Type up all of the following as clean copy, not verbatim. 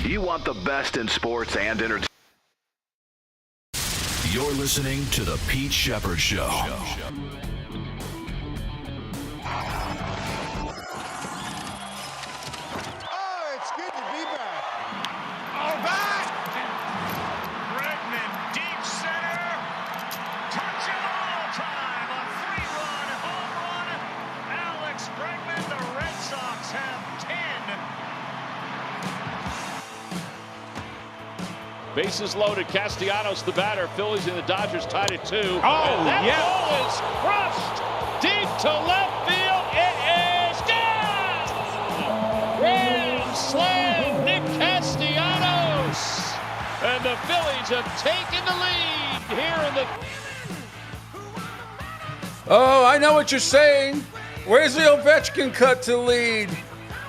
You want the best in sports and entertainment. You're listening to The Pete Sheppard Show. Oh, it's good to be back. All back. Bregman, deep center. Touch it all time. A 3-run home run. Alex Bregman, the Red Sox have 10. Bases loaded. Castellanos, the batter. Phillies and the Dodgers tied at 2. Oh, and that yeah. ball is crushed deep to left field. It is gone! Grand slam, Nick Castellanos. And the Phillies have taken the lead here in the... Oh, I know what you're saying. Where's the Ovechkin cut to lead?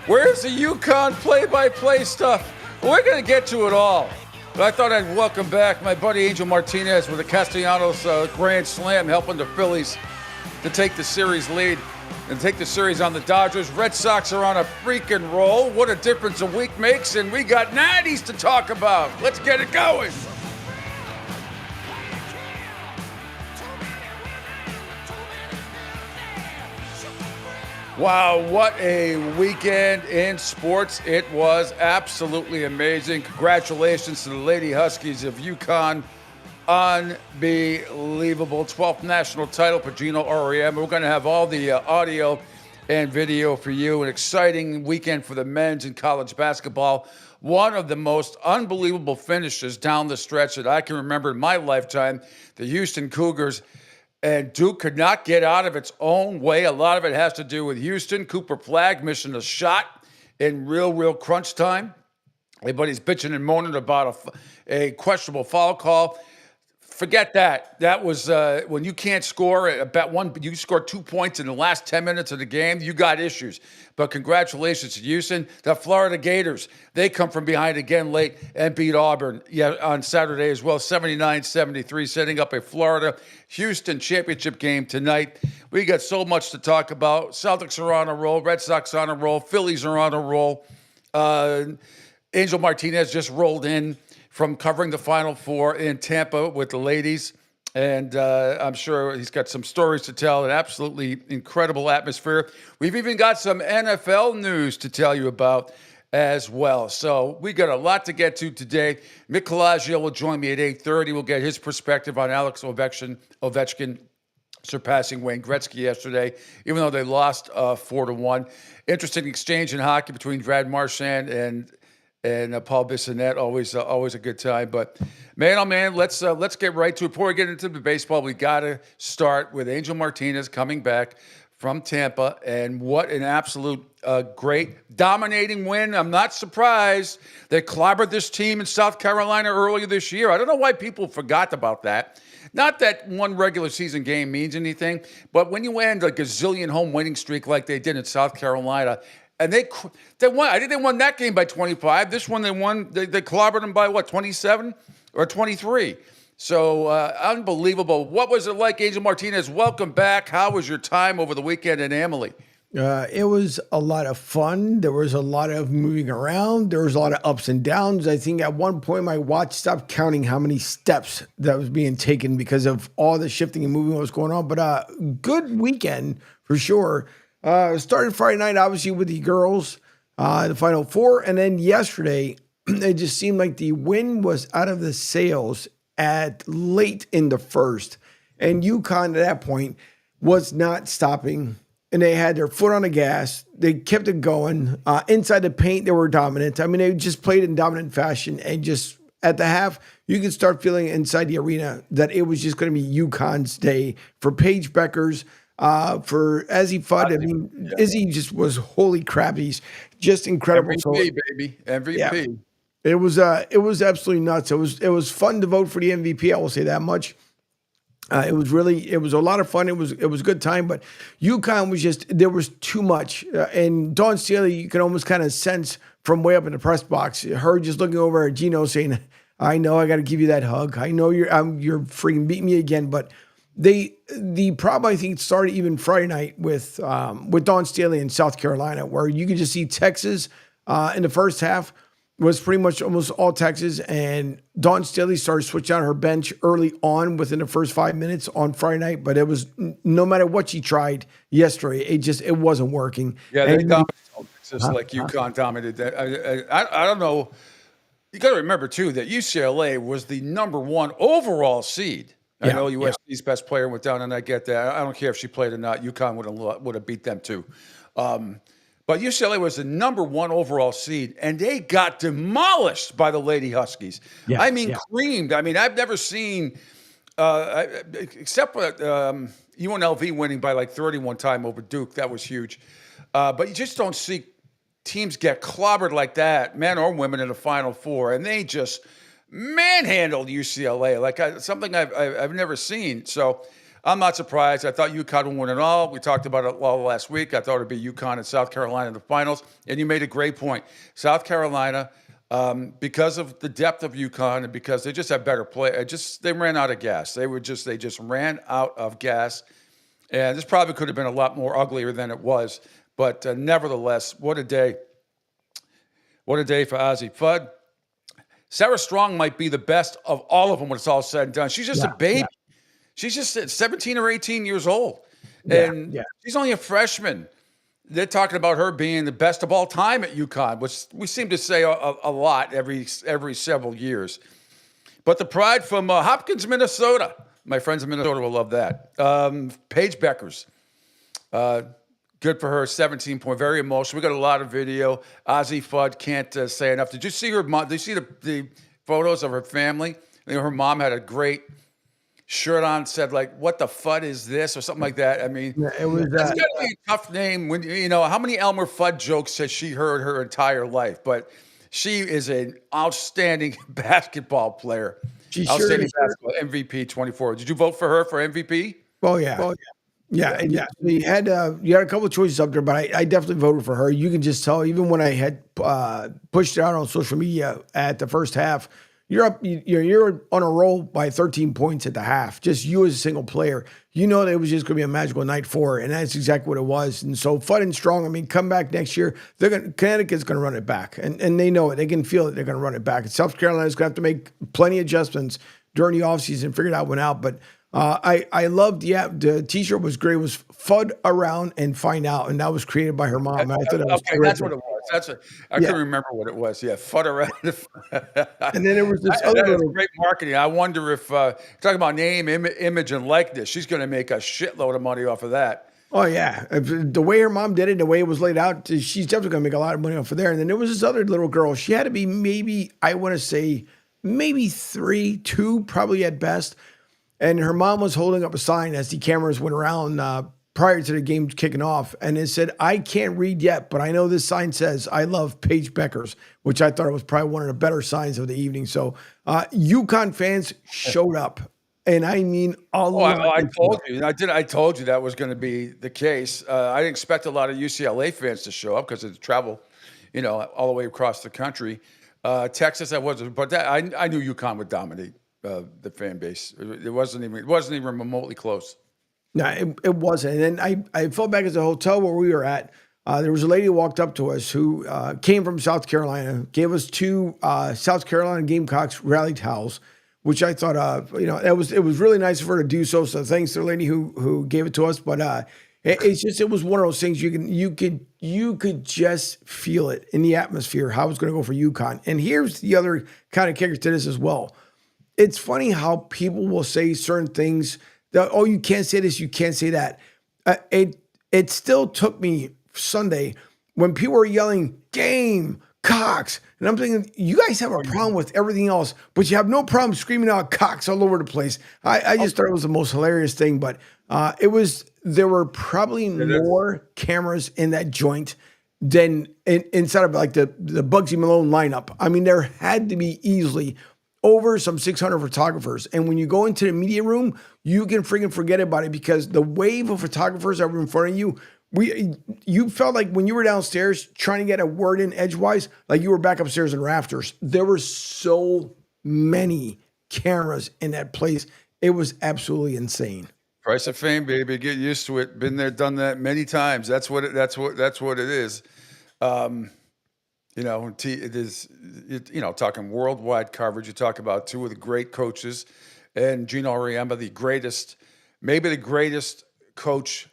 Where's the UConn play-by-play stuff? We're going to get to it all. But I thought I'd welcome back my buddy Angel Martinez with the Castellanos grand slam, helping the Phillies to take the series lead and take the series on the Dodgers. Red Sox are on a freaking roll. What a difference a week makes, and we got 90s to talk about. Let's get it going. Wow, what a weekend in sports. It was absolutely amazing. Congratulations to the Lady Huskies of UConn. Unbelievable. 12th national title for Gino Auriemma. We're going to have all the audio and video for you. An exciting weekend for the men's in college basketball. One of the most unbelievable finishes down the stretch that I can remember in my lifetime. The Houston Cougars and Duke could not get out of its own way. A lot of it has to do with Houston. Cooper Flagg missing a shot in real crunch time. Everybody's bitching and moaning about a questionable foul call. Forget that. That was when you can't score you scored 2 points in the last 10 minutes of the game, you got issues. But congratulations to Houston. The Florida Gators, they come from behind again late and beat Auburn on Saturday as well, 79-73, setting up a Florida-Houston championship game tonight. We got so much to talk about. Celtics are on a roll. Red Sox on a roll. Phillies are on a roll. Angel Martinez just rolled in from covering the Final Four in Tampa with the ladies. And I'm sure he's got some stories to tell, an absolutely incredible atmosphere. We've even got some NFL news to tell you about as well. So we got a lot to get to today. Mick Colagio will join me at 8:30. We'll get his perspective on Alex Ovechkin surpassing Wayne Gretzky yesterday, even though they lost 4-1. Interesting exchange in hockey between Brad Marchand and Paul Bissonnette, always a good time. But man, oh man, let's get right to it. Before we get into the baseball, we got to start with Angel Martinez coming back from Tampa, and what an absolute great, dominating win. I'm not surprised they clobbered this team in South Carolina earlier this year. I don't know why people forgot about that. Not that one regular season game means anything, but when you end a gazillion home winning streak like they did in South Carolina. And they won. I think they won that game by 25. This one they won. They clobbered them by what, 27 or 23? So unbelievable. What was it like, Angel Martinez? Welcome back. How was your time over the weekend in Amalie? It was a lot of fun. There was a lot of moving around. There was a lot of ups and downs. I think at one point my watch stopped counting how many steps that was being taken because of all the shifting and moving that was going on. But good weekend for sure. Started Friday night, obviously, with the girls, the Final Four. And then yesterday, it just seemed like the wind was out of the sails at late in the first. And UConn at that point was not stopping. And they had their foot on the gas. They kept it going. Inside the paint, they were dominant. I mean, they just played in dominant fashion. And just at the half, you could start feeling inside the arena that it was just going to be UConn's day. For Paige Beckers, for Izzy Fudd, I mean, Izzy just was, holy crap, he's just incredible. MVP, baby, MVP. Yeah, it was absolutely nuts. It was fun to vote for the MVP. I will say that much. It was a lot of fun. It was a good time, but UConn was there was too much. And Dawn Staley, you can almost kind of sense from way up in the press box, her just looking over at Gino saying, "I know I got to give you that hug. I know you're freaking beating me again," but. The problem, I think, started even Friday night with Dawn Staley in South Carolina, where you could just see Texas in the first half was pretty much almost all Texas, and Dawn Staley started switching out her bench early on within the first 5 minutes on Friday night. But it was no matter what she tried yesterday, it wasn't working. Yeah, and they dominated Texas like UConn dominated that. I don't know. You got to remember too that UCLA was the #1 overall seed. I know USC's best player went down, and I get that. I don't care if she played or not. UConn would have beat them too. But UCLA was the #1 overall seed, and they got demolished by the Lady Huskies. Yeah, I mean, creamed. I mean, I've never seen, except for UNLV winning by like 31 time over Duke. That was huge. But you just don't see teams get clobbered like that, men or women, in the Final Four, and they just manhandled UCLA like something I've never seen. So I'm not surprised. I thought UConn would win it all. We talked about it all last week. I thought it'd be UConn and South Carolina in the finals, and you made a great point. South Carolina, because of the depth of UConn and because they just have better play, they ran out of gas. They just ran out of gas, and this probably could have been a lot more uglier than it was. But nevertheless, what a day! What a day for Ozzie Fudd. Sarah Strong might be the best of all of them when it's all said and done. She's just a baby. Yeah. She's just 17 or 18 years old. And she's only a freshman. They're talking about her being the best of all time at UConn, which we seem to say a lot every several years. But the pride from Hopkins, Minnesota. My friends in Minnesota will love that. Paige Beckers. Good for her, 17 point, very emotional. We got a lot of video. Ozzie Fudd can't say enough. Did you see her mom? Did you see the photos of her family? Her mom had a great shirt on, said like, "What the Fudd is this?" or something like that. I mean, it was that's got to be a tough name. When how many Elmer Fudd jokes has she heard her entire life? But she is an outstanding basketball player. She outstanding basketball MVP 24. Did you vote for her for MVP? Oh yeah. Yeah. You had a couple of choices up there, but I definitely voted for her. You can just tell, even when I had pushed it out on social media at the first half, you're up. You're on a roll by 13 points at the half. Just you as a single player, that it was just going to be a magical night for her, and that's exactly what it was. And so, Fudd and Strong. I mean, come back next year. Connecticut's going to run it back, and they know it. They can feel it. They're going to run it back. And South Carolina's going to have to make plenty of adjustments during the offseason, figure that one out, but. I loved, the T-shirt was great. It was Fudd around and find out, and that was created by her mom. I thought that was that's what it was. I couldn't remember what it was. Yeah, Fudd around. And then there was this other little great marketing. I wonder if talking about name, image, and likeness, she's going to make a shitload of money off of that. Oh yeah, the way her mom did it, the way it was laid out, she's definitely going to make a lot of money off of there. And then there was this other little girl. She had to be maybe 3, 2, probably at best. And her mom was holding up a sign as the cameras went around prior to the game kicking off. And it said, "I can't read yet, but I know this sign says, 'I love Paige Beckers,'" which I thought was probably one of the better signs of the evening. So UConn fans showed up. And I mean, I told you. I told you that was going to be the case. I didn't expect a lot of UCLA fans to show up because of the travel, all the way across the country. Texas, but I knew UConn would dominate. The fan base. It wasn't even remotely close. No, it wasn't. And then I felt back at the hotel where we were at. There was a lady who walked up to us who came from South Carolina, gave us 2 South Carolina Gamecocks rally towels, which I thought, it was really nice of her to do so. So thanks to the lady who gave it to us. But it was one of those things you could just feel it in the atmosphere how it's going to go for UConn. And here's the other kind of kicker to this as well. It's funny how people will say certain things that, you can't say this, you can't say that. It still took me Sunday when people were yelling, "Game, Cox." And I'm thinking, you guys have a problem with everything else, but you have no problem screaming out Cox all over the place. I just thought it was the most hilarious thing, but there were probably more cameras in that joint than inside of like the Bugsy Malone lineup. I mean, there had to be easily over some 600 photographers. And when you go into the media room, you can freaking forget about it because the wave of photographers that were in front of you, you felt like when you were downstairs trying to get a word in edgewise, like you were back upstairs in rafters. There were so many cameras in that place. It was absolutely insane. Price of fame, baby. Get used to it. Been there, done that many times. That's what it is. It is, talking worldwide coverage. You talk about two of the great coaches, and Gino Auriemma, maybe the greatest coach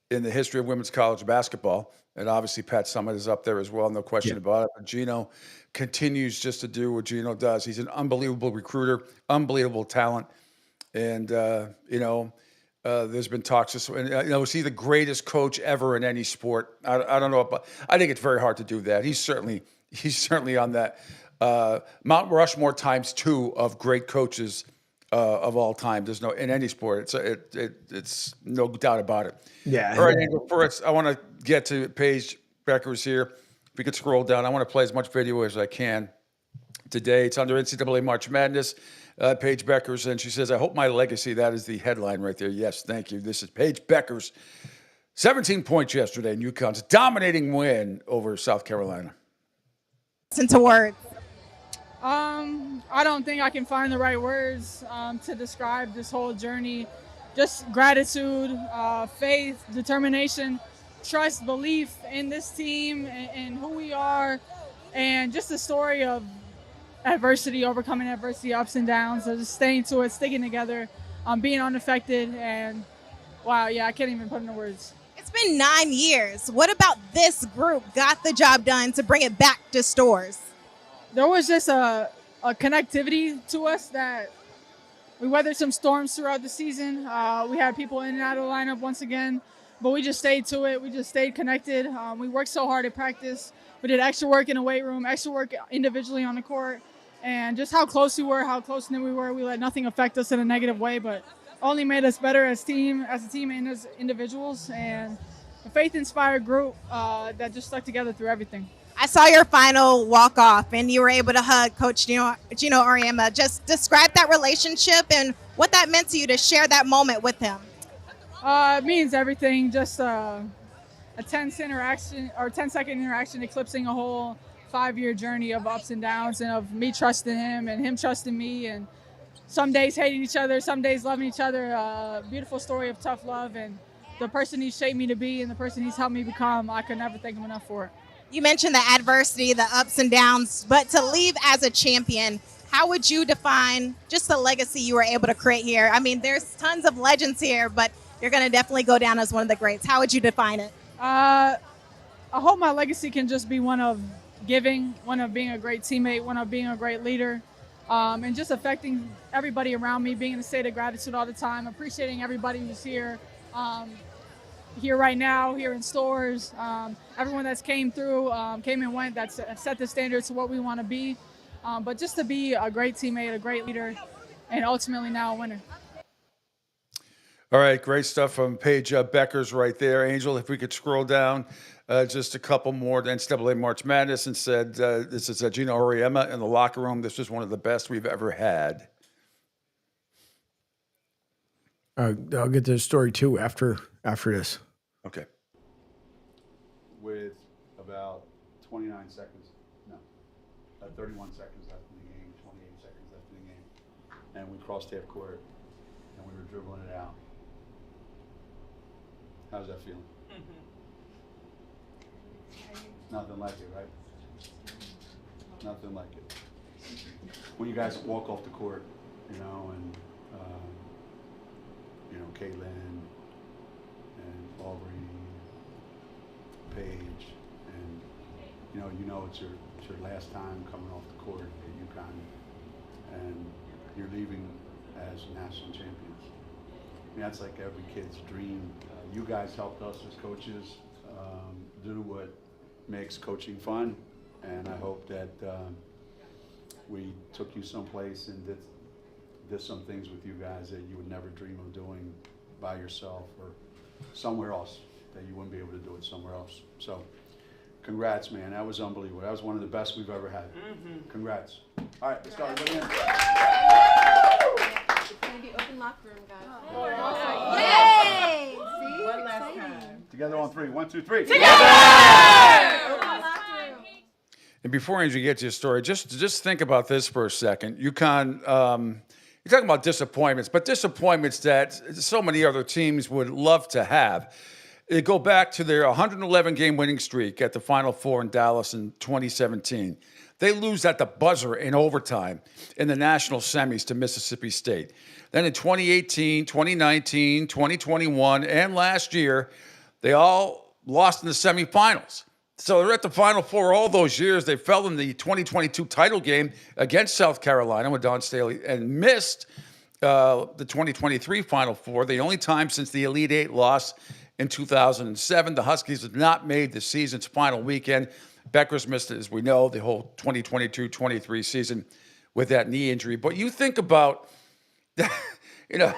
in the history of women's college basketball. And obviously Pat Summitt is up there as well, no question about it. But Gino continues just to do what Gino does. He's an unbelievable recruiter, unbelievable talent. And, there's been talks. Is he the greatest coach ever in any sport? I don't know, but I think it's very hard to do that. He's certainly on that Mount Rushmore times 2 of great coaches of all time. There's no in any sport. It's no doubt about it. Yeah. All right, Angel. First, I want to get to Paige Beckers here. If we could scroll down, I want to play as much video as I can today. It's under NCAA March Madness. Paige Beckers, and she says, "I hope my legacy." That is the headline right there. Yes, thank you. This is Paige Beckers. 17 points yesterday in UConn's dominating win over South Carolina. Into words. I don't think I can find the right words to describe this whole journey. Just gratitude, faith, determination, trust, belief in this team and who we are, and just a story of adversity, overcoming adversity, ups and downs, so just staying to it, sticking together, being unaffected, and wow, I can't even put into words. It's been 9 years. What about this group got the job done to bring it back to Stores? There was just a connectivity to us that we weathered some storms throughout the season. We had people in and out of the lineup once again, but we just stayed to it. We just stayed connected. We worked so hard at practice. We did extra work in the weight room, extra work individually on the court, and just how close we were, how close we were. We let nothing affect us in a negative way, but only made us better as a team and as individuals, and a faith-inspired group that just stuck together through everything. I saw your final walk-off, and you were able to hug Coach Gino Auriemma. Just describe that relationship and what that meant to you to share that moment with him. It means everything. Just a 10-second interaction eclipsing a whole 5-year journey of ups and downs, and of me trusting him and him trusting me, and some days hating each other, some days loving each other. Beautiful story of tough love, and the person he shaped me to be and the person he's helped me become, I could never thank him enough for it. You mentioned the adversity, the ups and downs, but to leave as a champion, how would you define just the legacy you were able to create here? I mean, there's tons of legends here, but you're going to definitely go down as one of the greats. How would you define it? I hope my legacy can just be one of giving, one of being a great teammate, one of being a great leader, and just affecting everybody around me, being in a state of gratitude all the time, appreciating everybody who's here, here right now, here in Stores, everyone that's came and went, that's set the standards to what we want to be, but just to be a great teammate, a great leader, and ultimately now a winner. All right, great stuff from Paige Beckers right there. Angel, if we could scroll down just a couple more to NCAA March Madness, and said, this is Gino Auriemma in the locker room. This is one of the best we've ever had. I'll get to the story too after this. Okay. With about 29 seconds, 31 seconds left in the game, 28 seconds left in the game, and we crossed half court, and we were dribbling it out. How's that feeling? Nothing like it, right? Nothing like it. When you guys walk off the court, and Caitlin and Aubrey, Paige, and it's your last time coming off the court at UConn, and you're leaving as national champions. I mean, that's like every kid's dream. You guys helped us as coaches do what makes coaching fun, and I hope that we took you someplace and did some things with you guys that you would never dream of doing by yourself or somewhere else, that you wouldn't be able to do it somewhere else. So congrats, man. That was unbelievable. That was one of the best we've ever had. Congrats. All right, let's go. It's going to be open locker room, guys. Yay! See? One last time. Together on three. 1, 2, 3. Open locker room. And before Andrew gets to your story, just think about this for a second. UConn, you're talking about disappointments, but disappointments that so many other teams would love to have. They go back to their 111 game winning streak at the Final Four in Dallas in 2017. They lose at the buzzer in overtime in the national semis to Mississippi State. Then in 2018, 2019, 2021, and last year, they all lost in the semifinals. So they're at the Final Four all those years. They fell in the 2022 title game against South Carolina with Don Staley and missed the 2023 Final Four, the only time since the Elite Eight loss in 2007. The Huskies have not made the season's final weekend. Becker's missed, as we know, the whole 2022-23 season with that knee injury. But you think about, you know,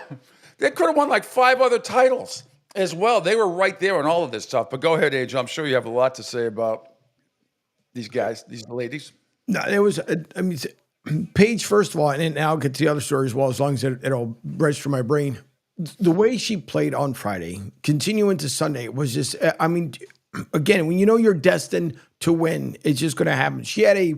they could have won like 5 other titles as well. They were right there on all of this stuff. But go ahead, Age. I'm sure you have a lot to say about these guys, these ladies. No, it was, I mean, Paige, first of all, and I'll get to the other story as well, as long as it'll register my brain. The way she played on Friday, continuing to Sunday, was just, I mean, again, when you know you're destined to win, it's just going to happen. She had a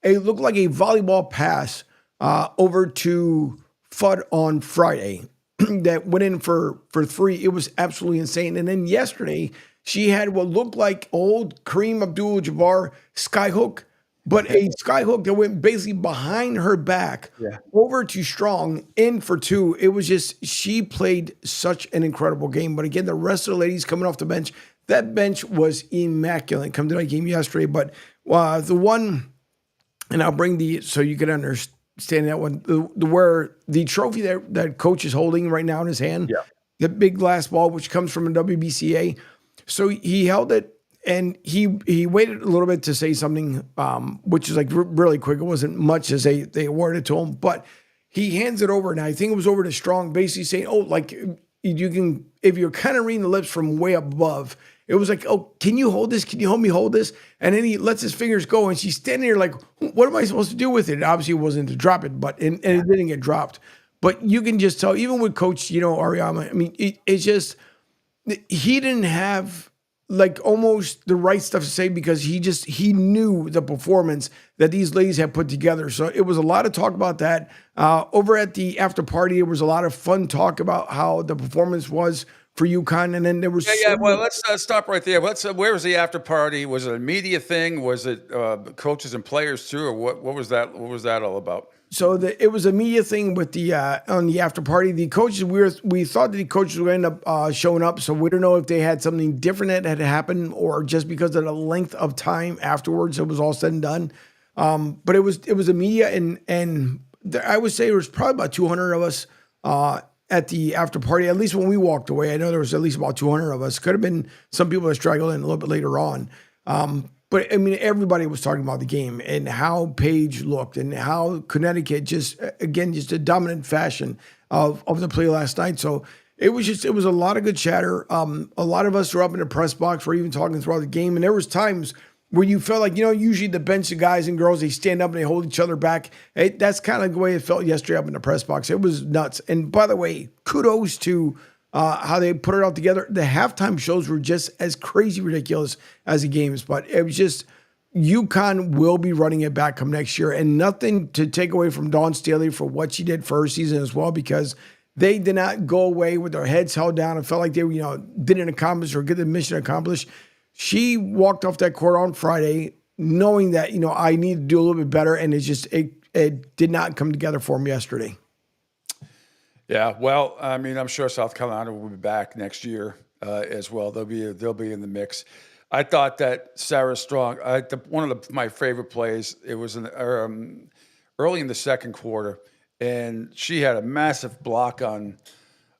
looked like a volleyball pass over to Fudd on Friday that went in for 3. It was absolutely insane. And then yesterday, she had what looked like old Kareem Abdul-Jabbar skyhook, but a skyhook that went basically behind her back over to Strong in for 2. It was just, she played such an incredible game. But again, the rest of the ladies coming off the bench, that bench was immaculate come to that game yesterday. But the one, and I'll bring so you can understand that one, where the trophy that coach is holding right now in his hand, the big glass ball, which comes from a WBCA. So he held it, and he waited a little bit to say something, which is like really quick. It wasn't much as they awarded it to him, but he hands it over, and I think it was over to Strong, basically saying, "Oh, like you can, if you're kind of reading the lips from way up above." It was like, "Oh, can you hold this? Can you help me hold this?" And then he lets his fingers go, and she's standing there like, "What am I supposed to do with it?" And obviously, it wasn't to drop it, but and it didn't get dropped. But you can just tell, even with Coach, Ariama. I mean, it's just he didn't have like almost the right stuff to say because he knew the performance that these ladies had put together. So it was a lot of talk about that. Over at the after party, there was a lot of fun talk about how the performance was for UConn, and then there was Well, let's stop right there. Where was the after party? Was it a media thing? Was it coaches and players too, or what was that? What was that all about? So it was a media thing with the on the after party. The coaches, we thought that the coaches would end up showing up. So we don't know if they had something different that had happened, or just because of the length of time afterwards, it was all said and done. But it was a media, and I would say there was probably about 200 of us at the after party. At least when we walked away, I know there was at least about 200 of us. Could have been some people that straggled in a little bit later on. But I mean, everybody was talking about the game and how Paige looked and how Connecticut just a dominant fashion of the play last night. So it was a lot of good chatter. A lot of us were up in the press box. We're even talking throughout the game. And there was times where you felt like, usually the bench of guys and girls, they stand up and they hold each other back. That's kind of the way it felt yesterday up in the press box. It was nuts. And by the way, kudos to how they put it all together. The halftime shows were just as crazy ridiculous as the games, but it was just, UConn will be running it back come next year, and nothing to take away from Dawn Staley for what she did for her season as well, because they did not go away with their heads held down and felt like they didn't accomplish or get the mission accomplished. She walked off that court on Friday knowing that, I need to do a little bit better, and it did not come together for them yesterday. Yeah, well, I mean, I'm sure South Carolina will be back next year as well. They'll be in the mix. I thought that Sarah Strong, one of my favorite plays, it was early in the second quarter, and she had a massive block on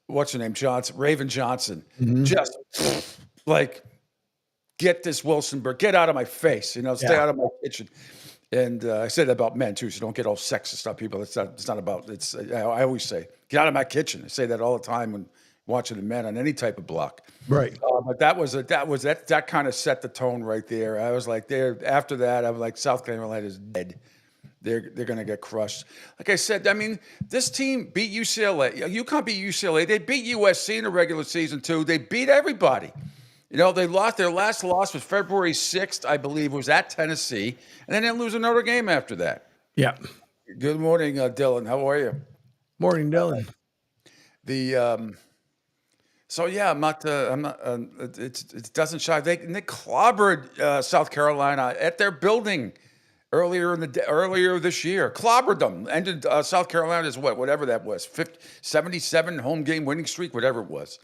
what's her name, Raven Johnson, just like, get this Wilsonburg, get out of my face, stay out of my kitchen. And I say that about men too, so don't get all sexist on people. It's not about. I always say, get out of my kitchen. I say that all the time when watching the men on any type of block. Right. But that kind of set the tone right there. I was like, after that, I was like, South Carolina is dead. They're going to get crushed. Like I said, I mean, this team beat UCLA. UConn beat UCLA. They beat USC in the regular season too. They beat everybody. They lost. Their last loss was February 6th, I believe. It was at Tennessee. And then they lose another game after that. Yeah. Good morning, Dylan. How are you? Morning, Dylan. So yeah, I'm not. It doesn't shock. They clobbered South Carolina at their building earlier this year. Clobbered them. Ended South Carolina's whatever that was, 77 home game winning streak, whatever it was.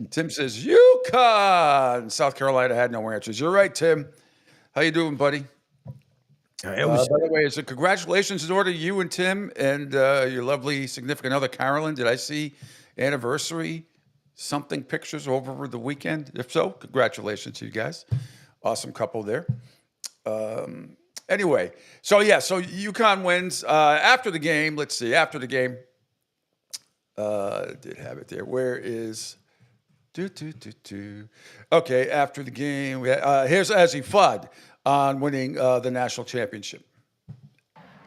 Tim says UConn. South Carolina had no answers. You're right, Tim. How you doing, buddy? By the way, it's a congratulations in order to you and Tim and your lovely significant other, Carolyn. Did I see anniversary something pictures over the weekend? If so, congratulations to you guys. Awesome couple there. Anyway, so UConn wins. After the game, let's see. After the game, did have it there. Where is... Okay, after the game, here's Azzy Fudd on winning the national championship.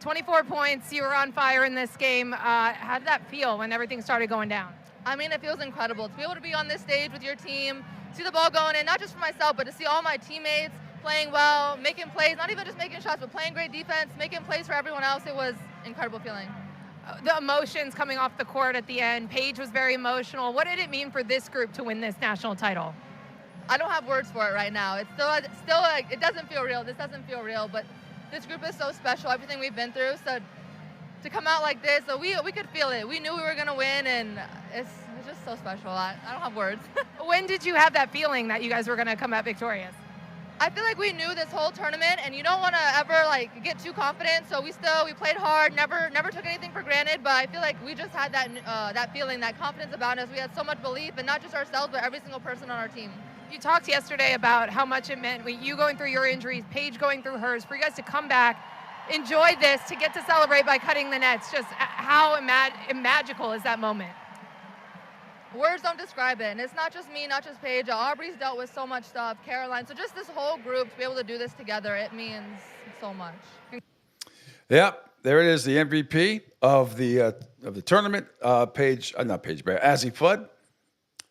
24 points. You were on fire in this game. How did that feel when everything started going down? I mean, it feels incredible to be able to be on this stage with your team, see the ball going in, not just for myself, but to see all my teammates playing well, making plays, not even just making shots, but playing great defense, making plays for everyone else. It was an incredible feeling. The emotions coming off the court at the end. Paige was very emotional. What did it mean for this group to win this national title? I don't have words for it right now. It's still like, it doesn't feel real. This doesn't feel real, but this group is so special, everything we've been through. So to come out like this, so we could feel it. We knew we were going to win, and it's just so special. I don't have words. When did you have that feeling that you guys were going to come out victorious? I feel like we knew this whole tournament, and you don't want to ever get too confident. So we played hard, never took anything for granted. But I feel like we just had that feeling, that confidence about us. We had so much belief, and not just ourselves, but every single person on our team. You talked yesterday about how much it meant with you going through your injuries, Paige going through hers, for you guys to come back, enjoy this, to get to celebrate by cutting the nets. Just how magical is that moment? Words don't describe it, and it's not just me, not just Paige. Aubrey's dealt with so much stuff, Caroline. So just this whole group to be able to do this together, it means so much. Yep, there it is, the MVP of the tournament. Azzy Fudd.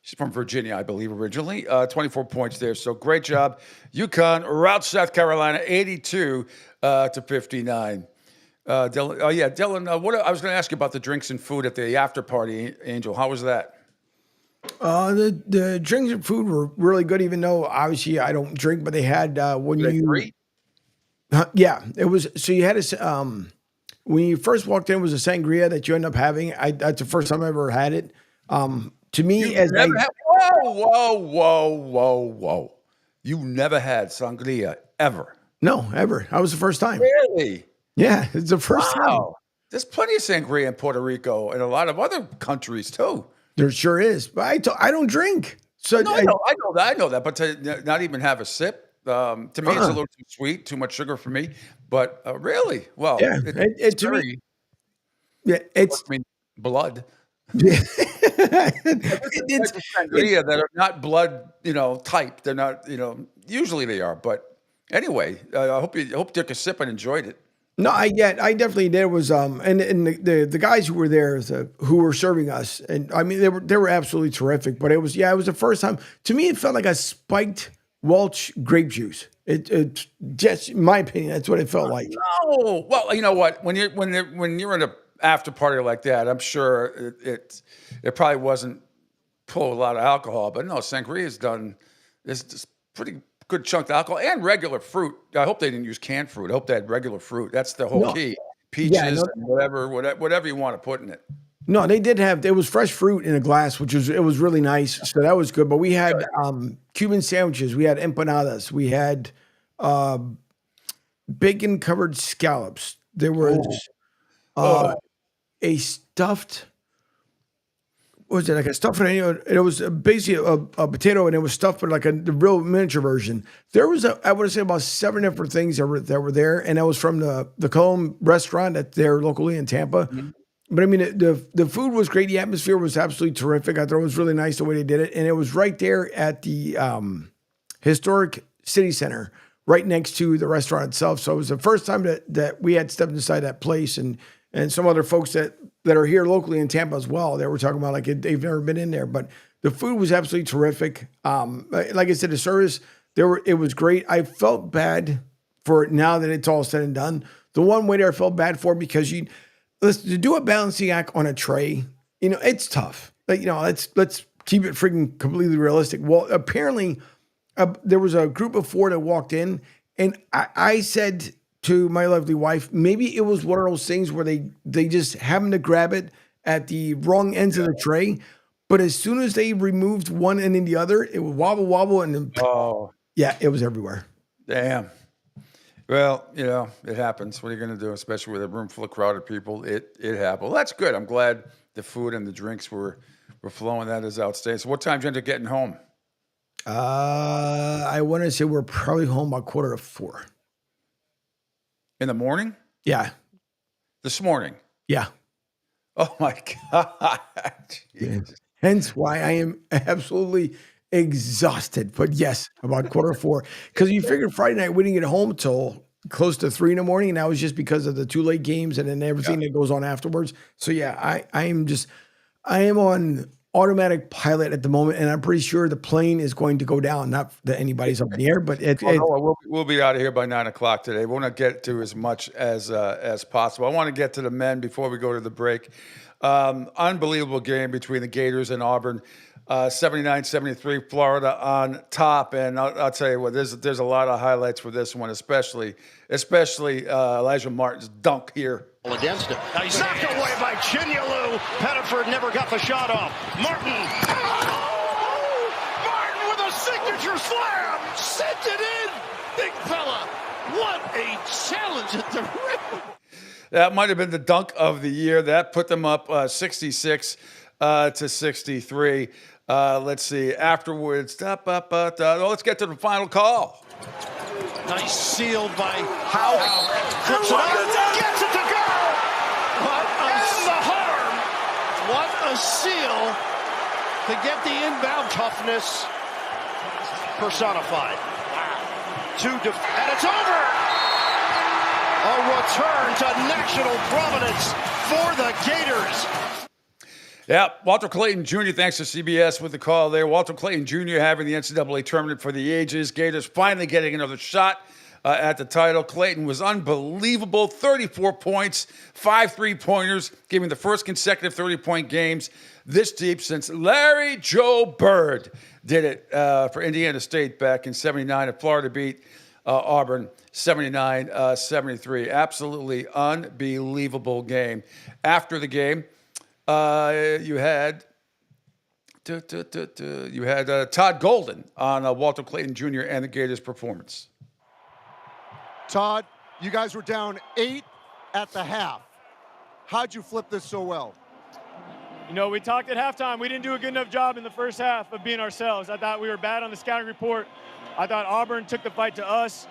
She's from Virginia, I believe, originally. 24 points there, so great job. UConn routs South Carolina 82 to 59. Dylan. What I was going to ask you about the drinks and food at the after party, Angel. How was that? The drinks and food were really good, even though obviously I don't drink, but they had yeah, it was. So you had when you first walked in, it was a sangria that you end up having. That's the first time I ever had it. To me, whoa. You never had sangria ever? No, ever. That was the first time. Really? Yeah, it's the first time. There's plenty of sangria in Puerto Rico and a lot of other countries too. There sure is, but I don't drink. So no, I know that, but to not even have a sip, to me, it's a little too sweet, too much sugar for me. But really, well, yeah, it's blood. Yeah. it's sangria that are not blood, type. They're not, usually they are. But anyway, I hope you took a sip and enjoyed it. No, I definitely did. It was and the guys who were there, who were serving us, and I mean they were absolutely terrific. But it was the first time. To me, it felt like a spiked Welch grape juice. It just, in my opinion, that's what it felt like. No, well, you know what? When you're in a after party like that, I'm sure it probably wasn't full of a lot of alcohol, but no, sangria is done. It's pretty good chunk of alcohol and regular fruit. I hope they didn't use canned fruit. I hope they had regular fruit. That's the whole key. Peaches, and whatever you want to put in it. No, they did have. There was fresh fruit in a glass, which was really nice. So that was good. But we had Cuban sandwiches. We had empanadas. We had bacon covered scallops. There was a stuffed. What was it, like a stuffed potato? It was basically a potato, and it was stuffed, but like the real miniature version. There was I would say about 7 different things that were there, and that was from the Colomb restaurant that's there locally in Tampa. Mm-hmm. But I mean, the food was great. The atmosphere was absolutely terrific. I thought it was really nice the way they did it, and it was right there at the historic city center, right next to the restaurant itself. So it was the first time that we had stepped inside that place, and some other folks that are here locally in Tampa as well. They were talking about like they've never been in there, but the food was absolutely terrific. Like I said, the service it was great. I felt bad for it now that it's all said and done. The one waiter I felt bad for, because to do a balancing act on a tray, it's tough. Let's keep it freaking completely realistic. Well, apparently there was a group of 4 that walked in, and I said to my lovely wife, maybe it was one of those things where they just happened to grab it at the wrong ends of the tray. But as soon as they removed one end and the other, it would wobble, and then, yeah, it was everywhere. Damn. Well, it happens. What are you going to do, especially with a room full of crowded people? It happened. Well, that's good. I'm glad the food and the drinks were flowing. That is outstanding. So what time did you end up getting home? I want to say we're probably home by 3:45. In the morning? Yeah. This morning? Yeah. Oh, my God. Jesus. Hence why I am absolutely exhausted. But yes, about 3:45. Because you figured Friday night we didn't get home till close to 3 in the morning. And that was just because of the 2 late games and then everything that goes on afterwards. So yeah, I am on automatic pilot at the moment, and I'm pretty sure the plane is going to go down. Not that anybody's up in the air, but we'll be out of here by 9 o'clock today. We'll not get to as much as possible. I want to get to the men before we go to the break. Unbelievable game between the Gators and Auburn. 79-73, Florida on top. And I'll tell you what, there's a lot of highlights for this one, especially Elijah Martin's dunk here. Against him. Now he's knocked away by Chinyelu. Pettiford never got the shot off. Martin. Oh! Martin with a signature slam. Sent it in. Big fella. What a challenge at the rim. That might have been the dunk of the year. That put them up 66 to 63. Let's see. Afterwards, let's get to the final call. Nice sealed by Howe. Trips it up. Gets it to go. And the harm. What a seal to get the inbound toughness personified. And it's over. A return to national prominence for the Gators. Yeah, Walter Clayton Jr., thanks to CBS with the call there. Walter Clayton Jr. having the NCAA tournament for the ages. Gators finally getting another shot at the title. Clayton was unbelievable. 34 points, 5 3-pointers, giving the first consecutive 30-point games this deep since Larry Joe Bird did it for Indiana State back in 79. And Florida beat Auburn 79-73. Absolutely unbelievable game. After the game, you had Todd Golden on Walter Clayton Jr. and the Gators' performance. Todd, you guys were down 8 at the half. How'd you flip this so well? We talked at halftime. We didn't do a good enough job in the first half of being ourselves. I thought we were bad on the scouting report. I thought Auburn took the fight to us,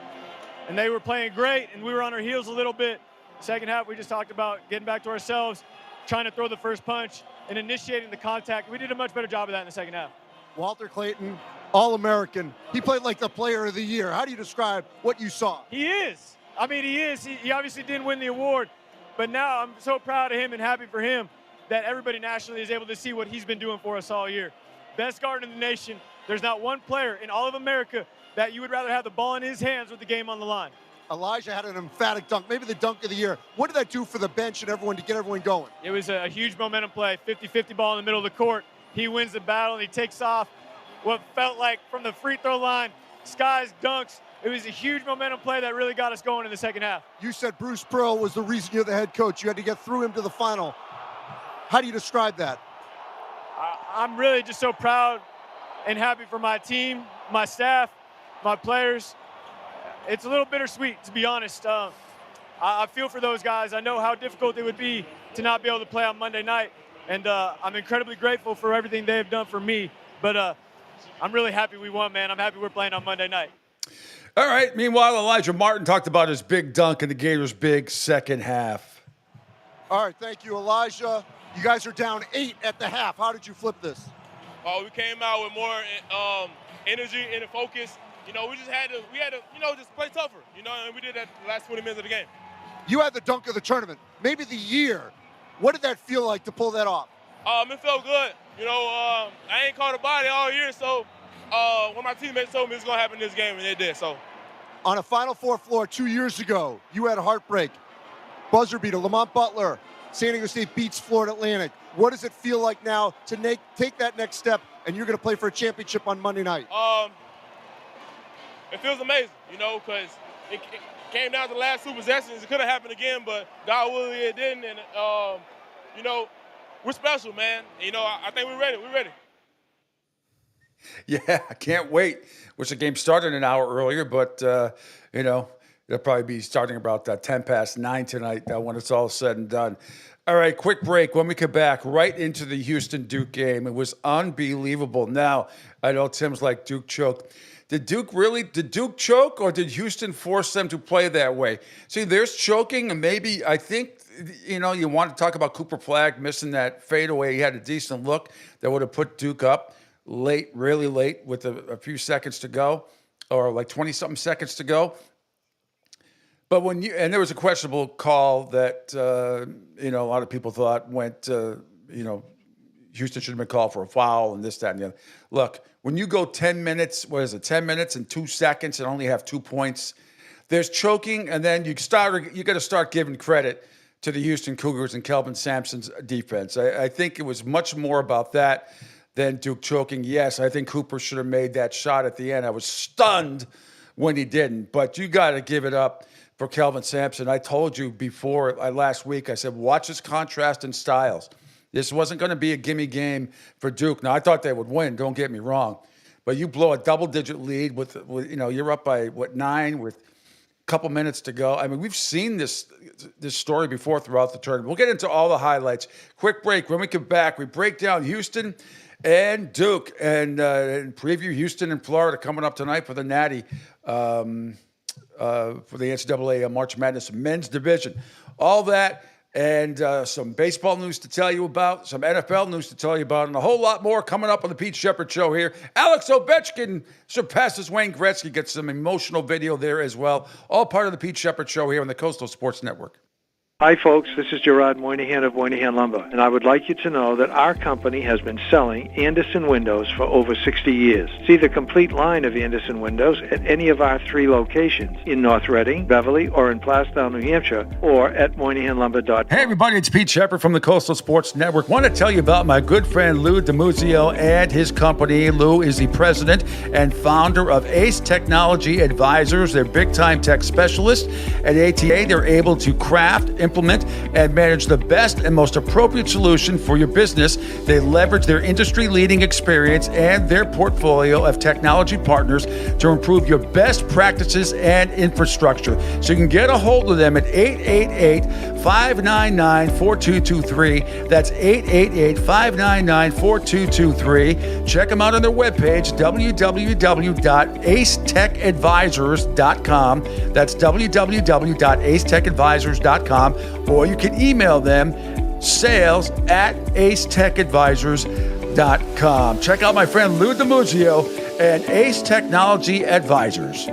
and they were playing great, and we were on our heels a little bit. Second half, we just talked about getting back to ourselves, trying to throw the first punch, and initiating the contact. We did a much better job of that in the second half. Walter Clayton, All-American. He played like the player of the year. How do you describe what you saw? He is. He is. He obviously didn't win the award, but now I'm so proud of him and happy for him that everybody nationally is able to see what he's been doing for us all year. Best guard in the nation. There's not one player in all of America that you would rather have the ball in his hands with the game on the line. Elijah had an emphatic dunk, maybe the dunk of the year. What did that do for the bench and everyone to get everyone going? It was a huge momentum play, 50-50 ball in the middle of the court. He wins the battle, and he takes off what felt like from the free throw line, skies, dunks. It was a huge momentum play that really got us going in the second half. You said Bruce Pearl was the reason you're the head coach. You had to get through him to the final. How do you describe that? I'm really just so proud and happy for my team, my staff, my players. It's a little bittersweet, to be honest. I feel for those guys. I know how difficult it would be to not be able to play on Monday night, and I'm incredibly grateful for everything they have done for me. But I'm really happy we won, man. I'm happy we're playing on Monday night. All right. Meanwhile, Elijah Martin talked about his big dunk in the Gators' big second half. All right, thank you, Elijah. You guys are down 8 at the half. How did you flip this? We came out with more energy and focus. We just had to, just play tougher, and we did that the last 20 minutes of the game. You had the dunk of the tournament, maybe the year. What did that feel like to pull that off? It felt good. I ain't caught a body all year, so when my teammates told me it's going to happen in this game, and they did, so. On a Final Four floor 2 years ago, you had a heartbreak. Buzzer beater, Lamont Butler, San Diego State beats Florida Atlantic. What does it feel like now to take that next step, and you're going to play for a championship on Monday night? It feels amazing, because it came down to the last two possessions. It could have happened again, but God willing it didn't. And, we're special, man. I think we're ready. We're ready. Yeah, I can't wait. Wish the game started an hour earlier, but, it'll probably be starting about 10 past 9 tonight when it's all said and done. All right, quick break. When we come back, right into the Houston-Duke game. It was unbelievable. Now, I know Tim's like Duke choked. Did Duke choke, or did Houston force them to play that way? See, there's choking, and maybe, I think, you want to talk about Cooper Flagg missing that fadeaway. He had a decent look that would have put Duke up late, really late, with a few seconds to go, or like 20-something seconds to go. But and there was a questionable call that, a lot of people thought went, Houston should have been called for a foul and this, that, and the other. Look, when you go 10 minutes, 10 minutes and 2 seconds and only have 2 points, there's choking, and then you got to start giving credit to the Houston Cougars and Kelvin Sampson's defense. I think it was much more about that than Duke choking. Yes, I think Cooper should have made that shot at the end. I was stunned when he didn't, but you got to give it up for Kelvin Sampson. I told you before last week, I said, watch this contrast in styles. This wasn't going to be a gimme game for Duke. Now, I thought they would win, don't get me wrong. But you blow a double-digit lead with you're up by, 9 with a couple minutes to go. I mean, we've seen this story before throughout the tournament. We'll get into all the highlights. Quick break. When we come back, we break down Houston and Duke and preview Houston and Florida coming up tonight for the Natty, for the NCAA March Madness men's division. All that. And some baseball news to tell you about, some NFL news to tell you about, and a whole lot more coming up on the Pete Sheppard Show here. Alex Ovechkin surpasses Wayne Gretzky, gets some emotional video there as well. All part of the Pete Sheppard Show here on the Coastal Sports Network. Hi, folks. This is Gerard Moynihan of Moynihan Lumber, and I would like you to know that our company has been selling Anderson windows for over 60 years. See the complete line of Anderson windows at any of our 3 locations in North Reading, Beverly, or in Plastown, New Hampshire, or at MoynihanLumber.com. Hey, everybody. It's Pete Sheppard from the Coastal Sports Network. Want to tell you about my good friend Lou DiMuzio and his company. Lou is the president and founder of Ace Technology Advisors. They're big-time tech specialists. At ATA, they're able to craft, implement, and manage the best and most appropriate solution for your business. They leverage their industry-leading experience and their portfolio of technology partners to improve your best practices and infrastructure. So you can get a hold of them at 888-599-4223. That's 888-599-4223. Check them out on their webpage, www.acetechadvisors.com. That's www.acetechadvisors.com. Or you can email them sales@acetechadvisors.com. Check out my friend Lou DiMuzio and Ace Technology Advisors.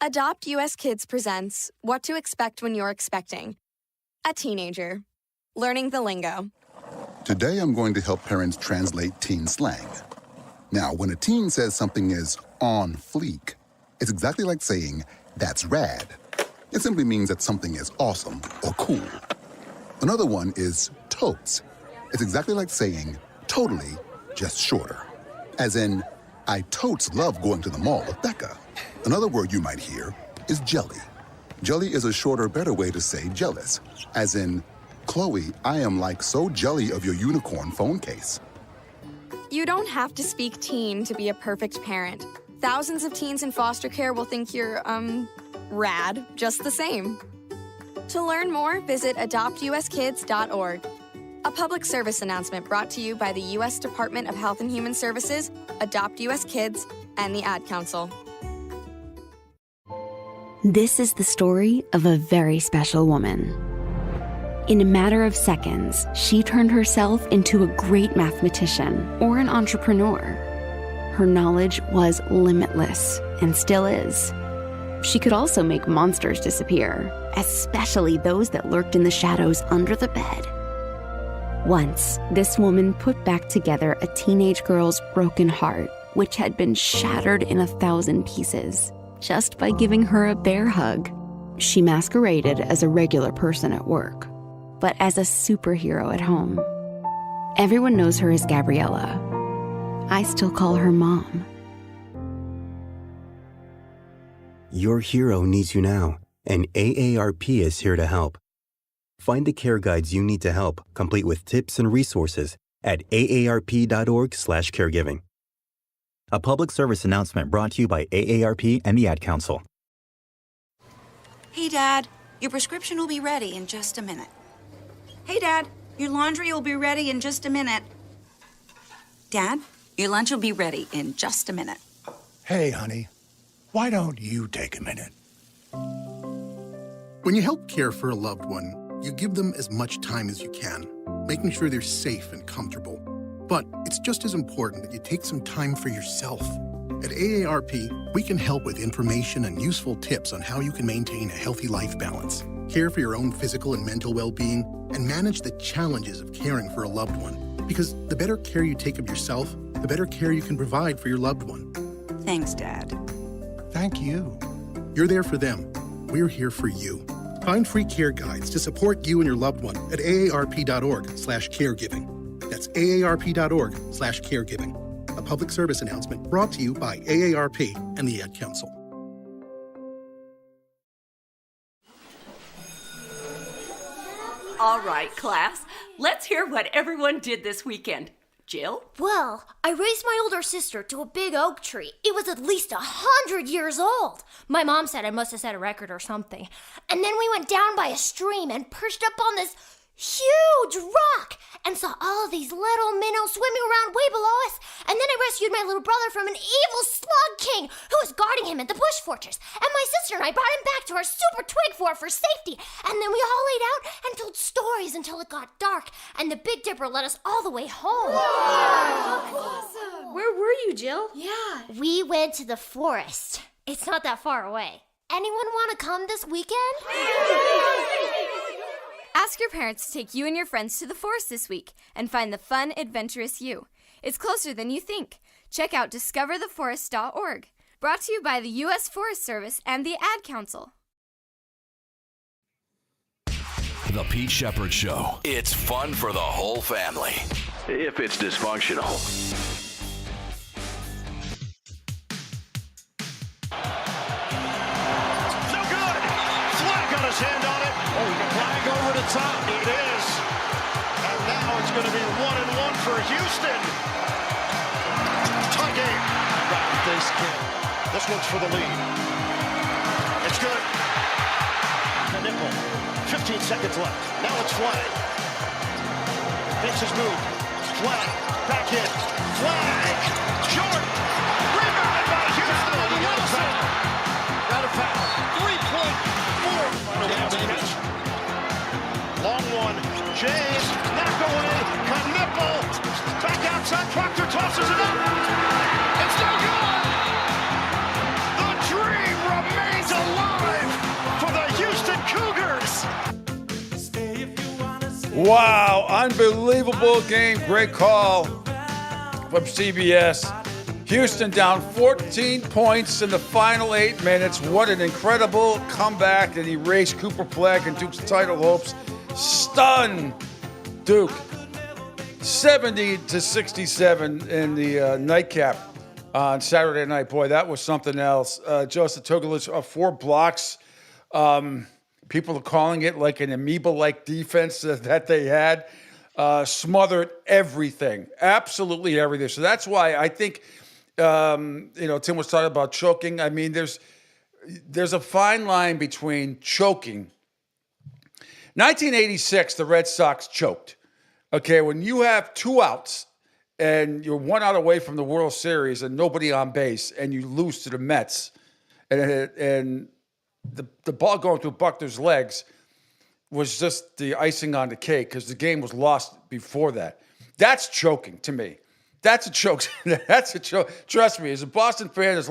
Adopt US Kids presents What to Expect When You're Expecting. A teenager. Learning the lingo. Today I'm going to help parents translate teen slang. Now, when a teen says something is on fleek, it's exactly like saying, that's rad. It simply means that something is awesome or cool. Another one is totes. It's exactly like saying totally, just shorter. As in, I totes love going to the mall with Becca. Another word you might hear is jelly. Jelly is a shorter, better way to say jealous. As in, Chloe, I am like so jelly of your unicorn phone case. You don't have to speak teen to be a perfect parent. Thousands of teens in foster care will think you're, rad just the same. To learn more, visit adoptuskids.org. A public service announcement brought to you by the U.S. Department of Health and Human Services, Adopt U.S. Kids, and the Ad Council. This is the story of a very special woman. In a matter of seconds, she turned herself into a great mathematician or an entrepreneur. Her knowledge was limitless and still is. She could also make monsters disappear, especially those that lurked in the shadows under the bed. Once, this woman put back together a teenage girl's broken heart, which had been shattered in 1,000 pieces, just by giving her a bear hug. She masqueraded as a regular person at work. but as a superhero at home. Everyone knows her as Gabriella. I still call her Mom. Your hero needs you now, and AARP is here to help. Find the care guides you need to help, complete with tips and resources at aarp.org/caregiving. A public service announcement brought to you by AARP and the Ad Council. Hey, Dad, your prescription will be ready in just a minute. Hey, Dad, your laundry will be ready in just a minute. Dad, your lunch will be ready in just a minute. Hey, honey, why don't you take a minute? When you help care for a loved one, you give them as much time as you can, making sure they're safe and comfortable. But it's just as important that you take some time for yourself. At AARP, we can help with information and useful tips on how you can maintain a healthy life balance, care for your own physical and mental well-being, and manage the challenges of caring for a loved one. Because the better care you take of yourself, the better care you can provide for your loved one. Thanks, Dad. Thank you. You're there for them. We're here for you. Find free care guides to support you and your loved one at aarp.org/caregiving. That's aarp.org/caregiving. A public service announcement brought to you by AARP and the Ad Council. All right, class, let's hear what everyone did this weekend. Jill? Well, I raised my older sister to a big oak tree. It was at least 100 years old. My mom said I must have set a record or something. And then we went down by a stream and perched up on this huge rock and saw all of these little minnows swimming around way below us. And then I rescued my little brother from an evil slug king who was guarding him in the bush fortress. And my sister and I brought him back to our super twig fort for safety. And then we all laid out and told stories until it got dark. And the Big Dipper led us all the way home. Wow. Awesome. Where were you, Jill? Yeah. We went to the forest. It's not that far away. Anyone want to come this weekend? Ask your parents to take you and your friends to the forest this week and find the fun, adventurous you. It's closer than you think. Check out discovertheforest.org. Brought to you by the U.S. Forest Service and the Ad Council. The Pete Sheppard Show. It's fun for the whole family. If it's dysfunctional. No good. Flag got his hand on it. Flag over the top. It is. And now it's going to be 1-1 for Houston. Tie game. This one's for the lead. It's good. The nickel. 15 seconds left. Now it's Flag. Makes his move. Flag. Back in. Flag. Short. Rebounded by Houston. Got a foul. 3.4. Damage. Long one. James. Knocked away. Knipple. Back outside. Proctor tosses it up. It's no good. The dream remains alive for the Houston Cougars. Wow, unbelievable game. Great call from CBS. Houston down 14 points in the final 8 minutes. What an incredible comeback and erase Cooper Flag and Duke's title hopes. Stun Duke 70-67 in the nightcap on Saturday night. Boy, that was something else. Joseph Tugelich, 4 blocks. People are calling it like an amoeba-like defense that they had. Smothered everything, absolutely everything. So that's why I think, Tim was talking about choking. I mean, there's a fine line between choking. 1986, the Red Sox choked. Okay, when you have 2 outs and you're 1 out away from the World Series and nobody on base and you lose to the Mets and the ball going through Buckner's legs was just the icing on the cake because the game was lost before that. That's choking to me. That's a choke. That's a choke. Trust me, as a Boston fan, as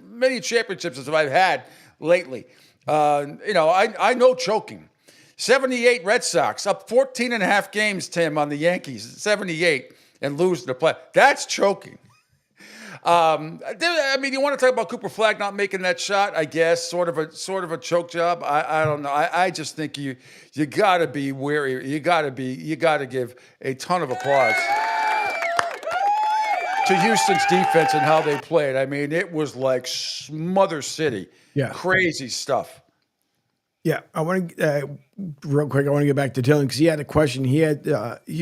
many championships as I've had lately, I know choking. 78 Red Sox, up 14 and a half games, Tim, on the Yankees, 78, and lose the play. That's choking. I mean, you want to talk about Cooper Flagg not making that shot? I guess sort of a choke job. I don't know. I just think you got to be wary. You got to give a ton of applause to Houston's defense and how they played. I mean, it was like Smother City. Yeah, crazy stuff. Yeah, I want to real quick. I want to get back to Dylan because he had a question. He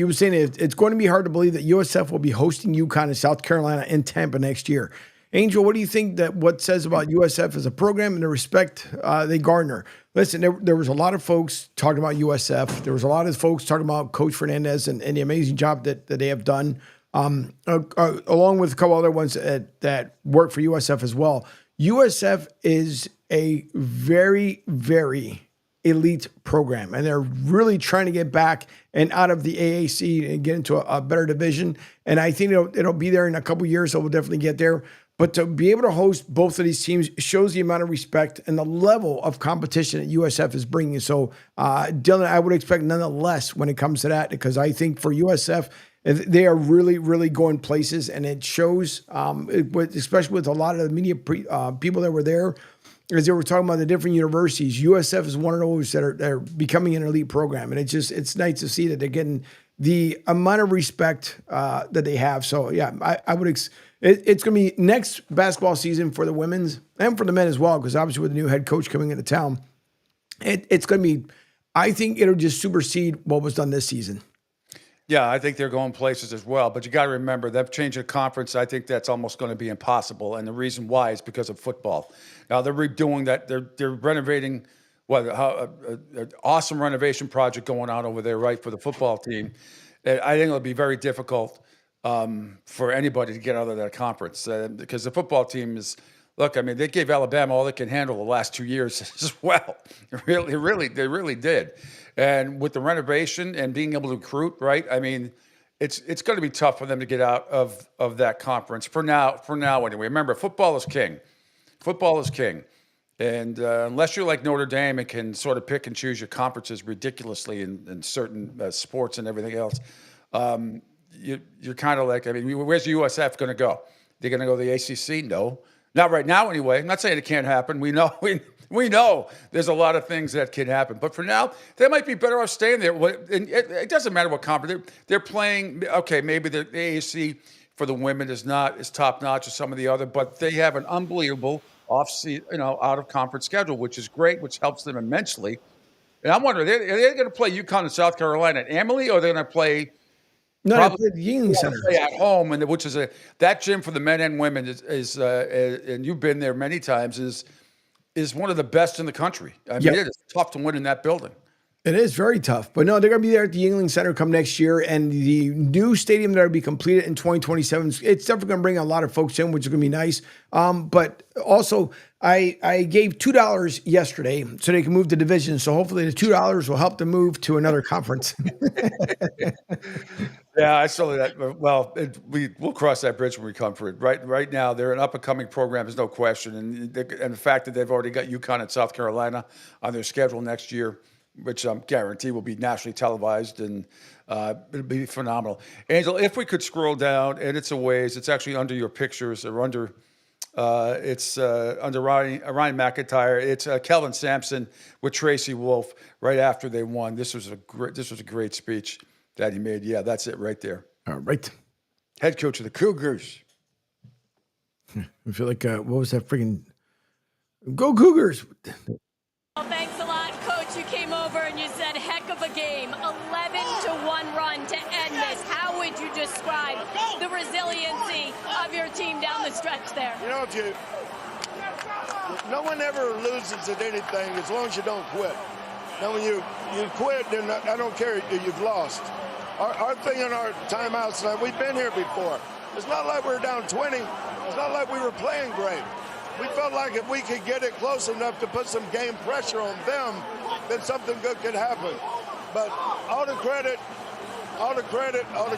was saying it's going to be hard to believe that USF will be hosting UConn in South Carolina in Tampa next year. Angel, what do you think that what says about USF as a program and the respect they garner? Listen, there was a lot of folks talking about USF. There was a lot of folks talking about Coach Fernandez and the amazing job that they have done, along with a couple other ones that work for USF as well. USF is a very, very elite program, and they're really trying to get back and out of the AAC and get into a better division. And I think it'll be there in a couple of years, so we'll definitely get there. But to be able to host both of these teams shows the amount of respect and the level of competition that USF is bringing. So, Dylan, I would expect nonetheless when it comes to that, because I think for USF, they are really, really going places, and it shows, especially with a lot of the media people that were there, as they were talking about the different universities. USF is one of those that are becoming an elite program, and it's nice to see that they're getting the amount of respect that they have. So yeah, I would. It's going to be next basketball season for the women's and for the men as well, because obviously with the new head coach coming into town, it's going to be. I think it'll just supersede what was done this season. Yeah, I think they're going places as well. But you got to remember, that change of conference, I think that's almost going to be impossible. And the reason why is because of football. Now, they're redoing that. They're renovating, an awesome renovation project going on over there, right, for the football team. And I think it'll be very difficult for anybody to get out of that conference because the football team is, look, I mean, they gave Alabama all they can handle the last 2 years as well. They really did. And with the renovation and being able to recruit, right? I mean, it's going to be tough for them to get out of that conference for now anyway. Remember, football is king. Football is king. And unless you're like Notre Dame and can sort of pick and choose your conferences ridiculously in certain sports and everything else, you're kind of like, I mean, where's the USF going to go? They're going to go to the ACC? No. Not right now anyway. I'm not saying it can't happen. We know we know there's a lot of things that can happen. But for now, they might be better off staying there. It doesn't matter what conference. They're playing, okay, maybe the AAC for the women is not as top-notch as some of the other, but they have an unbelievable out-of-conference schedule, which is great, which helps them immensely. And I'm wondering, are they going to play UConn and South Carolina at Amalie, or are they going to play probably the Yingling Center at home? And which is that gym for the men and women is and you've been there many times, is one of the best in the country. I mean, it is tough to win in that building. It is very tough. But no, they're going to be there at the Yingling Center come next year. And the new stadium that will be completed in 2027, it's definitely going to bring a lot of folks in, which is going to be nice. But also, I gave $2 yesterday so they can move the division. So hopefully the $2 will help them move to another conference. Yeah, I saw that. Well, we'll cross that bridge when we come for it. Right now, they're an up-and-coming program, there's no question. And the fact that they've already got UConn and South Carolina on their schedule next year, which I'm guarantee will be nationally televised, and it'll be phenomenal. Angel, if we could scroll down, and it's a ways, it's actually under your pictures, or under Ryan McIntyre. It's Kelvin Sampson with Tracy Wolf right after they won. This was a great speech that he made. Yeah, that's it right there. All right. Head coach of the Cougars. I feel like, what was that friggin' Go Cougars? Well, thanks a lot, Coach. You came over and you said, heck of a game. 11-1 run to end this. How would you describe the resiliency of your team down the stretch there? You know, no one ever loses at anything as long as you don't quit. Now, when you quit, then I don't care if you've lost. Our thing in our timeouts, we've been here before. It's not like we were down 20. It's not like we were playing great. We felt like if we could get it close enough to put some game pressure on them, then something good could happen. But all the credit, all the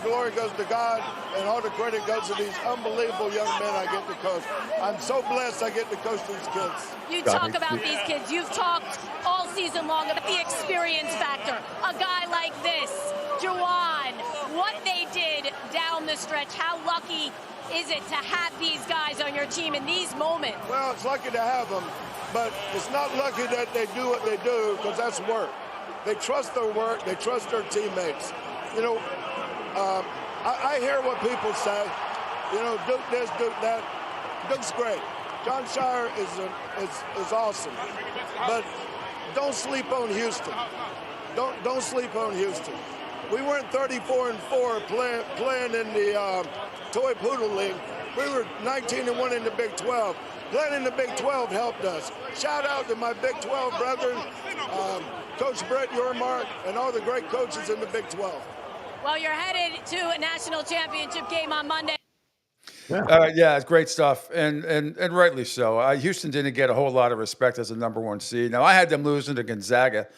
glory goes to God, and all the credit goes to these unbelievable young men I get to coach. I'm so blessed I get to coach these kids. You talk about these kids. You've talked all season long about the experience factor. A guy like this, Juwan, what they did down the stretch, how lucky is it to have these guys on your team in these moments? Well, it's lucky to have them, but it's not lucky that they do what they do, because that's work. They trust their work. They trust their teammates. You know, I hear what people say. You know, Duke this, Duke that. Duke's great. John Shire is awesome. But don't sleep on Houston. Don't sleep on Houston. We weren't 34-4 playing in the Toy Poodle League. We were 19-1 in the Big 12. Playing in the Big 12 helped us. Shout out to my Big 12 brethren, Coach Brett Yormark, and all the great coaches in the Big 12. Well, you're headed to a national championship game on Monday. Yeah, it's great stuff, and rightly so. Houston didn't get a whole lot of respect as a number one seed. Now, I had them losing to Gonzaga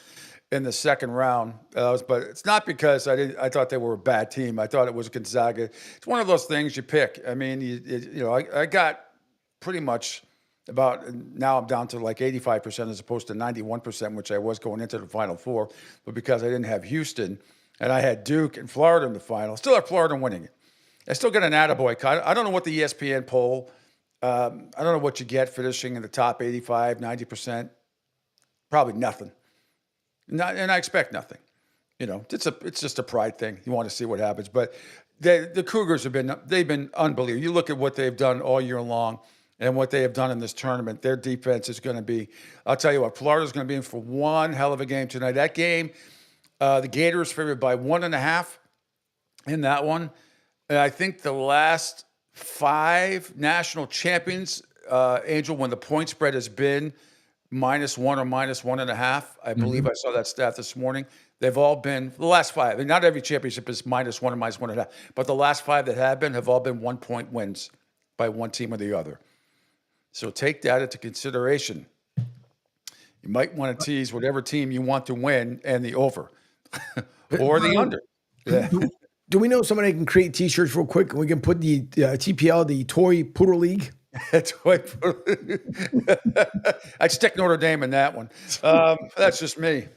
in the second round, but it's not because I thought they were a bad team. I thought it was Gonzaga. It's one of those things you pick. I mean, I got pretty much now I'm down to like 85% as opposed to 91%, which I was going into the Final Four, but because I didn't have Houston and I had Duke and Florida in the final, still have Florida winning it. I still got an attaboy cut. I don't know what the ESPN poll, I don't know what you get finishing in the top 85, 90%. Probably nothing. And I expect nothing. You know, it's just a pride thing. You want to see what happens. But the Cougars they've been unbelievable. You look at what they've done all year long and what they have done in this tournament. Their defense is going to be, I'll tell you what, Florida's going to be in for one hell of a game tonight. That game, the Gators favored by 1.5 in that one. And I think the last 5 national champions, Angel, when the point spread has been -1 or -1.5, I believe I saw that stat this morning. They've all been, the last 5, and not every championship is -1 or -1.5, but the last 5 that have all been 1-point wins by one team or the other. So take that into consideration. You might want to tease whatever team you want to win and the over or the under. Yeah. Do we know somebody can create T-shirts real quick and we can put the TPL, the Toy Poodle League? I'd stick Notre Dame in that one. That's just me.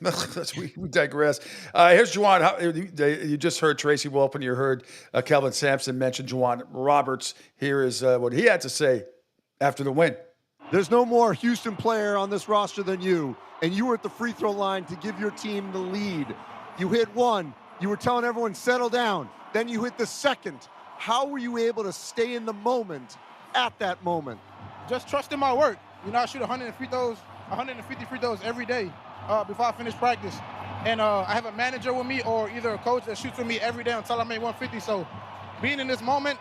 We digress. Here's Juwan. You just heard Tracy Wolfen. You heard Kelvin Sampson mention Juwan Roberts. Here is what he had to say after the win. There's no more Houston player on this roster than you, and you were at the free throw line to give your team the lead. You hit one. You were telling everyone, settle down. Then you hit the second. How were you able to stay in the moment at that moment? Just trusting my work. You know, I shoot 150 free throws every day before I finish practice. And I have a manager with me or either a coach that shoots with me every day until I make 150. So being in this moment,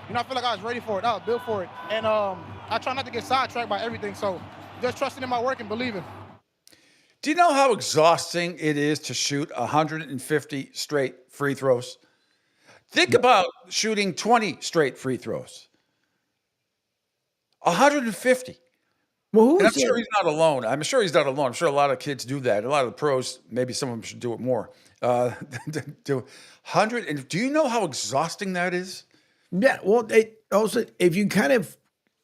you know, I feel like I was ready for it. I was built for it. And I try not to get sidetracked by everything. So just trusting in my work and believing. Do you know how exhausting it is to shoot 150 straight free throws? Think about shooting 20 straight free throws. 150. Well, I'm sure he's not alone. I'm sure he's not alone. I'm sure a lot of kids do that. A lot of the pros, maybe some of them should do it more. Do 100. And do you know how exhausting that is? Yeah. Well, also, if you kind of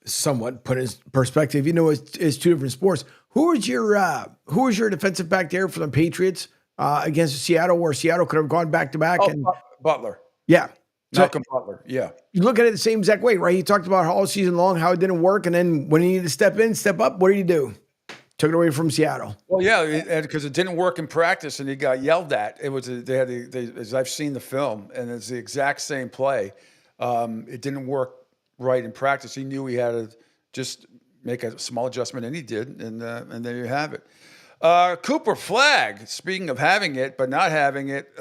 somewhat put his perspective, you know, it's two different sports. Who was your defensive back there for the Patriots against Seattle, where Seattle could have gone back to back? And Butler. Yeah. Malcolm Butler. Yeah. You look at it the same exact way, right? He talked about all season long how it didn't work, and then when he needed to step up, what did he do? Took it away from Seattle. Well, yeah, because it didn't work in practice, and he got yelled at. It was as I've seen the film, and it's the exact same play. It didn't work right in practice. He knew he had to just make a small adjustment, and he did, and there you have it. Cooper Flagg, speaking of having it but not having it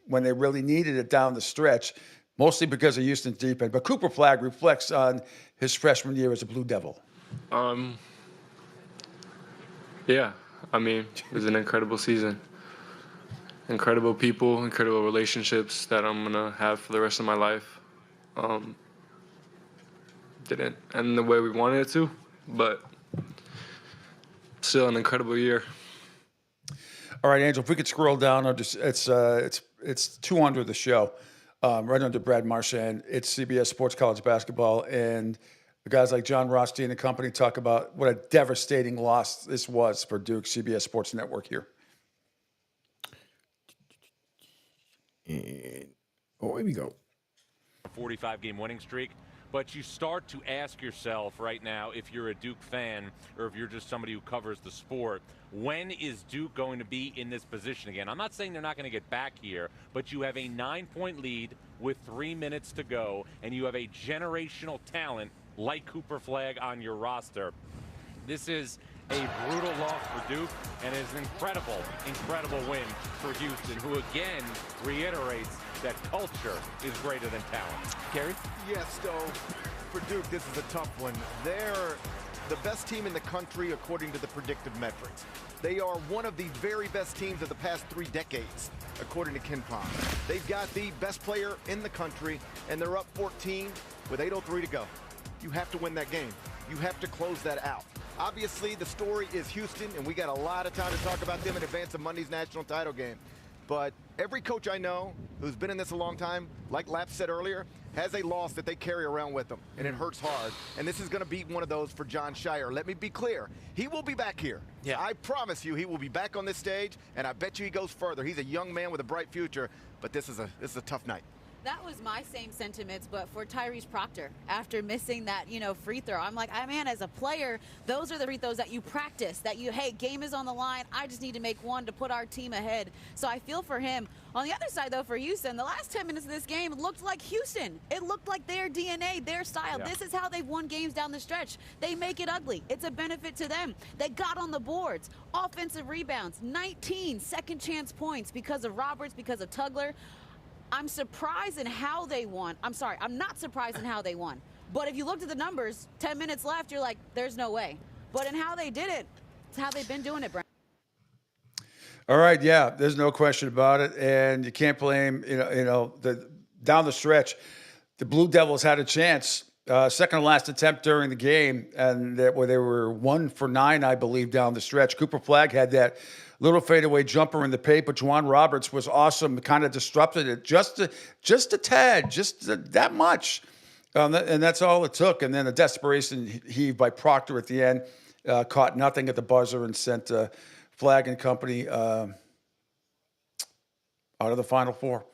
when they really needed it down the stretch, mostly because of Houston's defense. But Cooper Flagg reflects on his freshman year as a Blue Devil. Yeah, I mean, it was an incredible season. Incredible people, incredible relationships that I'm going to have for the rest of my life. Didn't end the way we wanted it to, but still an incredible year. All right, Angel, if we could scroll down, it's 2 under the show, right under Brad Marchand. It's CBS Sports College Basketball, and the guys like John Rothstein and company talk about what a devastating loss this was for Duke. CBS Sports Network here. And, here we go. A 45-game winning streak. But you start to ask yourself right now, if you're a Duke fan or if you're just somebody who covers the sport, when is Duke going to be in this position again? I'm not saying they're not going to get back here, but you have a 9-point lead with 3 minutes to go, and you have a generational talent like Cooper Flagg on your roster. This is a brutal loss for Duke, and is an incredible win for Houston, who again reiterates that culture is greater than talent. Gary? Yes, Stowe, for Duke, this is a tough one. They're the best team in the country according to the predictive metrics. They are one of the very best teams of the past 3 decades, according to KenPom. They've got the best player in the country, and they're up 14 with 8:03 to go. You have to win that game. You have to close that out. Obviously, the story is Houston, and we got a lot of time to talk about them in advance of Monday's national title game. But every coach I know who's been in this a long time, like Lapp said earlier, has a loss that they carry around with them, and it hurts hard. And this is going to be one of those for John Shire. Let me be clear. He will be back here. Yeah. I promise you he will be back on this stage, and I bet you he goes further. He's a young man with a bright future, but this is a tough night. That was my same sentiments, but for Tyrese Proctor, after missing that, free throw, I'm like, man, as a player, those are the free throws that you practice, that hey, game is on the line. I just need to make one to put our team ahead. So I feel for him. On the other side, though, for Houston, the last 10 minutes of this game looked like Houston. It looked like their DNA, their style. Yeah. This is how they've won games down the stretch. They make it ugly. It's a benefit to them. They got on the boards. Offensive rebounds, 19 second chance points because of Roberts, because of Tugler. I'm surprised in how they won. I'm sorry, I'm not surprised in how they won. But if you looked at the numbers, 10 minutes left, you're like, there's no way. But in how they did it, it's how they've been doing it, Brent. All right, yeah, there's no question about it. And you can't blame, down the stretch, the Blue Devils had a chance. Second to last attempt during the game, and where they were 1 for 9, I believe, down the stretch. Cooper Flagg had that little fadeaway jumper in the paint, but Juwan Roberts was awesome, kind of disrupted it just a tad, just that much. And that's all it took. And then a desperation heave by Proctor at the end, caught nothing at the buzzer and sent Flagg and company out of the Final Four.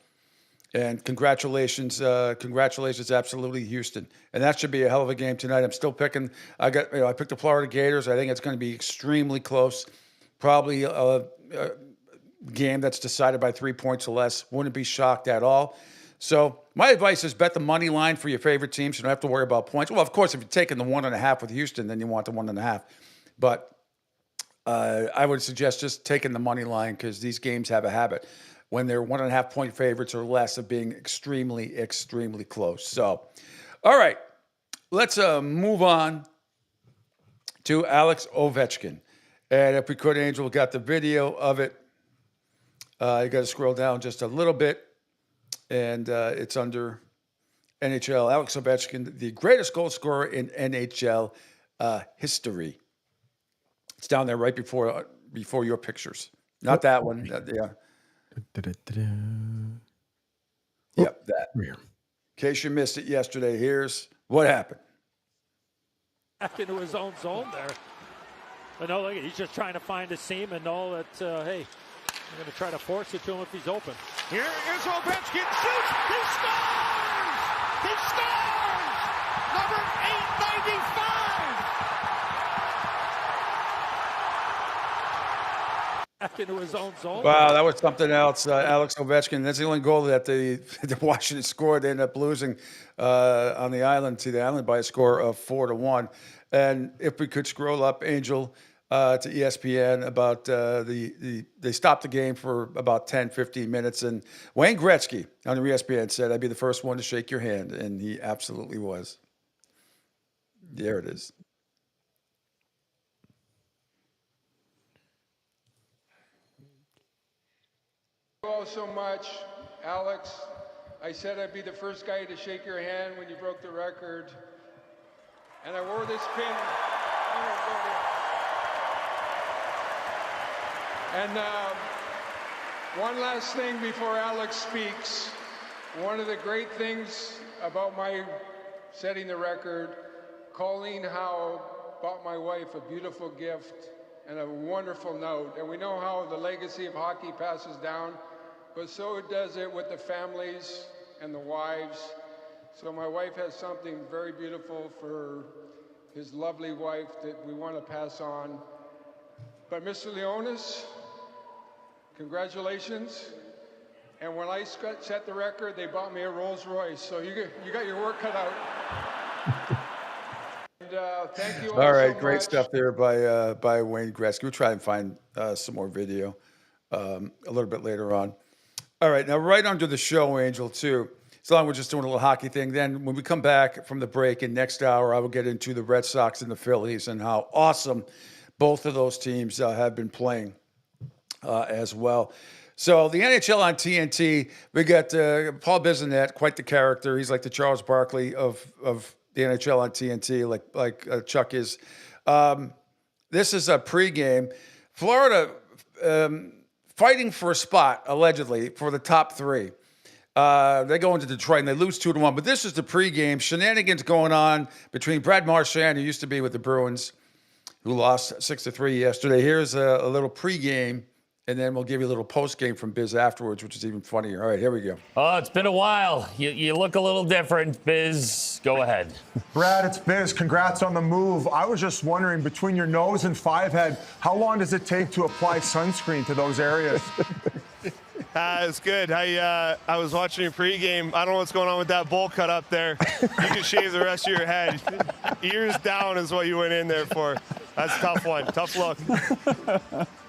And congratulations, absolutely, Houston. And that should be a hell of a game tonight. I'm still picking. I picked the Florida Gators. I think it's going to be extremely close. Probably a game that's decided by 3 points or less. Wouldn't be shocked at all. So my advice is bet the money line for your favorite team, so you don't have to worry about points. Well, of course, if you're taking the 1.5 with Houston, then you want the 1.5. But I would suggest just taking the money line, because these games have a habit when they're 1.5 point favorites or less of being extremely, extremely close. So, all right, let's move on to Alex Ovechkin. And if we could, Angel, got the video of it. You got to scroll down just a little bit, and it's under NHL. Alex Ovechkin, the greatest goal scorer in NHL history. It's down there right before your pictures. Not that one. Yeah. Yep, that. In case you missed it yesterday, here's what happened. Back into his own zone there. But no, look, he's just trying to find a seam and know that, hey, I'm going to try to force it to him if he's open. Here is Ovechkin. Shoots. He scores! He scores! Number 895! Back into his own zone. Wow, that was something else. Alex Ovechkin. That's the only goal that the Washington scored. They ended up losing on the island by a score of 4-1. And if we could scroll up, Angel, to ESPN about they stopped the game for about 10, 15 minutes. And Wayne Gretzky on the ESPN said, I'd be the first one to shake your hand. And he absolutely was. There it is. Thank you all so much, Alex. I said I'd be the first guy to shake your hand when you broke the record. And I wore this pin. And one last thing before Alex speaks. One of the great things about my setting the record, Colleen Howe bought my wife a beautiful gift and a wonderful note. And we know how the legacy of hockey passes down, but so does it with the families and the wives. So my wife has something very beautiful for his lovely wife that we want to pass on. But Mr. Leonis, congratulations. And when I set the record, they bought me a Rolls Royce. So you got your work cut out. And thank you all right, so great much. stuff there by Wayne Gretzky. We'll try and find some more video a little bit later on. All right, now right under the show, Angel, too. So long we're just doing a little hockey thing. Then when we come back from the break in next hour, I will get into the Red Sox and the Phillies and how awesome both of those teams have been playing as well. So the NHL on TNT, we got Paul Bissonnette, quite the character. He's like the Charles Barkley of the NHL on TNT, like Chuck is. This is a pregame. Florida fighting for a spot, allegedly, for the top three. They go into Detroit and they lose 2-1. But this is the pregame. Shenanigans going on between Brad Marchand, who used to be with the Bruins, who lost 6-3 yesterday. Here's a little pregame, and then we'll give you a little postgame from Biz afterwards, which is even funnier. All right, here we go. Oh, it's been a while. You look a little different, Biz. Go ahead. Brad, it's Biz. Congrats on the move. I was just wondering, between your nose and five head, how long does it take to apply sunscreen to those areas? It's good. I was watching your pregame. I don't know what's going on with that bowl cut up there. You can shave the rest of your head. Ears down is what you went in there for. That's a tough one. Tough look.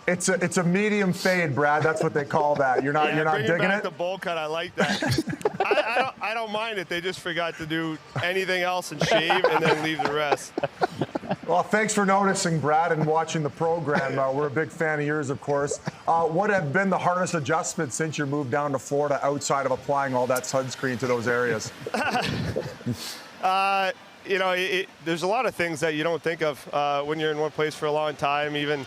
It's a medium fade, Brad. That's what they call that. You're not digging back it? The bowl cut. I like that. I don't mind it. They just forgot to do anything else and shave and then leave the rest. Well, thanks for noticing, Brad, and watching the program. We're a big fan of yours, of course. What have been the hardest adjustments since you moved down to Florida outside of applying all that sunscreen to those areas? There's a lot of things that you don't think of when you're in one place for a long time. Even,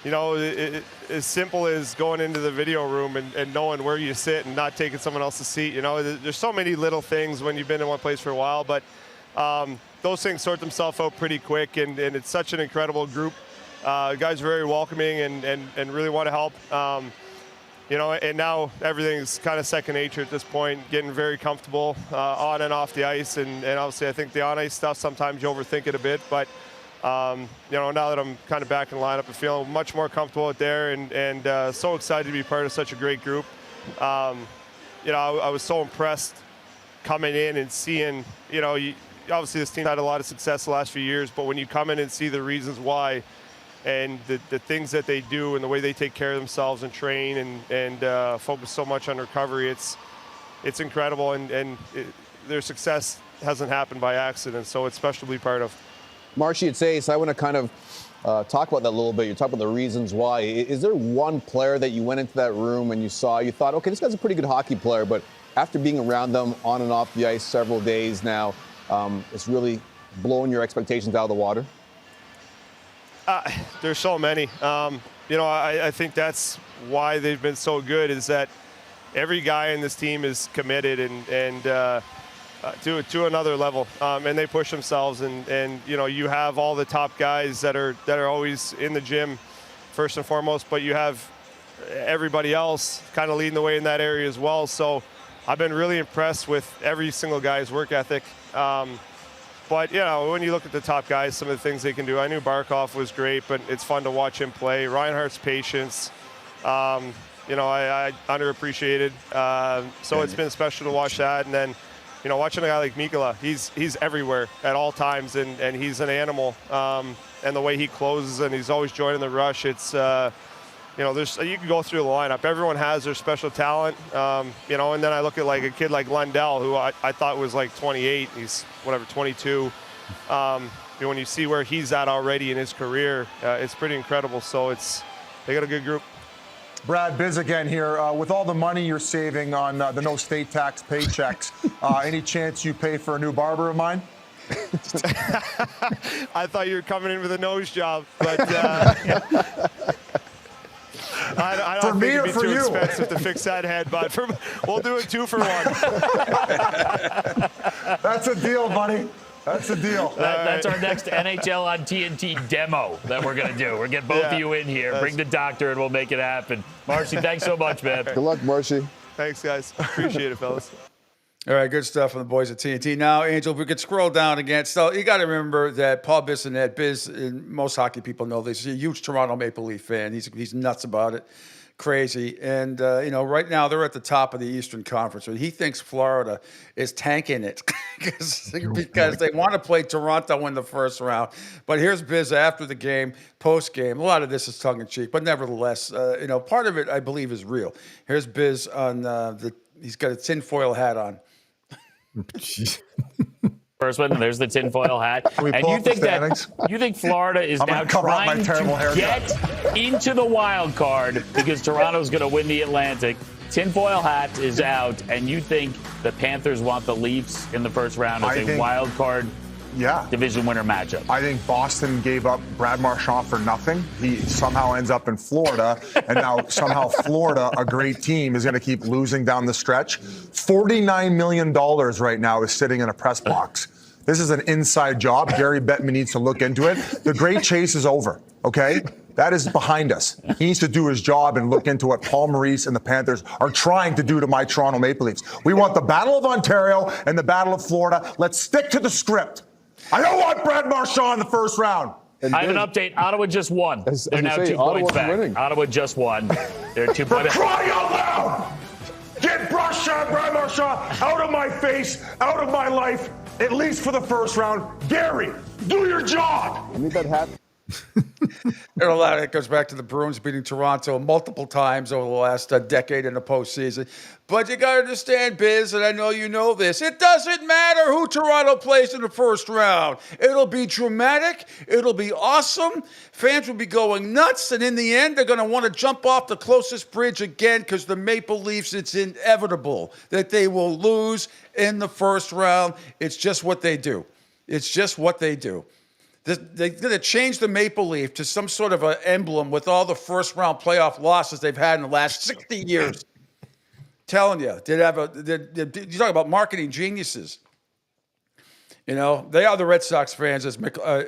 as simple as going into the video room and knowing where you sit and not taking someone else's seat. There's so many little things when you've been in one place for a while, but those things sort themselves out pretty quick, and it's such an incredible group. Guys are very welcoming and really want to help. And now everything's kind of second nature at this point, getting very comfortable on and off the ice. And obviously I think the on-ice stuff, sometimes you overthink it a bit. But, now that I'm kind of back in lineup, I feel much more comfortable out there and so excited to be part of such a great group. I was so impressed coming in and seeing, obviously this team had a lot of success the last few years, but when you come in and see the reasons why and the things that they do and the way they take care of themselves and train and focus so much on recovery, it's incredible, and their success hasn't happened by accident, so it's special to be part of. Marshy, it's Ace. I want to kind of talk about that a little bit. You talk about the reasons why. Is there one player that you went into that room and you thought, okay, this guy's a pretty good hockey player, but after being around them on and off the ice several days now, it's really blowing your expectations out of the water? There's so many. I think that's why they've been so good, is that every guy in this team is committed and to another level, and they push themselves. And you have all the top guys that are always in the gym first and foremost, but you have everybody else kind of leading the way in that area as well. So I've been really impressed with every single guy's work ethic. But, when you look at the top guys, some of the things they can do, I knew Barkov was great, but it's fun to watch him play. Reinhardt's patience, I underappreciated. So it's been special to watch that. And then, watching a guy like Mikkola, he's everywhere at all times, and he's an animal. And the way he closes, and he's always joining the rush, it's, you can go through the lineup. Everyone has their special talent, and then I look at like a kid like Lundell, who I thought was like 28. He's 22. When you see where he's at already in his career, it's pretty incredible. So they got a good group. Brad, Biz again here. With all the money you're saving on the no state tax paychecks, any chance you pay for a new barber of mine? I thought you were coming in with a nose job, but I don't think it'd be too expensive to fix that head, but we'll do it 2 for 1. That's a deal, buddy. That's a deal. That's our next NHL on TNT demo that we're going to do. We'll get both of you in here, bring the doctor, and we'll make it happen. Marshy, thanks so much, man. Good luck, Marshy. Thanks, guys. Appreciate it, fellas. All right, good stuff from the boys at TNT. Now, Angel, if we could scroll down again. So you got to remember that Paul Bissonnette, and most hockey people know this, he's a huge Toronto Maple Leaf fan. He's nuts about it, crazy. And, right now they're at the top of the Eastern Conference. And he thinks Florida is tanking it because they want to play Toronto in the first round. But here's Biz after the game, post-game. A lot of this is tongue-in-cheek, but nevertheless, part of it, I believe, is real. Here's Biz on he's got a tinfoil hat on. First one, there's the tinfoil hat. And you think Florida is now trying to get into the wild card because Toronto's going to win the Atlantic. Tinfoil hat is out, and you think the Panthers want the Leafs in the first round as a wild card division winner matchup. I think Boston gave up Brad Marchand for nothing. He somehow ends up in Florida, and now somehow Florida, a great team, is going to keep losing down the stretch. $49 million right now is sitting in a press box. This is an inside job. Gary Bettman needs to look into it. The great chase is over, okay? That is behind us. He needs to do his job and look into what Paul Maurice and the Panthers are trying to do to my Toronto Maple Leafs. We want the Battle of Ontario and the Battle of Florida. Let's stick to the script. I don't want Brad Marchand in the first round. I have an update. Ottawa just won. They're now 2 points back. Winning. Ottawa just won. They're 2 points back. Crying out loud! Get Brad Marchand out of my face, out of my life, at least for the first round. Gary, do your job! I need that hat. And a lot of it goes back to the Bruins beating Toronto multiple times over the last decade in the postseason. But you got to understand, Biz, and I know you know this, it doesn't matter who Toronto plays in the first round. It'll be dramatic. It'll be awesome. Fans will be going nuts. And in the end, they're going to want to jump off the closest bridge again because the Maple Leafs, it's inevitable that they will lose in the first round. It's just what they do. It's just what they do. They're going to change the Maple Leaf to some sort of an emblem with all the first-round playoff losses they've had in the last 60 years. Telling you, you talk about marketing geniuses. They are the Red Sox fans.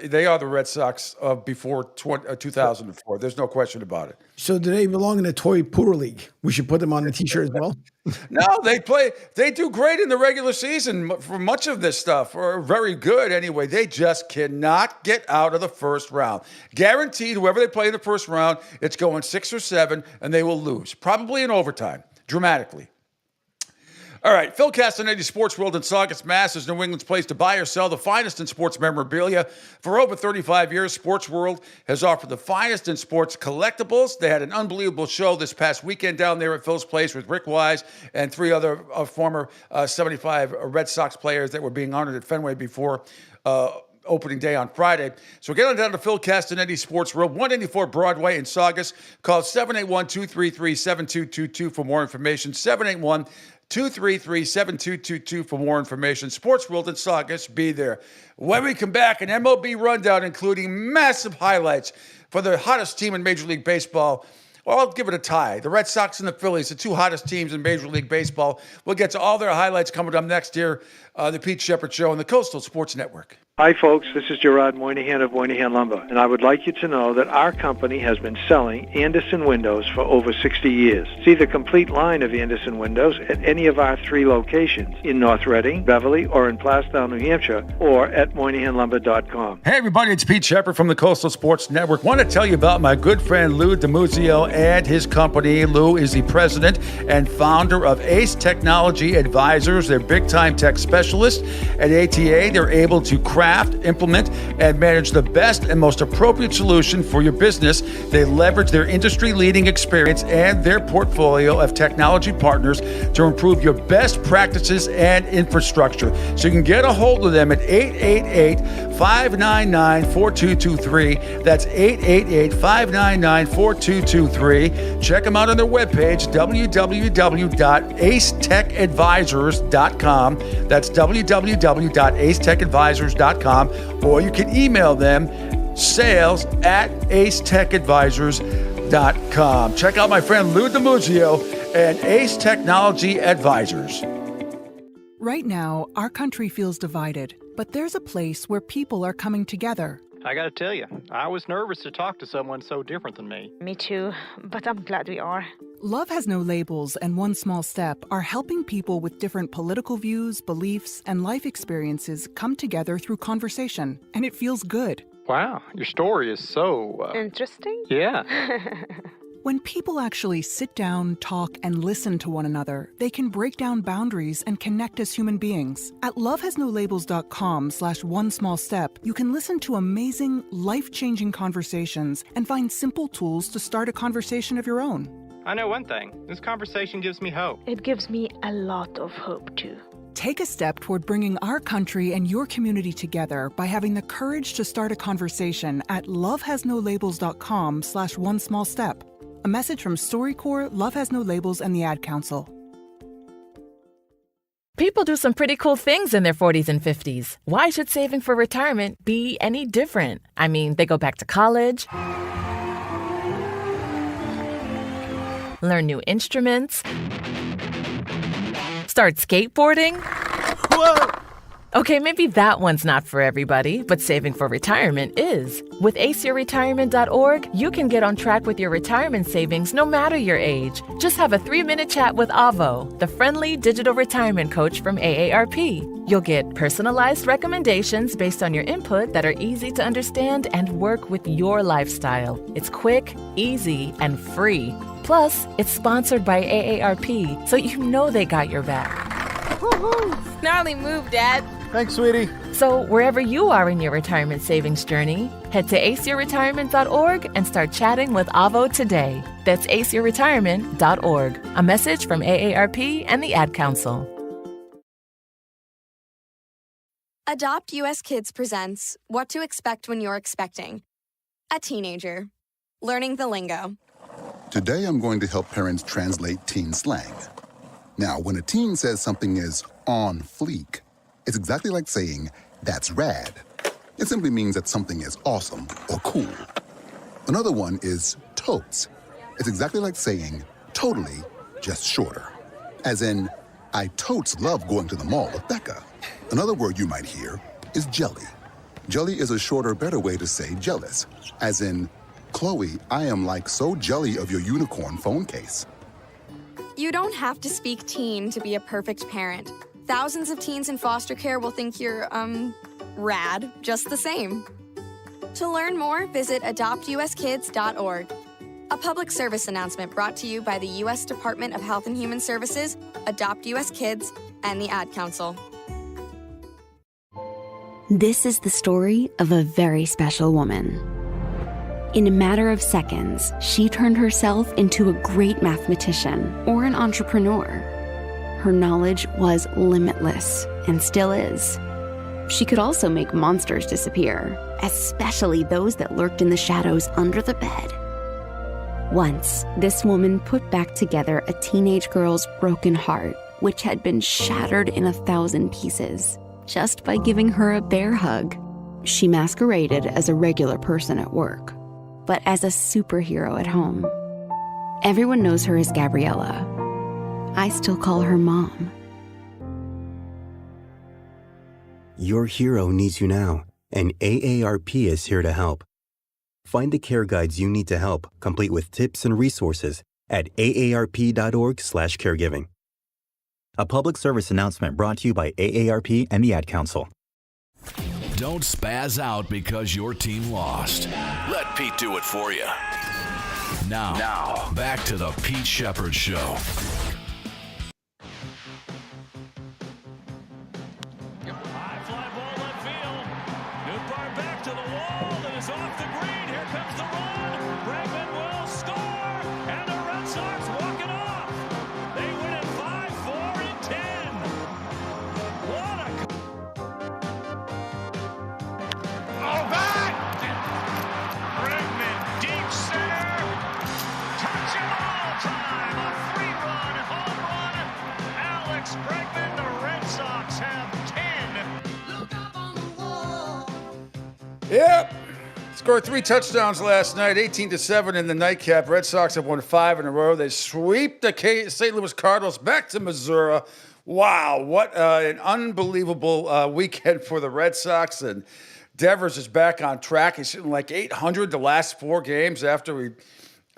They are the Red Sox of before 2004. There's no question about it. So do they belong in the Toy Poodle League? We should put them on the T-shirt as well. No, they do great in the regular season for much of this stuff, or very good anyway. They just cannot get out of the first round. Guaranteed, whoever they play in the first round, it's going 6 or 7, and they will lose, probably in overtime, dramatically. All right, Phil Castanetti, Sports World in Saugus, Mass. is New England's place to buy or sell the finest in sports memorabilia. For over 35 years, Sports World has offered the finest in sports collectibles. They had an unbelievable show this past weekend down there at Phil's place with Rick Wise and 3 other former 75 Red Sox players that were being honored at Fenway before opening day on Friday. So get on down to Phil Castanetti Sports World, 184 Broadway in Saugus. Call 781-233-7222 for more information. 781-233-7222 for more information. Sports World in Saugus, be there. When we come back, an MLB rundown including massive highlights for the hottest team in Major League Baseball. Well, I'll give it a tie. The Red Sox and the Phillies, the 2 hottest teams in Major League Baseball. We'll get to all their highlights coming up next here, the Pete Sheppard Show on the Coastal Sports Network. Hi, folks. This is Gerard Moynihan of Moynihan Lumber, and I would like you to know that our company has been selling Anderson windows for over 60 years. See the complete line of Anderson windows at any of our 3 locations in North Reading, Beverly, or in Plastown, New Hampshire, or at MoynihanLumber.com. Hey, everybody, it's Pete Sheppard from the Coastal Sports Network. Want to tell you about my good friend Lou DiMuzio and his company. Lou is the president and founder of Ace Technology Advisors. They're big-time tech specialists. At ATA, they're able to craft, implement, and manage the best and most appropriate solution for your business. They leverage their industry-leading experience and their portfolio of technology partners to improve your best practices and infrastructure. So you can get a hold of them at 888-599-4223. That's 888-599-4223. Check them out on their webpage, www.acetechadvisors.com. That's www.acetechadvisors.com. Or you can email them sales@acetechadvisors.com. Check out my friend Lou DiMuzio and Ace Technology Advisors. Right now, our country feels divided, but there's a place where people are coming together. I gotta tell you, I was nervous to talk to someone so different than me. Me too, but I'm glad we are. Love Has No Labels and One Small Step are helping people with different political views, beliefs, and life experiences come together through conversation, and it feels good. Wow, your story is so... Interesting? Yeah. When people actually sit down, talk, and listen to one another, they can break down boundaries and connect as human beings. At lovehasnolabels.com/onesmallstep, you can listen to amazing, life-changing conversations and find simple tools to start a conversation of your own. I know one thing. This conversation gives me hope. It gives me a lot of hope, too. Take a step toward bringing our country and your community together by having the courage to start a conversation at lovehasnolabels.com/onesmallstep. A message from StoryCorps, Love Has No Labels, and the Ad Council. People do some pretty cool things in their 40s and 50s. Why should saving for retirement be any different? I mean, they go back to college, learn new instruments, start skateboarding. Whoa! Okay, maybe that one's not for everybody, but saving for retirement is. With aceyourretirement.org, you can get on track with your retirement savings no matter your age. Just have a 3-minute chat with Avo, the friendly digital retirement coach from AARP. You'll get personalized recommendations based on your input that are easy to understand and work with your lifestyle. It's quick, easy, and free. Plus, it's sponsored by AARP, so you know they got your back. Gnarly move, Dad. Thanks, sweetie. So wherever you are in your retirement savings journey, head to aceyourretirement.org and start chatting with Avo today. That's aceyourretirement.org. A message from AARP and the Ad Council. Adopt US Kids presents What to Expect When You're Expecting. A teenager. Learning the lingo. Today I'm going to help parents translate teen slang. Now, when a teen says something is on fleek, it's exactly like saying, that's rad. It simply means that something is awesome or cool. Another one is totes. It's exactly like saying, totally, just shorter. As in, I totes love going to the mall with Becca. Another word you might hear is jelly. Jelly is a shorter, better way to say jealous. As in, Chloe, I am like so jelly of your unicorn phone case. You don't have to speak teen to be a perfect parent. Thousands of teens in foster care will think you're, rad, just the same. To learn more, visit adoptuskids.org. A public service announcement brought to you by the U.S. Department of Health and Human Services, Adopt U.S. Kids, and the Ad Council. This is the story of a very special woman. In a matter of seconds, she turned herself into a great mathematician or an entrepreneur. Her knowledge was limitless and still is. She could also make monsters disappear, especially those that lurked in the shadows under the bed. Once, this woman put back together a teenage girl's broken heart, which had been shattered in 1,000 pieces, just by giving her a bear hug. She masqueraded as a regular person at work, but as a superhero at home. Everyone knows her as Gabriella. I still call her Mom. Your hero needs you now, and AARP is here to help. Find the care guides you need to help, complete with tips and resources at aarp.org/caregiving. A public service announcement brought to you by AARP and the Ad Council. Don't spaz out because your team lost. Let Pete do it for you. Now, back to the Pete Sheppard Show. Yep. Scored 3 touchdowns last night, 18-7 in the nightcap. Red Sox have won 5 in a row. They sweep the St. Louis Cardinals back to Missouri. Wow, what an unbelievable weekend for the Red Sox. And Devers is back on track. He's hitting like 800 the last 4 games after he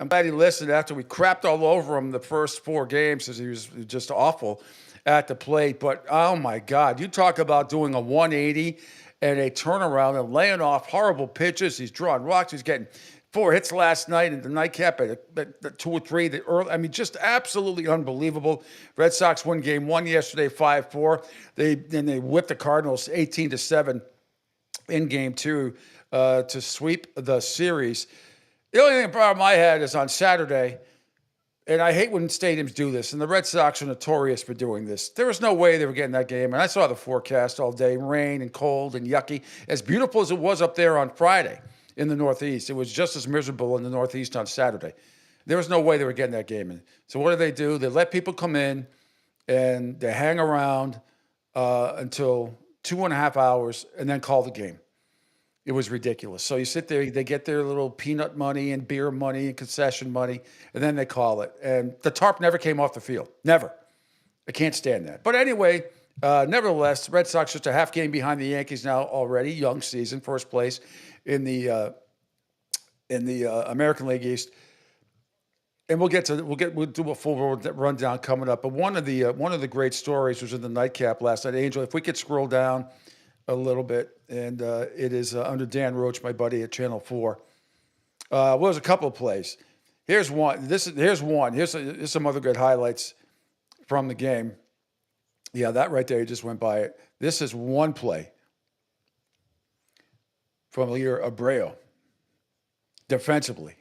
I'm glad he listened after we crapped all over him the first 4 games because he was just awful at the plate. But, oh, my God, you talk about doing a 180 and a turnaround and laying off horrible pitches. He's drawing rocks. He's getting 4 hits last night in the nightcap at 2 or 3. Just absolutely unbelievable. Red Sox won game 1 yesterday, 5-4. They whipped the Cardinals 18-7 in game 2 to sweep the series. The only problem I had is on Saturday, and I hate when stadiums do this, and the Red Sox are notorious for doing this. There was no way they were getting that game, and I saw the forecast all day, rain and cold and yucky. As beautiful as it was up there on Friday in the Northeast, it was just as miserable in the Northeast on Saturday. There was no way they were getting that game in. So what do? They let people come in, and they hang around until 2.5 hours, and then call the game. It was ridiculous. So you sit there, they get their little peanut money and beer money and concession money, and then they call it. And the tarp never came off the field. Never. I can't stand that. But anyway, nevertheless, Red Sox just a half game behind the Yankees now already. Young season, first place in the American League East. And we'll do a full rundown coming up. But one of the great stories was in the nightcap last night. Angel, if we could scroll down a little bit, and it is under Dan Roach, my buddy at Channel 4. Well, there's a couple of plays. Here's one. Here's one. Here's some other good highlights from the game. Yeah, that right there, you just went by it. This is one play from Lear Abreu. Defensively.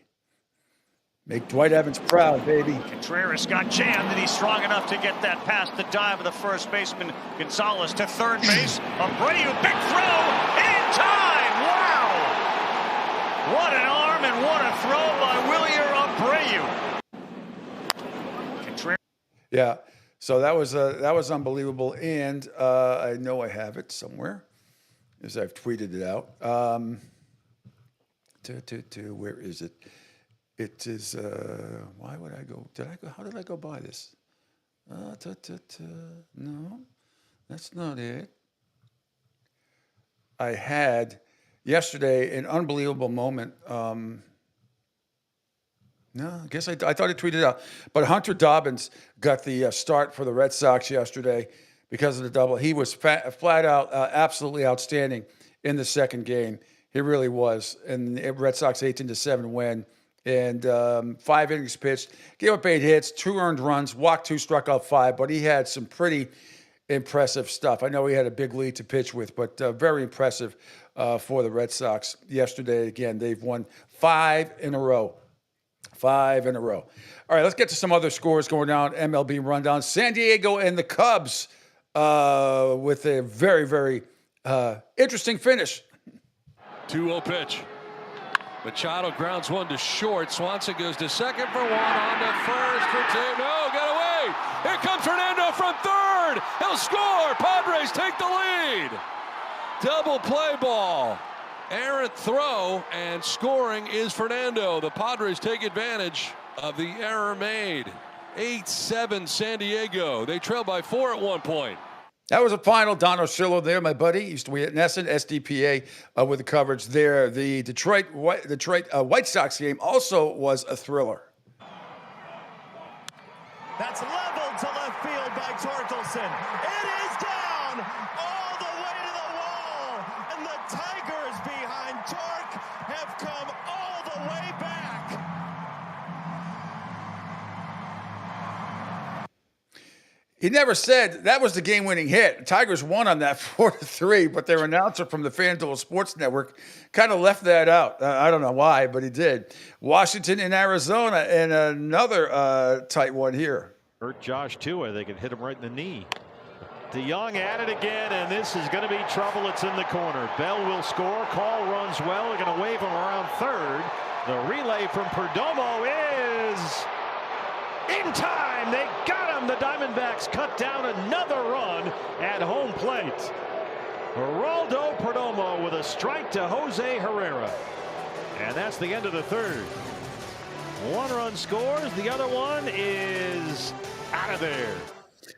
Make Dwight Evans proud, baby. Contreras got jammed, and he's strong enough to get that past the dive of the first baseman, Gonzalez, to third base. Abreu, big throw, in time! Wow! What an arm and what a throw by Wilyer Abreu. Contreras. Yeah, so that was unbelievable, and I know I have it somewhere, as I've tweeted it out. Where is it? It is, why would I go? How did I go by this? No, that's not it. I had yesterday an unbelievable moment. No, I guess I thought I tweeted it out. But Hunter Dobbins got the start for the Red Sox yesterday because of the double. He was flat out absolutely outstanding in the second game. He really was. And the Red Sox 18-7 win. And 5 innings pitched, gave up 8 hits, 2 earned runs, walked 2, struck out 5, but he had some pretty impressive stuff. I know he had a big lead to pitch with, but very impressive for the Red Sox yesterday. Again, they've won 5 in a row. 5 in a row. All right, let's get to some other scores going down. MLB rundown. San Diego and the Cubs with a very, very interesting finish. 2-0 pitch. Machado grounds one to short. Swanson goes to second for 1, on to first for 2. No, got away. Here comes Fernando from third. He'll score. Padres take the lead. Double play ball. Errant throw, and scoring is Fernando. The Padres take advantage of the error made. 8-7 San Diego. They trail by 4 at one point. That was a final. Don Oshillo there, my buddy. Used to be at Nesson, SDPA, with the coverage there. The Detroit White Sox game also was a thriller. That's leveled to left field by Torkelson. It is down all the way to the wall. And the Tigers behind Torque have come all the way back. He never said that was the game-winning hit. Tigers won on that 4-3, but their announcer from the FanDuel Sports Network kind of left that out. I don't know why, but he did. Washington and Arizona, and another tight one here. Hurt Josh too. I think it hit him right in the knee. DeYoung at it again, and this is going to be trouble. It's in the corner. Bell will score. Call runs well. They're going to wave him around third. The relay from Perdomo is in time. They got him. The Diamondbacks cut down another run at home plate. Geraldo Perdomo with a strike to Jose Herrera. And that's the end of the third. 1 run scores. The other one is out of there.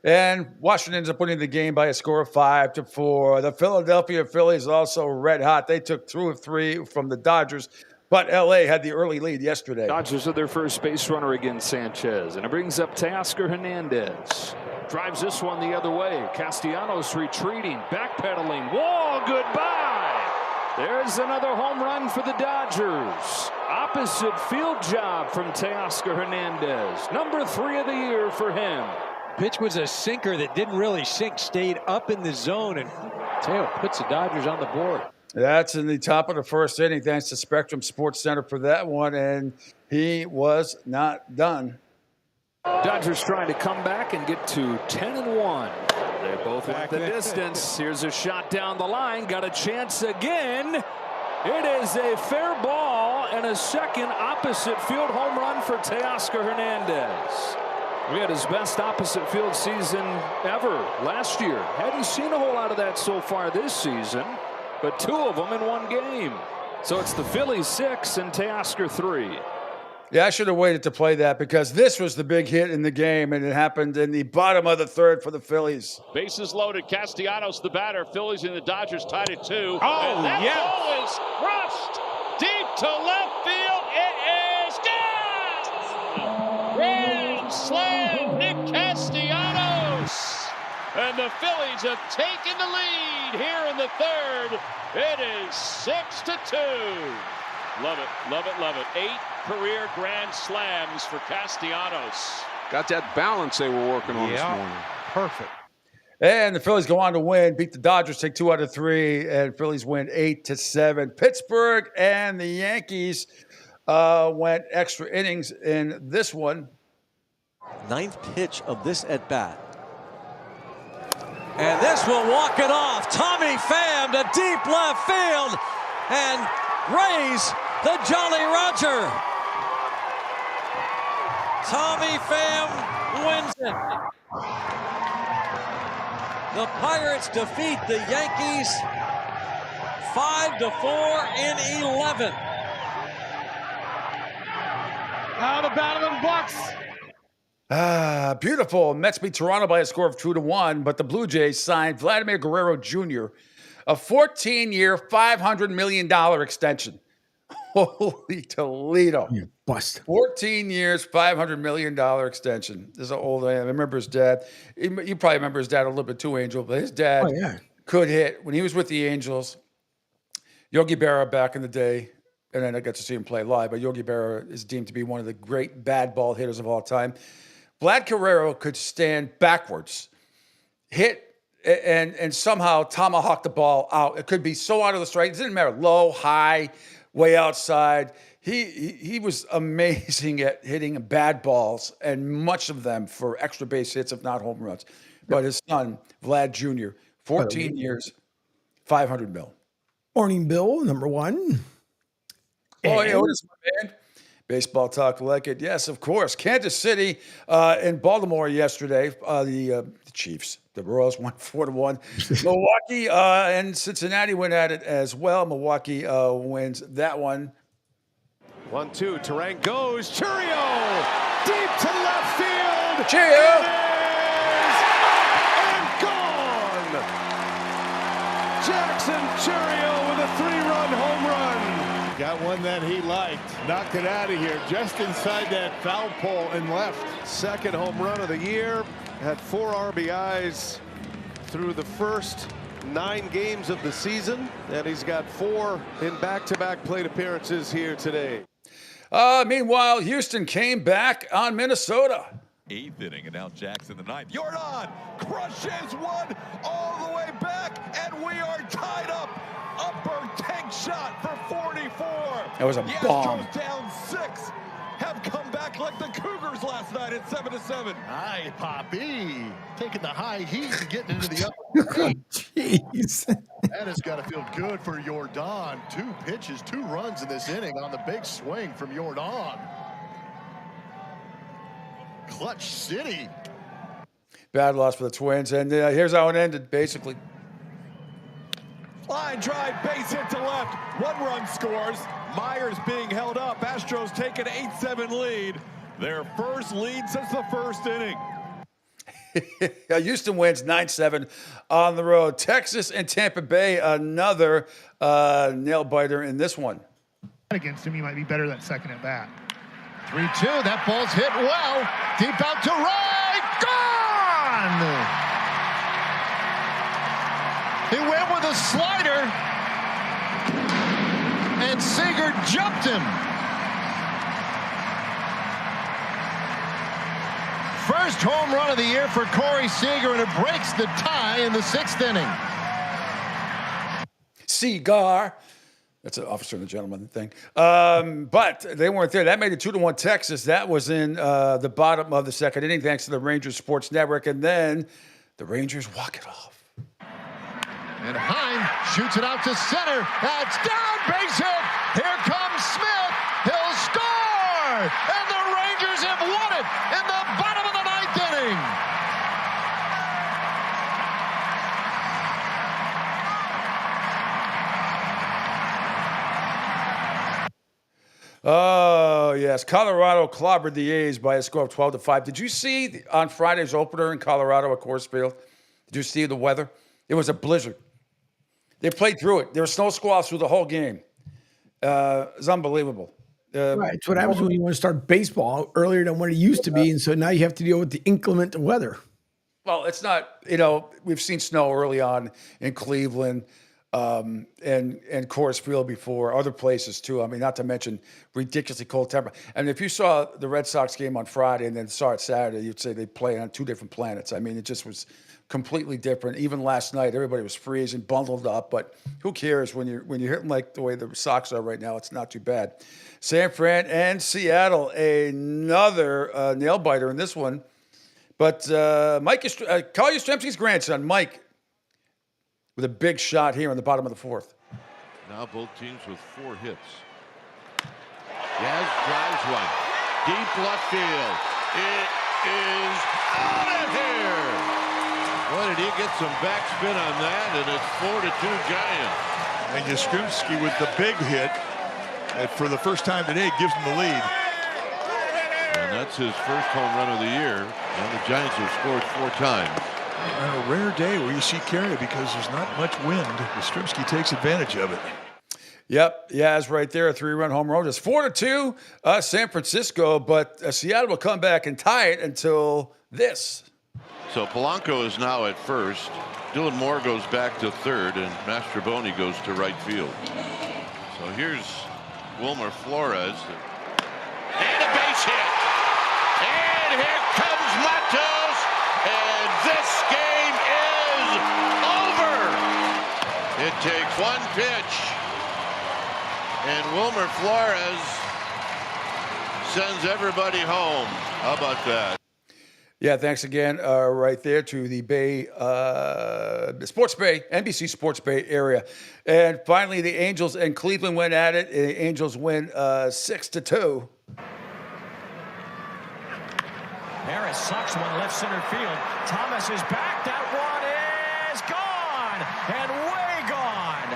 And Washington ends up winning the game by a score of 5-4. The Philadelphia Phillies also red hot. They took 2 of 3 from the Dodgers. But L.A. had the early lead yesterday. Dodgers are their first base runner against Sanchez. And it brings up Teoscar Hernandez. Drives this one the other way. Castellanos retreating, backpedaling. Whoa, goodbye. There's another home run for the Dodgers. Opposite field job from Teoscar Hernandez. Number 3 of the year for him. Pitch was a sinker that didn't really sink, stayed up in the zone, and Teo puts the Dodgers on the board. That's in the top of the first inning. Thanks to Spectrum Sports Center for that one, and he was not done. Dodgers trying to come back and get to 10-1. They both went the distance. Here's a shot down the line. Got a chance again. It is a fair ball and a second opposite field home run for Teoscar Hernandez. We had his best opposite field season ever last year. Hadn't seen a whole lot of that so far this season, but 2 of them in 1 game. So it's the Phillies 6 and Teoscar 3. Yeah, I should have waited to play that because this was the big hit in the game, and it happened in the bottom of the 3rd for the Phillies. Bases loaded. Castellanos, the batter. Phillies and the Dodgers tied at 2. Oh, and that yes. ball is crushed deep to left field. It is gone! Grand slam, Nick Castellanos. And the Phillies have taken the lead here in the 3rd. It is 6-2. Love it, love it, love it. 8 career grand slams for Castellanos. Got that balance they were working on this morning. Perfect. And the Phillies go on to win, beat the Dodgers, take 2 out of 3, and Phillies win 8-7. Pittsburgh and the Yankees went extra innings in this one. 9th pitch of this at bat. And this will walk it off. Tommy Pham to deep left field and raise the Jolly Roger. Tommy Pham wins it. The Pirates defeat the Yankees 5-4 in 11. Now the battle in Bucks. Beautiful. Mets beat Toronto by a score of 2-1, but the Blue Jays signed Vladimir Guerrero Jr., a 14-year, $500 million extension. Holy Toledo. You bust. 14 years, $500 million extension. This is an old man. I remember his dad. You probably remember his dad a little bit too, Angel, but his dad could hit. When he was with the Angels, Yogi Berra back in the day, and then I got to see him play live, but Yogi Berra is deemed to be one of the great bad ball hitters of all time. Vlad Guerrero could stand backwards, hit, and somehow tomahawk the ball out. It could be so out of the strike. It didn't matter. Low, high, way outside. He was amazing at hitting bad balls, and much of them for extra base hits, if not home runs. But his son, Vlad Jr., 14 years, $500 million. Morning, Bill, number 1. Oh, yeah, what is my man? Baseball talk like it. Yes, of course. Kansas City in Baltimore yesterday. The Chiefs, the Royals won 4-1. Milwaukee and Cincinnati went at it as well. Milwaukee wins that one. 1-2. Terang goes. Churio deep to left field. Cheerio. And gone. Jackson Churio with a 3-run home run. Got one that he liked. Knocked it out of here just inside that foul pole and left. Second home run of the year. Had 4 RBIs through the first 9 games of the season. And he's got 4 in back-to-back plate appearances here today. Meanwhile, Houston came back on Minnesota. 8th inning, and now Jackson the 9th. Jordan crushes one all the way back, and we are tied up. Upper tank shot for 44. That was a bomb. Astros down 6. Have come back like the Cougars last night at 7-7. Hi, Poppy. Taking the high heat and getting into the upper. Jeez. That has got to feel good for Jordan. 2 pitches, 2 runs in this inning on the big swing from Jordan. Clutch City. Bad loss for the Twins, and here's how it ended, basically. Line drive, base hit to left. 1 run scores. Myers being held up. Astros take an 8-7 lead. Their first lead since the first inning. Houston wins 9-7 on the road. Texas and Tampa Bay, another nail biter in this one. Against him, he might be better that second at bat. 3-2. That ball's hit well. Deep out to right. Gone! He went with a slider, and Seager jumped him. First home run of the year for Corey Seager, and it breaks the tie in the 6th inning. Seager. That's an officer and a gentleman thing. But they weren't there. That made it 2-1 Texas. That was in the bottom of the 2nd inning, thanks to the Rangers Sports Network. And then the Rangers walk it off. And Heim shoots it out to center. That's down, base hit. Here comes Smith. He'll score! And the Rangers have won it in the bottom of the 9th inning. Oh, yes. Colorado clobbered the A's by a score of 12-5. Did you see on Friday's opener in Colorado at Coors Field? Did you see the weather? It was a blizzard. They played through it. There were snow squalls through the whole game. It was unbelievable. Right. It's what happens when you want to start baseball earlier than what it used to be. And so now you have to deal with the inclement weather. Well, it's not, we've seen snow early on in Cleveland and Coors Field before, other places too. I mean, not to mention ridiculously cold temperature. And if you saw the Red Sox game on Friday and then saw it Saturday, you'd say they play on 2 different planets. I mean, it just was completely different. Even last night, everybody was freezing, bundled up. But who cares when you're hitting like the way the Sox are right now? It's not too bad. San Fran and Seattle, another nail biter in this one. But Mike, Carl Yastrzemski's grandson, Mike, with a big shot here in the bottom of the 4th. Now both teams with 4 hits. Yaz drives one. Deep left field. It is out of here. Boy, did he get some backspin on that, and it's 4-2 Giants. And Yastrzemski with the big hit, and for the first time today, gives him the lead. And that's his first home run of the year, and the Giants have scored 4 times. On a rare day where you see carry because there's not much wind, Yastrzemski takes advantage of it. Yep, Yaz right there, a 3-run home run. It's 4-2 San Francisco, but Seattle will come back and tie it until this. So Polanco is now at first. Dylan Moore goes back to third, and Mastrobuoni goes to right field. So here's Wilmer Flores. And a base hit. And here comes Matos. And this game is over. It takes 1 pitch. And Wilmer Flores sends everybody home. How about that? Yeah, thanks again right there to the Bay, Sports Bay, NBC Sports Bay area. And finally, the Angels and Cleveland went at it. The Angels win 6-2. Harris sucks one left center field. Thomas is back. That one is gone and way gone.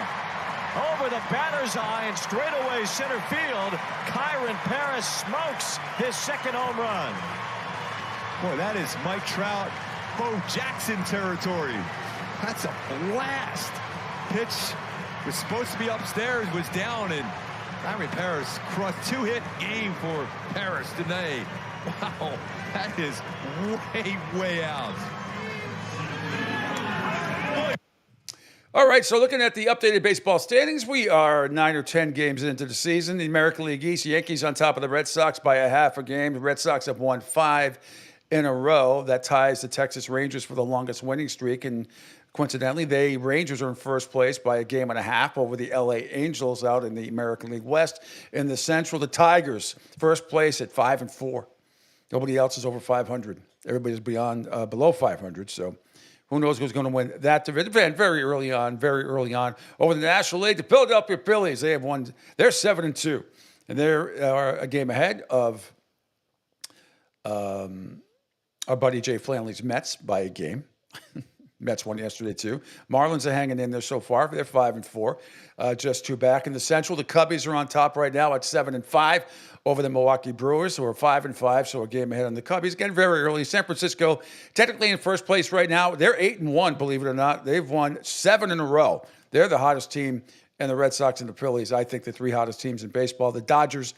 Over the batter's eye and straightaway center field. Kyron Paris smokes his 2nd home run. Boy, that is Mike Trout, Bo Jackson territory. That's a blast. Pitch was supposed to be upstairs, was down, and Kyron Paris crushed 2-hit game for Paris today. Wow, that is way out. All right, so looking at the updated baseball standings, we are 9 or 10 games into the season. The American League East, Yankees on top of the Red Sox by a half a game. The Red Sox have won 5 in a row. That ties the Texas Rangers for the longest winning streak. And coincidentally, the Rangers are in first place by a game and a half over the LA Angels out in the American League West. In the Central, the Tigers, first place at 5-4. Nobody else is over 500. Everybody's below 500. So who knows who's going to win that division? Very early on. Over the National League, the Philadelphia Phillies, they have won. They're 7-2. And they're a game ahead of our buddy Jay Flanley's Mets by a game. Mets won yesterday, too. Marlins are hanging in there so far. They're 5-4, just 2 back. In the Central, the Cubbies are on top right now at 7-5 over the Milwaukee Brewers, who are 5-5, so a game ahead on the Cubbies. Again, very early. San Francisco, technically in first place right now. They're 8-1, believe it or not. They've won 7 in a row. They're the hottest team and the Red Sox and the Phillies, I think the three hottest teams in baseball. The Dodgers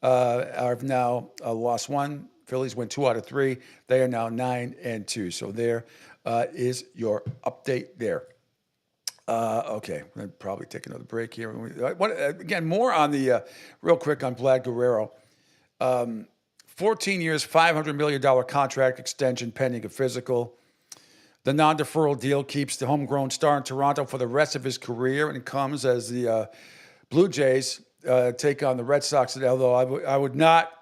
have now lost one. Phillies win 2 out of 3. They are now 9-2. So there is your update there. Okay, we're going to probably take another break here. Again, more on the, real quick on Vlad Guerrero. 14 years, $500 million contract extension pending a physical. The non-deferral deal keeps the homegrown star in Toronto for the rest of his career, and it comes as the Blue Jays take on the Red Sox. Although I would not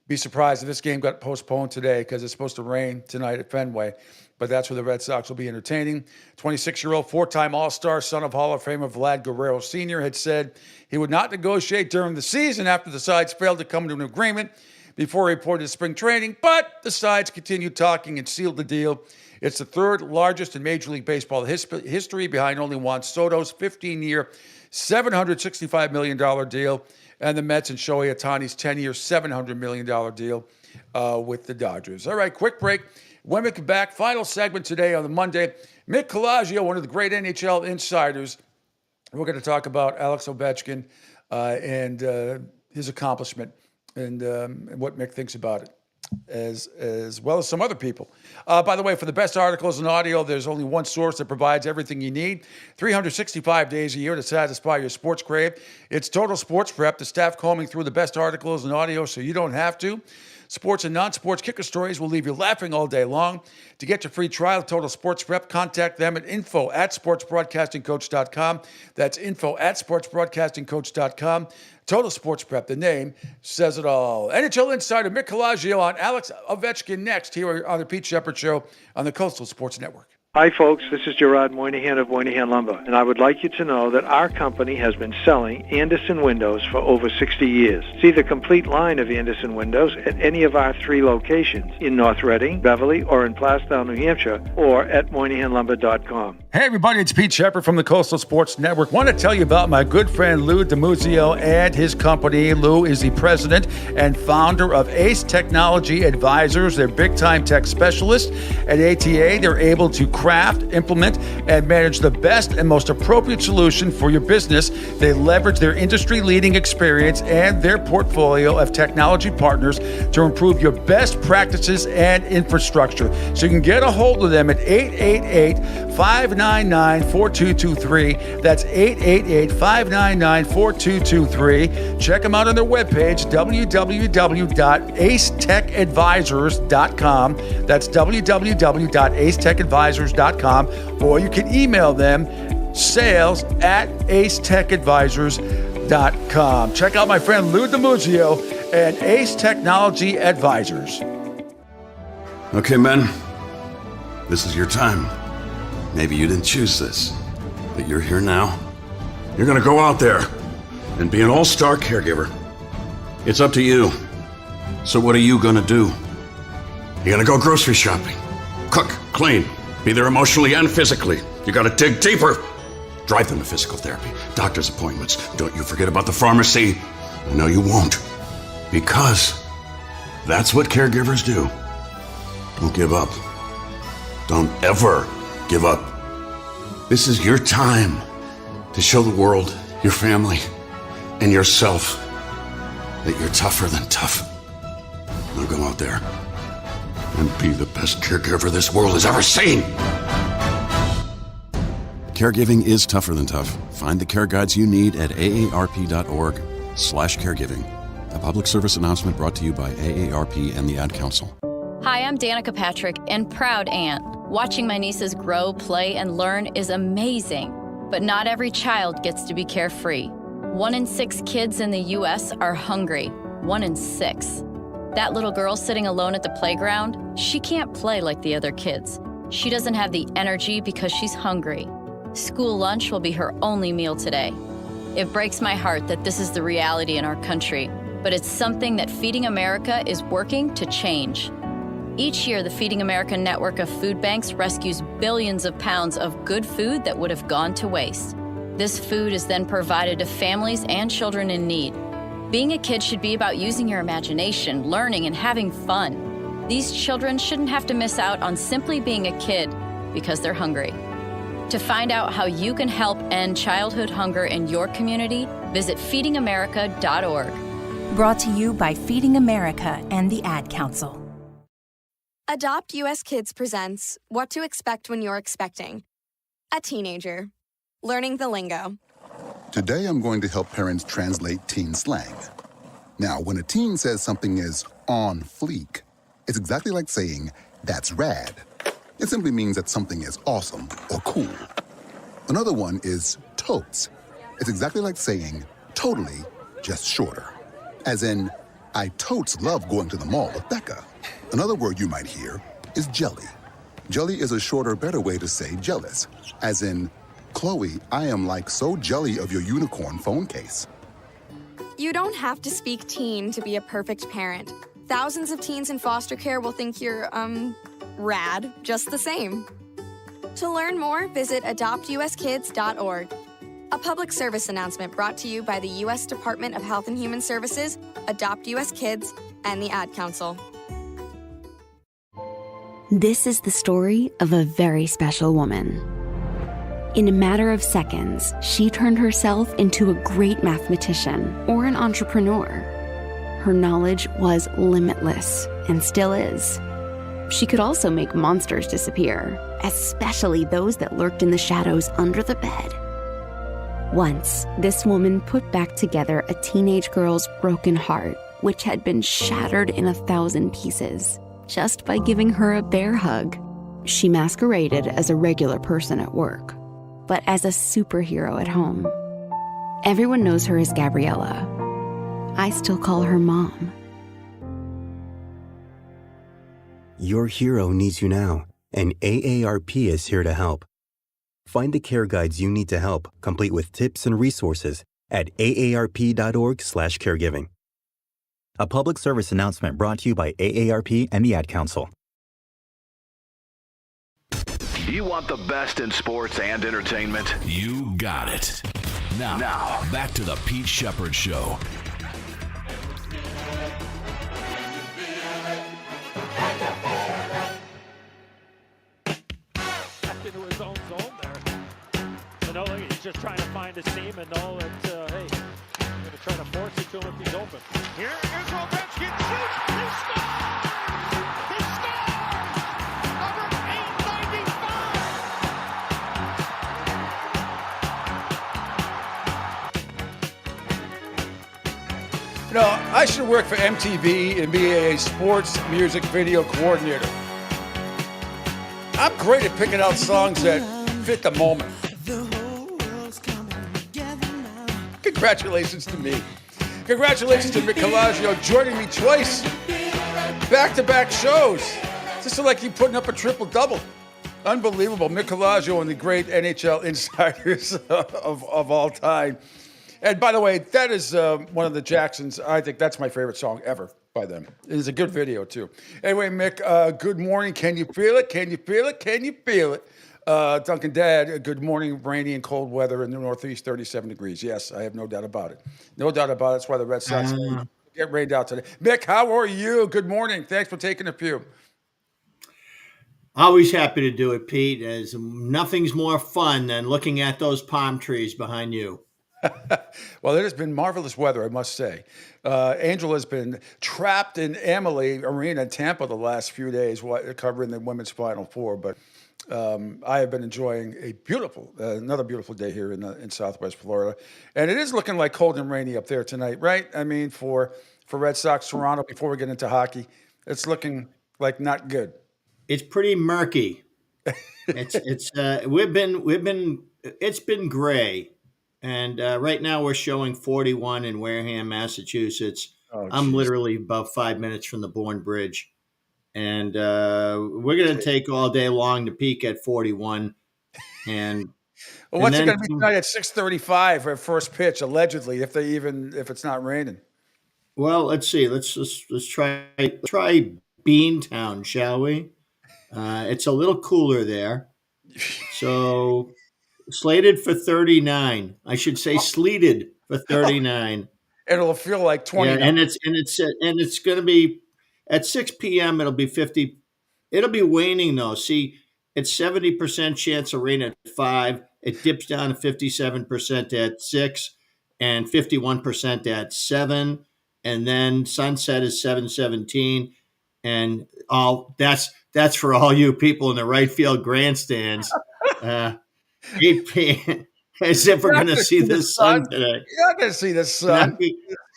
be surprised if this game got postponed today because it's supposed to rain tonight at Fenway. But that's where the Red Sox will be entertaining. 26-year-old, four-time All-Star, son of Hall of Famer Vlad Guerrero Sr. had said he would not negotiate during the season after the sides failed to come to an agreement before he reported to spring training. But the sides continued talking and sealed the deal. It's the third largest in Major League Baseball history, behind only Juan Soto's 15-year, $765 million deal, and the Mets and Shohei Ohtani's 10-year, $700 million deal with the Dodgers. All right, quick break. When we come back, final segment today on the Monday. Mick Colagio, one of the great NHL insiders. We're going to talk about Alex Ovechkin and his accomplishment and what Mick thinks about it, as well as some other people. By the way, for the best articles and audio, there's only one source that provides everything you need, 365 days a year to satisfy your sports crave. It's Total Sports Prep, the staff combing through the best articles and audio so you don't have to. Sports and non-sports kicker stories will leave you laughing all day long. To get your free trial of Total Sports Prep, contact them at info@sportsbroadcastingcoach.com. That's info@sportsbroadcastingcoach.com. Total Sports Prep, the name says it all. NHL insider Mick Colagio on Alex Ovechkin next here on the Pete Sheppard Show on the Coastal Sports Network. Hi, folks. This is Gerard Moynihan of Moynihan Lumber, and I would like you to know that our company has been selling Anderson windows for over 60 years. See the complete line of Anderson windows at any of our 3 locations in North Reading, Beverly, or in Plastow, New Hampshire, or at MoynihanLumber.com. Hey, everybody, it's Pete Sheppard from the Coastal Sports Network. Want to tell you about my good friend Lou DiMuzio and his company. Lou is the president and founder of Ace Technology Advisors. They're big-time tech specialists. At ATA, they're able to craft, implement, and manage the best and most appropriate solution for your business. They leverage their industry-leading experience and their portfolio of technology partners to improve your best practices and infrastructure. So you can get a hold of them at 888-599-4223. That's 888-599-4223. Check them out on their webpage, www.acetechadvisors.com. That's www.acetechadvisors.com. Or you can email them sales@acetechadvisors.com. Check out my friend Lou DiMuzio and Ace Technology Advisors. Okay, men, this is your time. Maybe you didn't choose this, but you're here now. You're gonna go out there and be an all-star caregiver. It's up to you. So what are you gonna do? You're gonna go grocery shopping, cook, clean, be there emotionally and physically. You gotta dig deeper. Drive them to physical therapy, doctor's appointments. Don't you forget about the pharmacy. No, you won't. Because that's what caregivers do. Don't give up. Don't ever give up. This is your time to show the world, your family, and yourself that you're tougher than tough. Now go out there and be the best caregiver this world has ever seen. Caregiving is tougher than tough. Find the care guides you need at aarp.org/caregiving. A public service announcement brought to you by AARP and the Ad Council. Hi, I'm Danica Patrick and proud aunt. Watching my nieces grow, play, and learn is amazing. But not every child gets to be carefree. 1 in 6 kids in the U.S. are hungry. 1 in 6. That little girl sitting alone at the playground, she can't play like the other kids. She doesn't have the energy because she's hungry. School lunch will be her only meal today. It breaks my heart that this is the reality in our country, but it's something that Feeding America is working to change. Each year, the Feeding America network of food banks rescues billions of pounds of good food that would have gone to waste. This food is then provided to families and children in need. Being a kid should be about using your imagination, learning, and having fun. These children shouldn't have to miss out on simply being a kid because they're hungry. To find out how you can help end childhood hunger in your community, visit feedingamerica.org. Brought to you by Feeding America and the Ad Council. Adopt US Kids presents What to Expect When You're Expecting. A teenager. Learning the lingo. Today I'm going to help parents translate teen slang. Now, when a teen says something is on fleek, it's exactly like saying, that's rad. It simply means that something is awesome or cool. Another one is totes. It's exactly like saying, totally, just shorter. As in, I totes love going to the mall with Becca. Another word you might hear is jelly. Jelly is a shorter, better way to say jealous. As in, Chloe, I am like so jelly of your unicorn phone case. You don't have to speak teen to be a perfect parent. Thousands of teens in foster care will think you're, rad just the same. To learn more, visit adoptuskids.org. A public service announcement brought to you by the U.S. Department of Health and Human Services, Adopt U.S. Kids, and the Ad Council. This is the story of a very special woman. In a matter of seconds, she turned herself into a great mathematician or an entrepreneur. Her knowledge was limitless and still is. She could also make monsters disappear, especially those that lurked in the shadows under the bed. Once, this woman put back together a teenage girl's broken heart, which had been shattered in 1,000 pieces, just by giving her a bear hug. She masqueraded as a regular person at work, but as a superhero at home. Everyone knows her as Gabriella. I still call her Mom. Your hero needs you now, and AARP is here to help. Find the care guides you need to help, complete with tips and resources at aarp.org/caregiving. A public service announcement brought to you by AARP and the Ad Council. You want the best in sports and entertainment? You got it. Now back to the Pete Sheppard Show. Into his own zone there. So no, he's just trying to find his seam and know that, hey, I'm going to try to force it to him if he's open. Here is Ovechkin. Shoots. He scores! He scores! Number 895! You know, I should work for MTV and be a sports music video coordinator. I'm great at picking out songs that fit the moment. Congratulations to me. Congratulations to Mick Colaggio joining me twice. Back-to-back shows. Just like you putting up a triple-double. Unbelievable. Mick Colaggio, and the great NHL insiders of all time. And by the way, that is one of the Jacksons. I think that's my favorite song ever by them. It is a good video, too. Anyway, Mick, good morning. Can you feel it? Can you feel it? Can you feel it? Duncan Dad, good morning. Rainy and cold weather in the Northeast, 37 degrees. Yes, I have no doubt about it. No doubt about it. That's why the Red Sox get rained out today. Mick, how are you? Good morning. Thanks for taking a few. Always happy to do it, Pete, as nothing's more fun than looking at those palm trees behind you. Well, it has been marvelous weather, I must say. Angel has been trapped in Amalie Arena in Tampa the last few days covering the women's Final Four, but I have been enjoying another beautiful day here in Southwest Florida. And it is looking like cold and rainy up there tonight, right? I mean, for Red Sox Toronto, before we get into hockey, it's looking like not good. It's pretty murky. It's been gray. And right now we're showing 41 in Wareham, Massachusetts. Oh, I'm literally about 5 minutes from the Bourne Bridge. And we're going to take all day long to peak at 41. And well, what's it going to be tonight at 6:35 at first pitch, allegedly, if it's not raining? Well, let's see. Let's try Beantown, shall we? It's a little cooler there. So slated for 39. I should say sleeted for 39. And it'll feel like 20. Yeah, and it's going to be at 6 p.m. It'll be 50. It'll be waning though. See, It's 70% chance of rain at 5. It dips down to 57% at 6 and 51% at 7. And then sunset is 7:17. And that's for all you people in the right field grandstands. 8 p.m. as if we're going to see the sun today. You're not going to see the sun.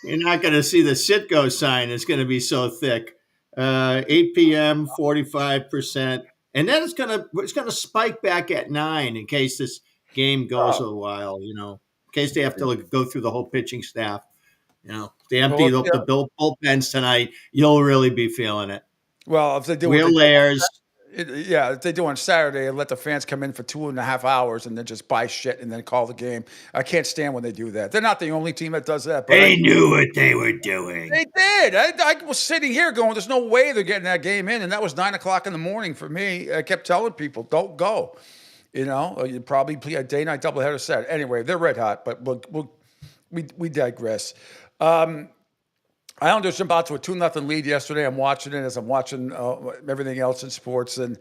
You're not going to see the Citgo sign. It's going to be so thick. 8 p.m., 45%. And then it's gonna spike back at 9 in case this game goes a while, in case they have to go through the whole pitching staff. If they empty the bullpens tonight, you'll really be feeling it. Well, if they do wheel layers. If they do on Saturday and let the fans come in for 2.5 hours and then just buy shit and then call the game. I can't stand when they do that. They're not the only team that does that. But they knew what they were doing. They did. I was sitting here going, there's no way they're getting that game in. And that was 9 o'clock in the morning for me. I kept telling people, don't go. You probably play a day-night doubleheader set. Anyway, they're red hot, but we digress. Islanders jumped out to a 2-0 lead yesterday. I'm watching it as I'm watching everything else in sports. And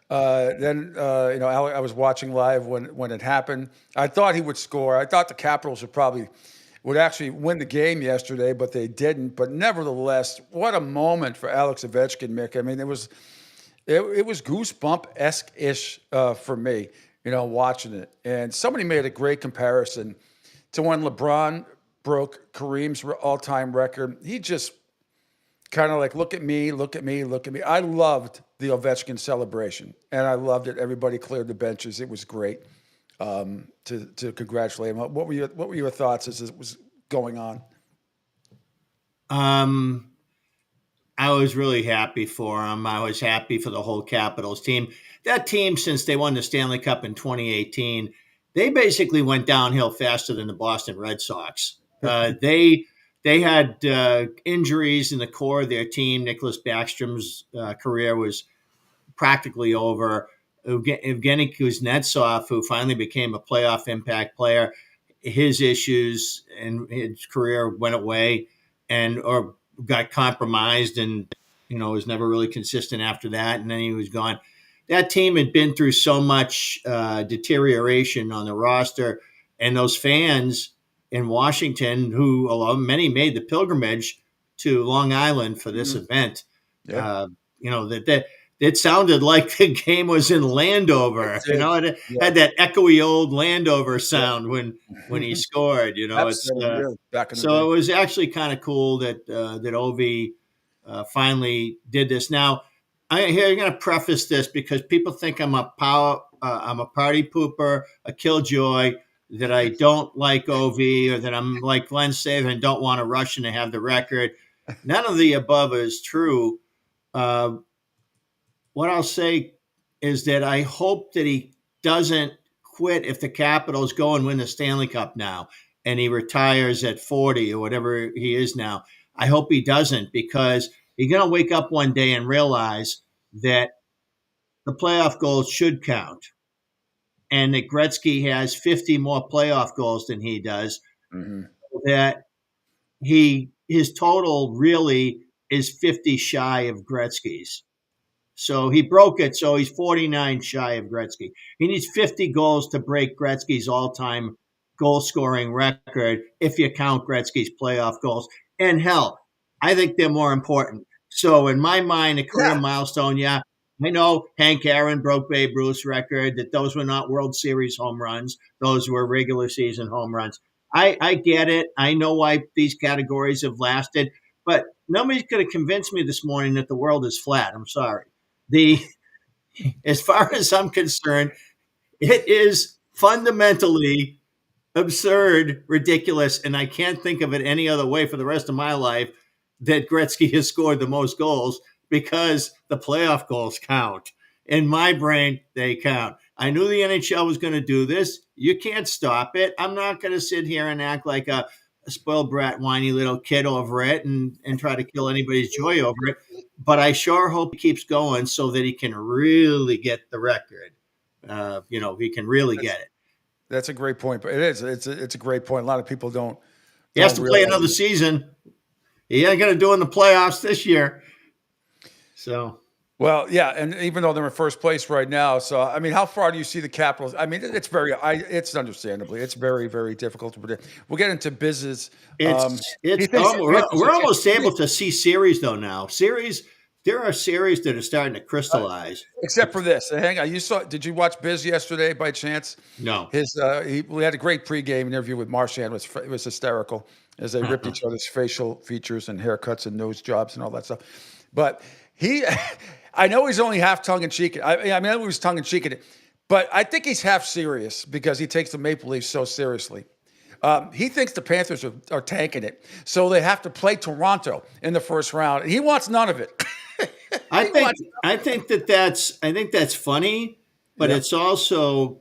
then I was watching live when it happened. I thought he would score. I thought the Capitals would actually win the game yesterday, but they didn't. But nevertheless, what a moment for Alex Ovechkin, Mick. I mean, it was goosebump-esque-ish for me, watching it. And somebody made a great comparison to when LeBron broke Kareem's all-time record. He just kind of like, look at me, look at me, look at me. I loved the Ovechkin celebration, and I loved it. Everybody cleared the benches. It was great to congratulate him. What were your thoughts as it was going on? I was really happy for him. I was happy for the whole Capitals team. That team, since they won the Stanley Cup in 2018, they basically went downhill faster than the Boston Red Sox. They had injuries in the core of their team. Nicholas Backstrom's career was practically over. Evgeny Kuznetsov, who finally became a playoff impact player, his issues and his career went away or got compromised and, was never really consistent after that. And then he was gone. That team had been through so much deterioration on the roster, and those fans in Washington, many made the pilgrimage to Long Island for this event. Yeah. It sounded like the game was in Landover. It had that echoey old Landover sound when he scored. Back in the day. It was actually kind of cool that Ovi finally did this. Now, I'm going to preface this because people think I'm a party pooper, a killjoy, that I don't like OV, or that I'm like Glenn Saban and don't want a Russian to have the record. None of the above is true. What I'll say is that I hope that he doesn't quit if the Capitals go and win the Stanley Cup now and he retires at 40 or whatever he is now. I hope he doesn't, because you're going to wake up one day and realize that the playoff goals should count, and that Gretzky has 50 more playoff goals than he does. Mm-hmm. That his total really is 50 shy of Gretzky's. So he broke it, so he's 49 shy of Gretzky. He needs 50 goals to break Gretzky's all-time goal-scoring record if you count Gretzky's playoff goals. And hell, I think they're more important. So in my mind, a career milestone, I know Hank Aaron broke Babe Ruth's record, that those were not World Series home runs. Those were regular season home runs. I get it. I know why these categories have lasted, but nobody's going to convince me this morning that the world is flat. I'm sorry. As far as I'm concerned, it is fundamentally absurd, ridiculous, and I can't think of it any other way for the rest of my life that Gretzky has scored the most goals, because the playoff goals count. In my brain, they count. I knew the NHL was going to do this. You can't stop it. I'm not going to sit here and act like a spoiled brat, whiny little kid over it and try to kill anybody's joy over it. But I sure hope he keeps going so that he can really get the record. He can really get it. That's a great point. But it is. It's a great point. A lot of people don't. He has to play another season. He ain't going to do in the playoffs this year. So Well, yeah, and even though they're in first place right now, so I mean, how far do you see the Capitals? I mean, it's understandably, it's very, very difficult to predict. We'll get into business. He thinks the Panthers We're are almost able to see series though now. There are series that are starting to crystallize. except for this. Hang on, did you watch Biz yesterday by chance? No. We had a great pregame interview with Marchand. It was hysterical as they ripped each other's facial features and haircuts and nose jobs and all that stuff. But I know he's only half tongue in cheek. I know he was tongue in cheek, but I think he's half serious because he takes the Maple Leafs so seriously. He thinks the Panthers are tanking it, so they have to play Toronto in the first round. And he wants none of it. I think that's funny, but it also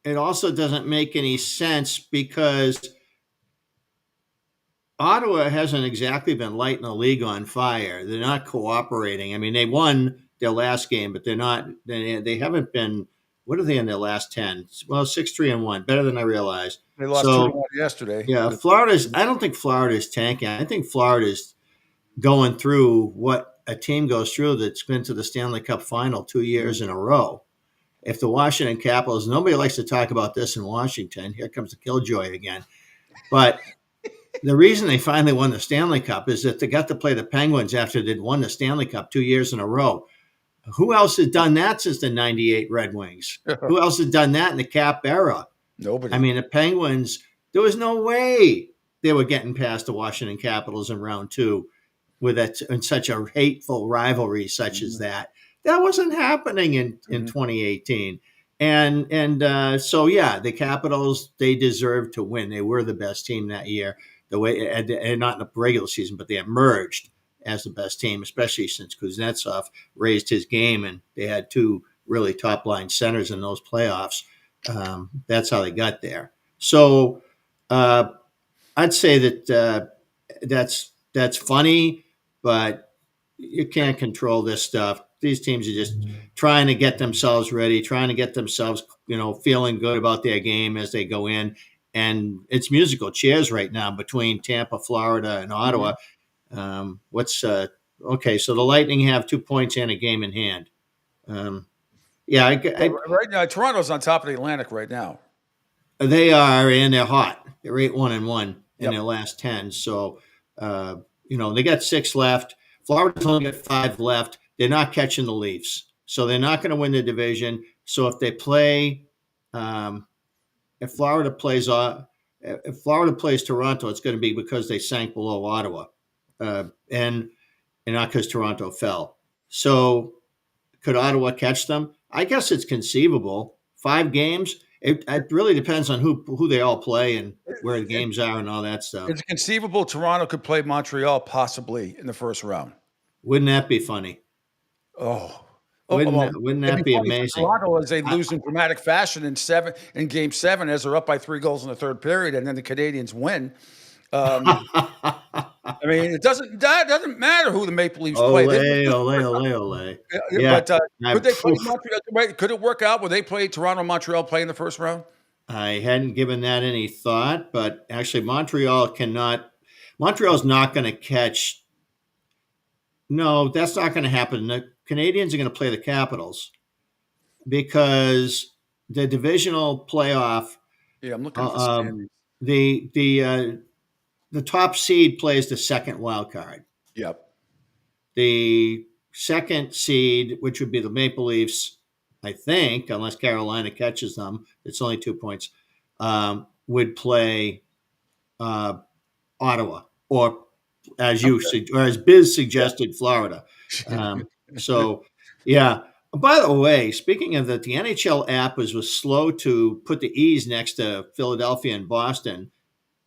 doesn't make any sense because Ottawa hasn't exactly been lighting the league on fire. They're not cooperating. I mean, they won their last game, but they're not. They haven't been. What are they in their last 10? Well, 6-3-1, better than I realized. They lost 2-1 yesterday. Yeah, I don't think Florida's tanking. I think Florida's going through what a team goes through that's been to the Stanley Cup final 2 years in a row. If the Washington Capitals, nobody likes to talk about this in Washington. Here comes the killjoy again. But the reason they finally won the Stanley Cup is that they got to play the Penguins after they'd won the Stanley Cup 2 years in a row. Who else has done that since the 98 Red Wings? Who else has done that in the Cap era? Nobody. I mean, the Penguins, there was no way they were getting past the Washington Capitals in round two with in such a hateful rivalry such as that. That wasn't happening in 2018. And so, yeah, the Capitals, they deserved to win. They were the best team that year, and not in the regular season, but they emerged as the best team, especially since Kuznetsov raised his game and they had two really top-line centers in those playoffs. That's how they got there. So I'd say that that's funny, but you can't control this stuff. These teams are just trying to get themselves ready, trying to get themselves, feeling good about their game as they go in. And it's musical chairs right now between Tampa, Florida, and Ottawa. Okay? So the Lightning have 2 points and a game in hand. Right now, Toronto's on top of the Atlantic right now. They are, and they're hot. They're 8-1-1 in their last 10. So, they got 6 left. Florida's only got 5 left. They're not catching the Leafs. So they're not going to win the division. So if they play, if Florida plays Toronto, it's going to be because they sank below Ottawa, and not because Toronto fell. So could Ottawa catch them? I guess it's conceivable. 5 games. It really depends on who they all play and where the games are and all that stuff. It's conceivable Toronto could play Montreal possibly in the first round. Wouldn't that be funny? Wouldn't that be amazing? Toronto, as they lose in dramatic fashion in Game 7, as they're up by 3 goals in the third period, and then the Canadians win. I mean, that doesn't matter who the Maple Leafs play. Ole. Yeah. But could they play Montreal? Could it work out? Would they play Toronto, Montreal play in the first round? I hadn't given that any thought, but actually, Montreal's not going to catch. No, that's not going to happen. The Canadians are going to play the Capitals because the divisional playoff. Yeah, I'm looking at the standings. The top seed plays the second wild card. Yep. The second seed, which would be the Maple Leafs, I think, unless Carolina catches them, it's only 2 points, would play Ottawa, or as Biz suggested, Florida. So, yeah. By the way, speaking of that, the NHL app was slow to put the E's next to Philadelphia and Boston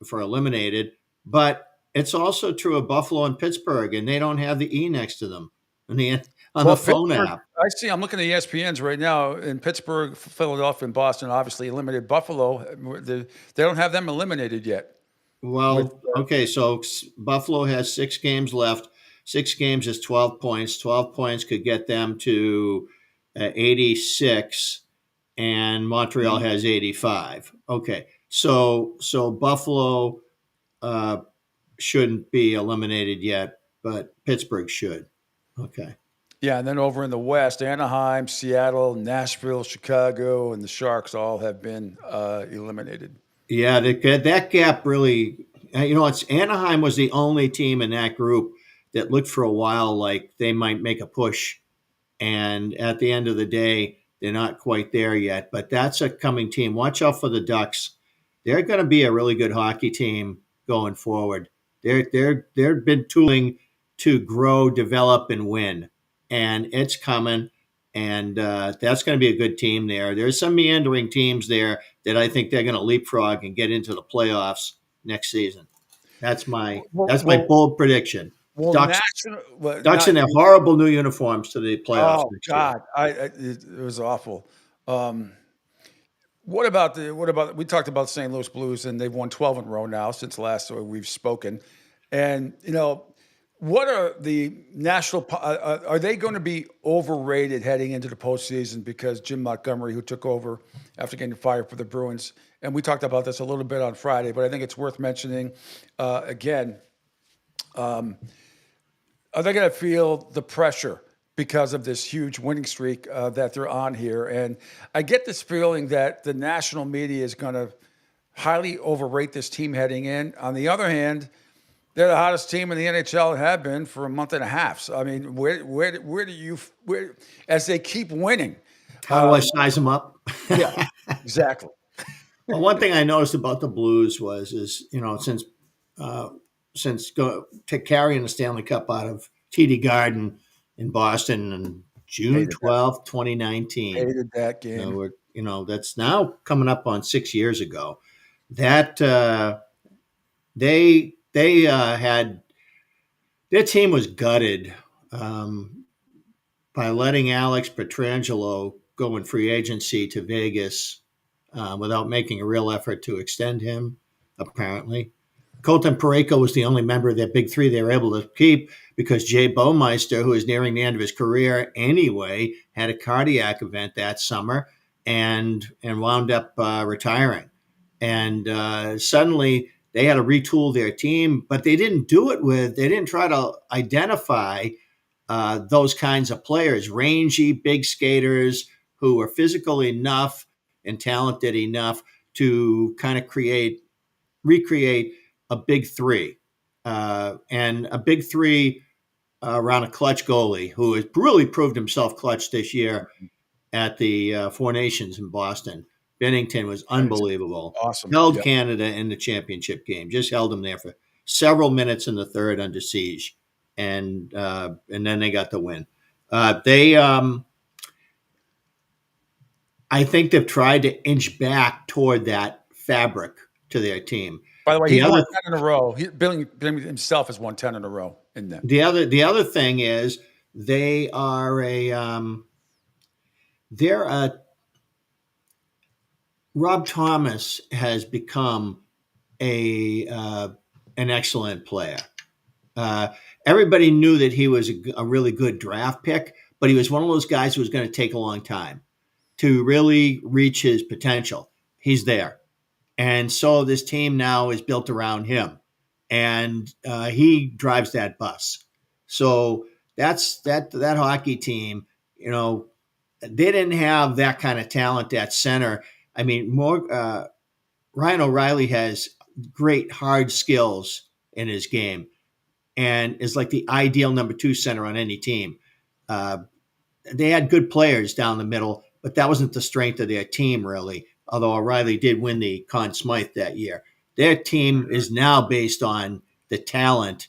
for eliminated, but it's also true of Buffalo and Pittsburgh, and they don't have the E next to them on the phone app. I see. I'm looking at the ESPNs right now. In Pittsburgh, Philadelphia, and Boston, obviously eliminated. Buffalo, they don't have them eliminated yet. Well, okay, so Buffalo has 6 games left. 6 games is 12 points. 12 points could get them to 86, and Montreal has 85. Okay, so Buffalo shouldn't be eliminated yet, but Pittsburgh should. Okay. Yeah, and then over in the West, Anaheim, Seattle, Nashville, Chicago, and the Sharks all have been eliminated. Yeah, that gap really, it's Anaheim was the only team in that group that looked for a while like they might make a push. And at the end of the day, they're not quite there yet. But that's a coming team. Watch out for the Ducks. They're going to be a really good hockey team going forward. They've been tooling to grow, develop, and win, and it's coming. And that's going to be a good team there. There's some meandering teams there that I think they're going to leapfrog and get into the playoffs next season. That's my bold prediction. Well, Ducks in their horrible new uniforms to the playoffs. Oh God, it was awful. What about we talked about St. Louis Blues, and they've won 12 in a row now since last we've spoken. And what are the national? Are they going to be overrated heading into the postseason because Jim Montgomery, who took over after getting fired for the Bruins, and we talked about this a little bit on Friday, but I think it's worth mentioning again. Are they going to feel the pressure because of this huge winning streak that they're on here? And I get this feeling that the national media is going to highly overrate this team heading in. On the other hand, they're the hottest team in the NHL and have been for a month and a half. So, I mean, where do you as they keep winning? How do I size them up? Yeah, exactly. Well, one thing I noticed about the Blues since carrying the Stanley Cup out of TD Garden in Boston on June 12th, 2019. Hated that game. That's now coming up on 6 years ago. That they had their team was gutted by letting Alex Pietrangelo go in free agency to Vegas without making a real effort to extend him, apparently. Colton Parayko was the only member of that big three they were able to keep because Jay Baumeister, who is nearing the end of his career anyway, had a cardiac event that summer and wound up retiring. And suddenly they had to retool their team, but they didn't try to identify those kinds of players, rangy, big skaters who are physical enough and talented enough to kind of recreate a big three, and a big three around a clutch goalie who has really proved himself clutch this year at the Four Nations in Boston. Bennington was unbelievable. Awesome. Held Canada in the championship game. Just held them there for several minutes in the third under siege, and then they got the win. I think they've tried to inch back toward that fabric to their team. By the way, he's won 10 in a row. Billing himself has won 10 in a row in them. The other thing is they're Rob Thomas has become an excellent player. Everybody knew that he was a really good draft pick, but he was one of those guys who was going to take a long time to really reach his potential. He's there. And so this team now is built around him, and he drives that bus. So that's that hockey team. They didn't have that kind of talent at center. I mean, Ryan O'Reilly has great hard skills in his game, and is like the ideal number 2 center on any team. They had good players down the middle, but that wasn't the strength of their team really. Although O'Reilly did win the Conn Smythe that year. Their team is now based on the talent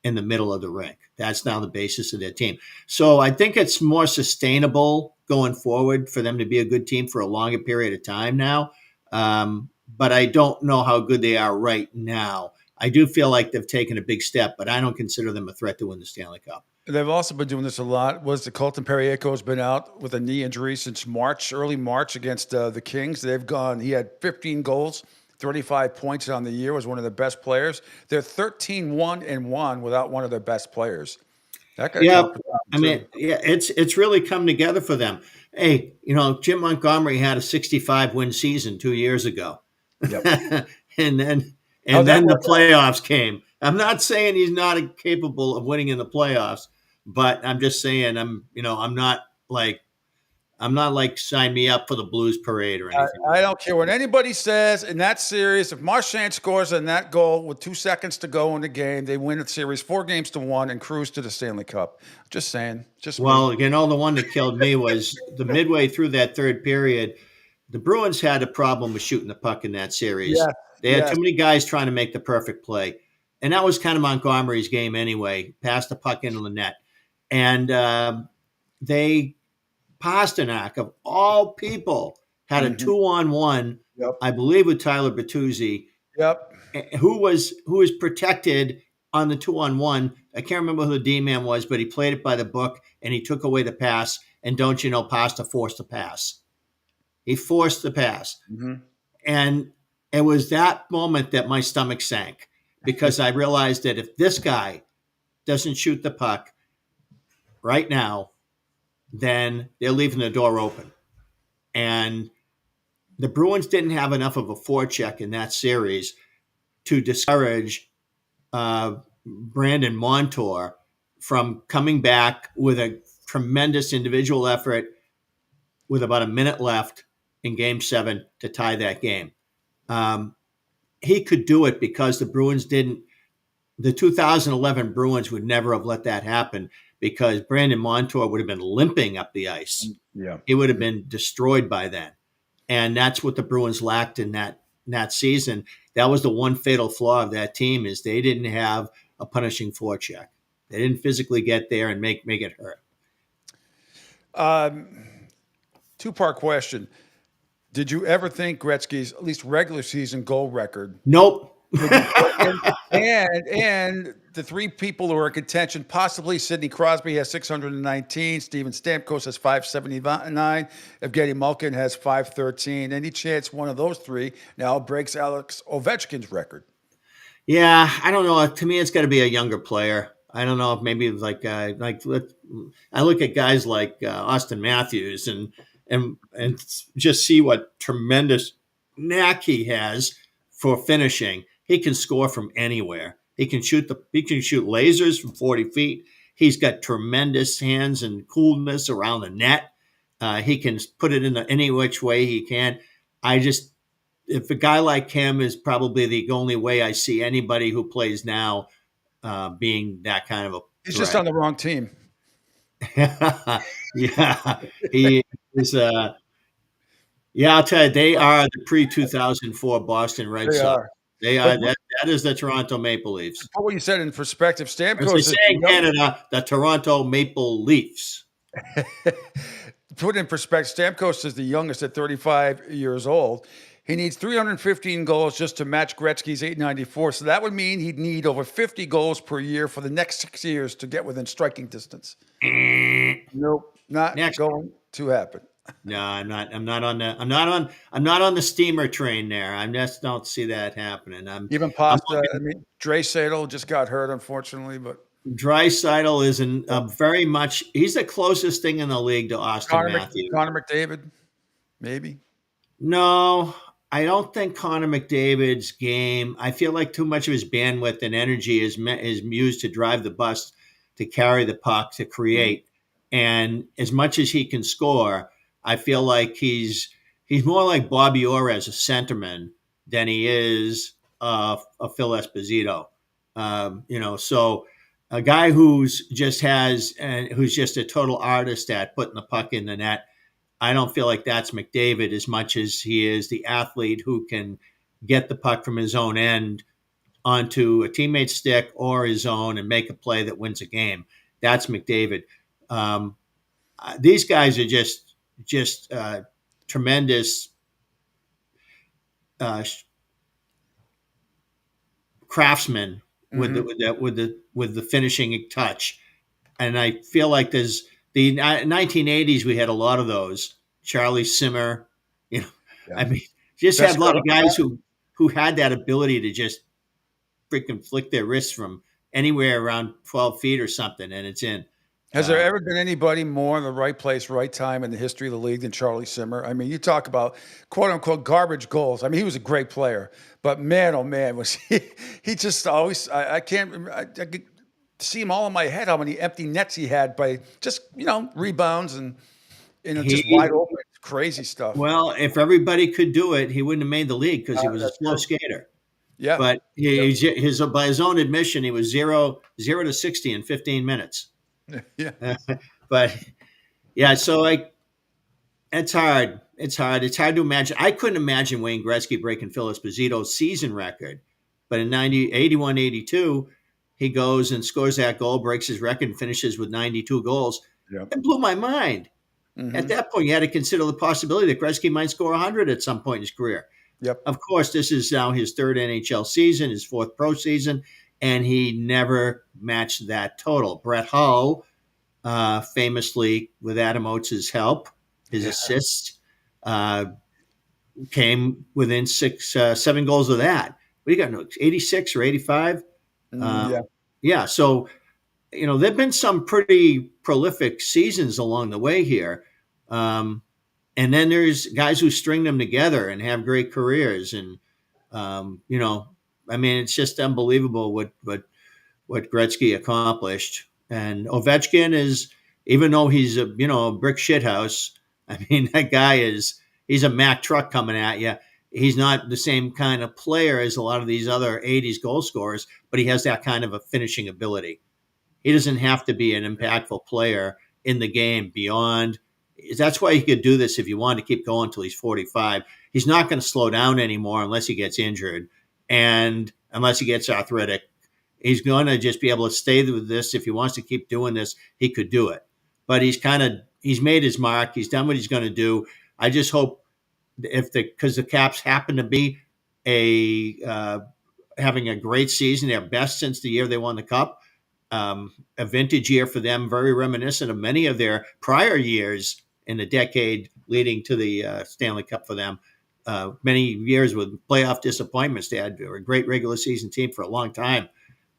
in the middle of the rink. That's now the basis of their team. So I think it's more sustainable going forward for them to be a good team for a longer period of time now. But I don't know how good they are right now. I do feel like they've taken a big step, but I don't consider them a threat to win the Stanley Cup. They've also been doing this a lot. Colton Parayko has been out with a knee injury since early March against the Kings. He had 15 goals, 35 points on the year, was one of the best players. They're 13-1-1 without one of their best players. It's really come together for them. Hey, Jim Montgomery had a 65-win season 2 years ago. Yep. and then the playoffs came. I'm not saying he's not capable of winning in the playoffs, But I'm just saying, I'm not like sign me up for the Blues parade or anything. I don't care what anybody says in that series. If Marchand scores on that goal with 2 seconds to go in the game, they win the series 4-1 and cruise to the Stanley Cup. Just saying. Well, the one that killed me was the midway through that third period. The Bruins had a problem with shooting the puck in that series. Yeah, They had too many guys trying to make the perfect play. And that was kind of Montgomery's game anyway, pass the puck into the net. And Pasternak, of all people, had a 2-on-1, I believe, with Tyler Bertuzzi. Yep. Who was protected on the 2-on-1. I can't remember who the D-man was, but he played it by the book, and he took away the pass. And don't you know, Pasta forced the pass. He forced the pass. Mm-hmm. And it was that moment that my stomach sank, because I realized that if this guy doesn't shoot the puck right now, then they're leaving the door open. And the Bruins didn't have enough of a forecheck in that series to discourage Brandon Montour from coming back with a tremendous individual effort with about a minute left in Game 7 to tie that game. He could do it because the Bruins didn't. The 2011 Bruins would never have let that happen, because Brandon Montour would have been limping up the ice. Yeah. He would have been destroyed by then. And that's what the Bruins lacked in that season. That was the one fatal flaw of that team, is they didn't have a punishing forecheck. They didn't physically get there and make it hurt. Two-part question. Did you ever think Gretzky's at least regular season goal record? Nope. and the three people who are in contention, possibly Sidney Crosby has 619, Steven Stamkos has 579, Evgeny Malkin has 513. Any chance one of those three now breaks Alex Ovechkin's record? Yeah, I don't know. To me, it's got to be a younger player. I don't know if maybe like I look at guys like Austin Matthews and just see what tremendous knack he has for finishing. He can score from anywhere. He can shoot lasers from 40 feet. He's got tremendous hands and coolness around the net. He can put it in any which way he can. If a guy like him is probably the only way I see anybody who plays now being that kind of a He's just on the wrong team. Yeah, he is. I'll tell you, they are the pre-2004 Boston Red Sox. They are. That is the Toronto Maple Leafs. Put what you said in perspective. Stamkos As we say in Canada, the Toronto Maple Leafs. Put in perspective, Stamkos is the youngest at 35 years old. He needs 315 goals just to match Gretzky's 894. So that would mean he'd need over 50 goals per year for the next 6 years to get within striking distance. Nope, not going to happen. No, I'm not. I'm not on the steamer train there. I just don't see that happening. Draisaitl just got hurt, unfortunately, but Draisaitl isn't very much. He's the closest thing in the league to Austin Matthews. Connor McDavid, maybe. No, I don't think Connor McDavid's game. I feel like too much of his bandwidth and energy is used to drive the bus, to carry the puck, to create. And as much as he can score, I feel like he's more like Bobby Orr as a centerman than he is a Phil Esposito. So a guy who's just a total artist at putting the puck in the net. I don't feel like that's McDavid as much as he is the athlete who can get the puck from his own end onto a teammate's stick or his own and make a play that wins a game. That's McDavid. These guys are just tremendous craftsmen with the finishing touch, and I feel like there's the 1980s. We had a lot of those. Charlie Simmer, I mean, just had a lot of guys who had that ability to just freaking flick their wrists from anywhere around 12 feet or something, and it's in. Has there ever been anybody more in the right place, right time in the history of the league than Charlie Simmer? I mean, you talk about quote-unquote garbage goals. I mean, he was a great player, but man, oh man, was he just always – I can't – see them all in my head, how many empty nets he had by just, rebounds and, just wide open, crazy stuff. Well, if everybody could do it, he wouldn't have made the league because he was a That's slow true. skater. Yeah. But by his own admission, he was 0 to 60 in 15 minutes. Yeah. But yeah, so it's hard. It's hard to imagine. I couldn't imagine Wayne Gretzky breaking Phil Esposito's season record. But in 81-82, he goes and scores that goal, breaks his record, and finishes with 92 goals. Yep. It blew my mind. Mm-hmm. At that point, you had to consider the possibility that Gretzky might score 100 at some point in his career. Yep. Of course, this is now his third NHL season, his fourth pro season, and he never matched that total. Brett Hull, famously, with Adam Oates' help, his assists, came within 7 goals of that. What do you got? 86 or 85? Yeah. So, there've been some pretty prolific seasons along the way here. And then there's guys who string them together and have great careers. And, it's just unbelievable what Gretzky accomplished. And Ovechkin is, even though he's a brick shithouse, that guy he's a Mack truck coming at you. He's not the same kind of player as a lot of these other 80s goal scorers, but he has that kind of a finishing ability. He doesn't have to be an impactful player in the game beyond. That's why he could do this if you wanted to keep going until he's 45. He's not going to slow down anymore unless he gets injured and unless he gets arthritic. He's going to just be able to stay with this. If he wants to keep doing this, he could do it. But he's made his mark. He's done what he's going to do. I just hope because the Caps happen to be having a great season, their best since the year they won the Cup, a vintage year for them, very reminiscent of many of their prior years in the decade leading to the Stanley Cup for them. Many years with playoff disappointments. They had a great regular season team for a long time.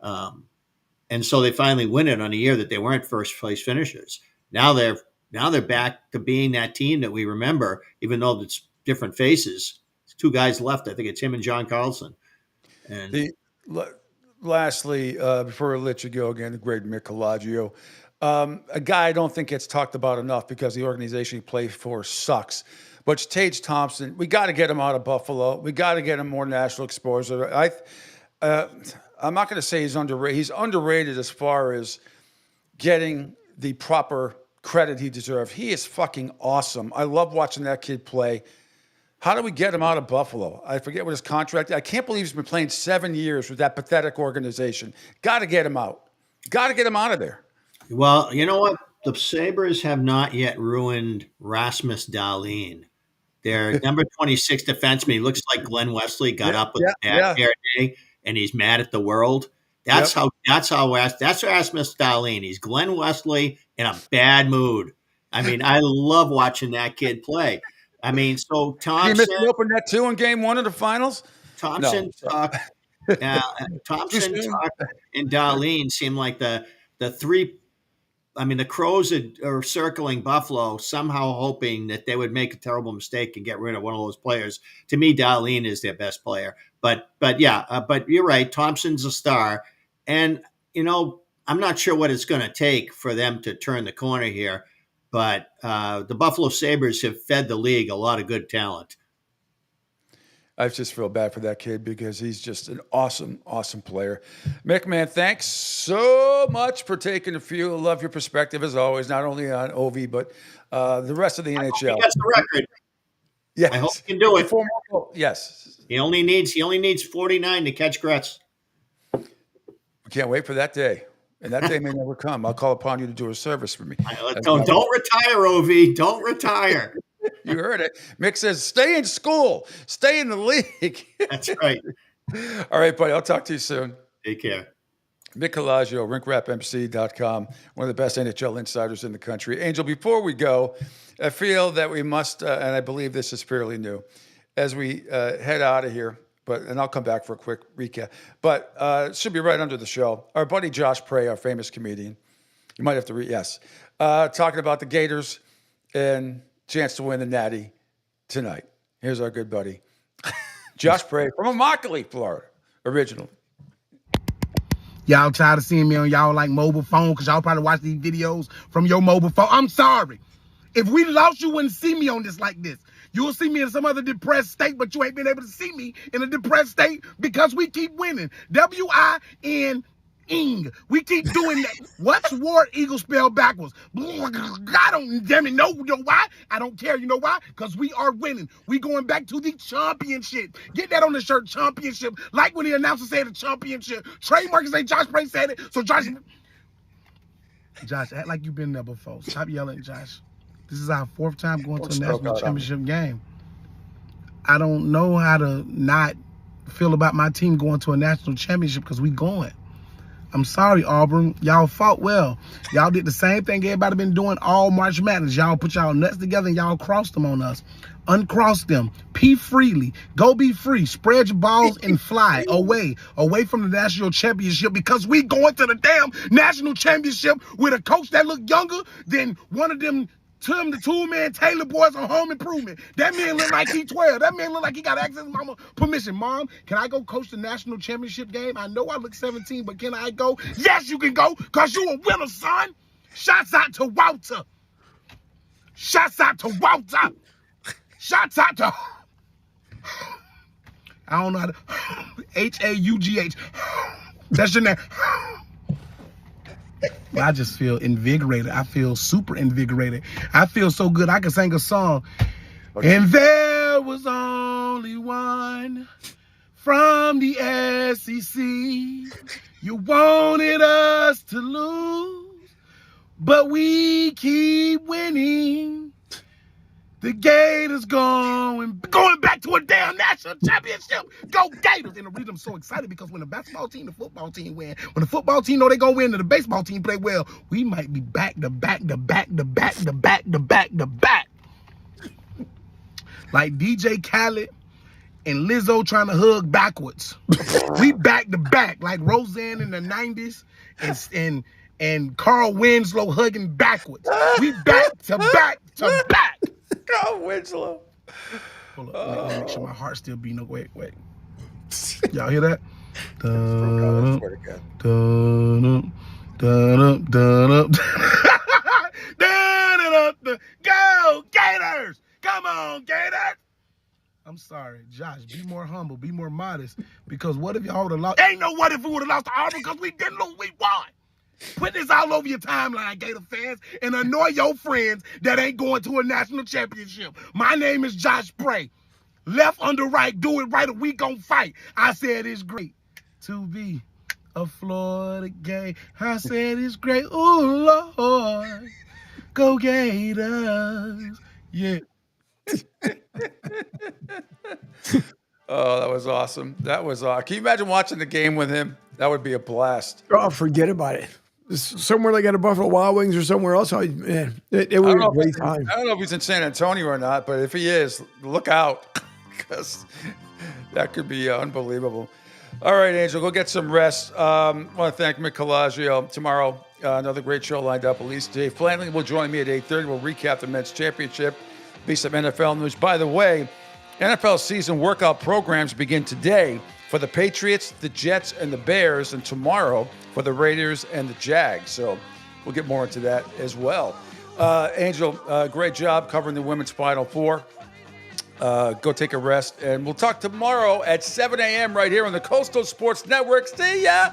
And so they finally win it on a year that they weren't first place finishers. Now they're back to being that team that we remember, even though it's different faces. There's 2 guys left. I think it's him and John Carlson. And lastly, before I let you go again, the great Mick Colagio, a guy I don't think gets talked about enough because the organization he played for sucks. But Tage Thompson, we got to get him out of Buffalo. We got to get him more national exposure. I'm not going to say he's underrated. He's underrated as far as getting the proper credit he deserves. He is fucking awesome. I love watching that kid play. How do we get him out of Buffalo? I forget what his contract is. I can't believe he's been playing 7 years with that pathetic organization. Got to get him out. Got to get him out of there. Well, you know what? The Sabres have not yet ruined Rasmus Dahlin. Their number 26 defenseman, he looks like Glenn Wesley, got up with a bad hair day, and he's mad at the world. That's Rasmus Dahlin. He's Glenn Wesley in a bad mood. I love watching that kid play. So Thompson. He missed the open net too in game 1 of the finals. Thompson, Tuck, and Dahlin seem like the three. The Crows are circling Buffalo, somehow hoping that they would make a terrible mistake and get rid of one of those players. To me, Dahlin is their best player. But you're right. Thompson's a star. And, I'm not sure what it's going to take for them to turn the corner here. But the Buffalo Sabres have fed the league a lot of good talent. I just feel bad for that kid because he's just an awesome, awesome player. Mick, man, thanks so much for taking a few. I love your perspective as always, not only on Ovi, but the rest of the NHL. That's the record. Yeah, I hope he can do it. Yes. He only needs 49 to catch Gretz. We can't wait for that day. And that day may never come. I'll call upon you to do a service for me. Don't retire, Ovi. Don't retire. You heard it. Mick says, stay in school. Stay in the league. That's right. All right, buddy. I'll talk to you soon. Take care. Mick Colagio, rinkwrapmc.com, one of the best NHL insiders in the country. Angel, before we go, I feel that we must, and I believe this is fairly new, as we head out of here, and I'll come back for a quick recap, but it should be right under the show. Our buddy Josh Prey, our famous comedian, you might have to talking about the Gators and chance to win the Natty tonight. Here's our good buddy, Josh Prey from Immokalee, Florida, originally. Y'all tired of seeing me on y'all like mobile phone because y'all probably watch these videos from your mobile phone. I'm sorry. If we lost, you wouldn't see me on this like this. You'll see me in some other depressed state, but you ain't been able to see me in a depressed state because we keep winning. W-I-N-ing. We keep doing that. What's War Eagle spelled backwards? I don't damn it know. You know why? I don't care. You know why? Because we are winning. We going back to the championship. Get that on the shirt, championship. Like when the announcer said the championship. Trademark say Josh Bray said it. So Josh, act like you've been there before. Stop yelling, Josh. This is our 4th time going to a national championship game. I don't know how to not feel about my team going to a national championship because we going. I'm sorry, Auburn. Y'all fought well. Y'all did the same thing everybody been doing all March Madness. Y'all put y'all nuts together and y'all crossed them on us. Uncross them. Pee freely. Go be free. Spread your balls and fly away from the national championship because we going to the damn national championship with a coach that look younger than one of them Tim the two-man Taylor boys on Home Improvement. That man look like he 12. That man look like he got access to mama permission. Mom, can I go coach the national championship game? I know I look 17, but can I go? Yes, you can go, because you a winner, son. Shots out to Walter. Shots out to Walter. Shots out to... I don't know how to... H-A-U-G-H. That's your name. I just feel invigorated. I feel super invigorated. I feel so good. I can sing a song. Okay. And there was only one from the SEC. You wanted us to lose, but we keep winning. The Gators going back to a damn national championship. Go Gators. And the reason I'm so excited because when the basketball team, the football team win, when the football team know they gonna win and the baseball team play well, we might be back to back. Like DJ Khaled and Lizzo trying to hug backwards. We back to back like Roseanne in the 90s and Carl Winslow hugging backwards. We back to back. Carl Winslow. Hold up, let me make sure my heart still beating. No, wait. Y'all hear that? Go Gators! Come on, Gators! I'm sorry, Josh. Be more humble. Be more modest. Because what if y'all would have lost? Ain't no what if we would have lost to Auburn because we didn't lose. We won. Put this all over your timeline, Gator fans, and annoy your friends that ain't going to a national championship. My name is Josh Bray. Left under right, do it right, or we gon' fight. I said it's great to be a Florida Gator. I said it's great. Ooh, Lord. Go Gators. Yeah. Oh, that was awesome. That was awesome. Can you imagine watching the game with him? That would be a blast. Oh, forget about it. Somewhere like at a Buffalo Wild Wings or somewhere else. Man, it would be a great time. I don't know if he's in San Antonio or not, but if he is, look out, because that could be unbelievable. All right, Angel, go get some rest. I want to thank Mick Calagio. Tomorrow, another great show lined up. At least Dave Flandling will join me at 8:30. We'll recap the men's championship, be some NFL news. By the way, NFL season workout programs begin today for the Patriots, the Jets, and the Bears, and tomorrow for the Raiders and the Jags. So we'll get more into that as well. Angel, great job covering the women's Final Four. Go take a rest, and we'll talk tomorrow at 7 a.m. right here on the Coastal Sports Network. See ya!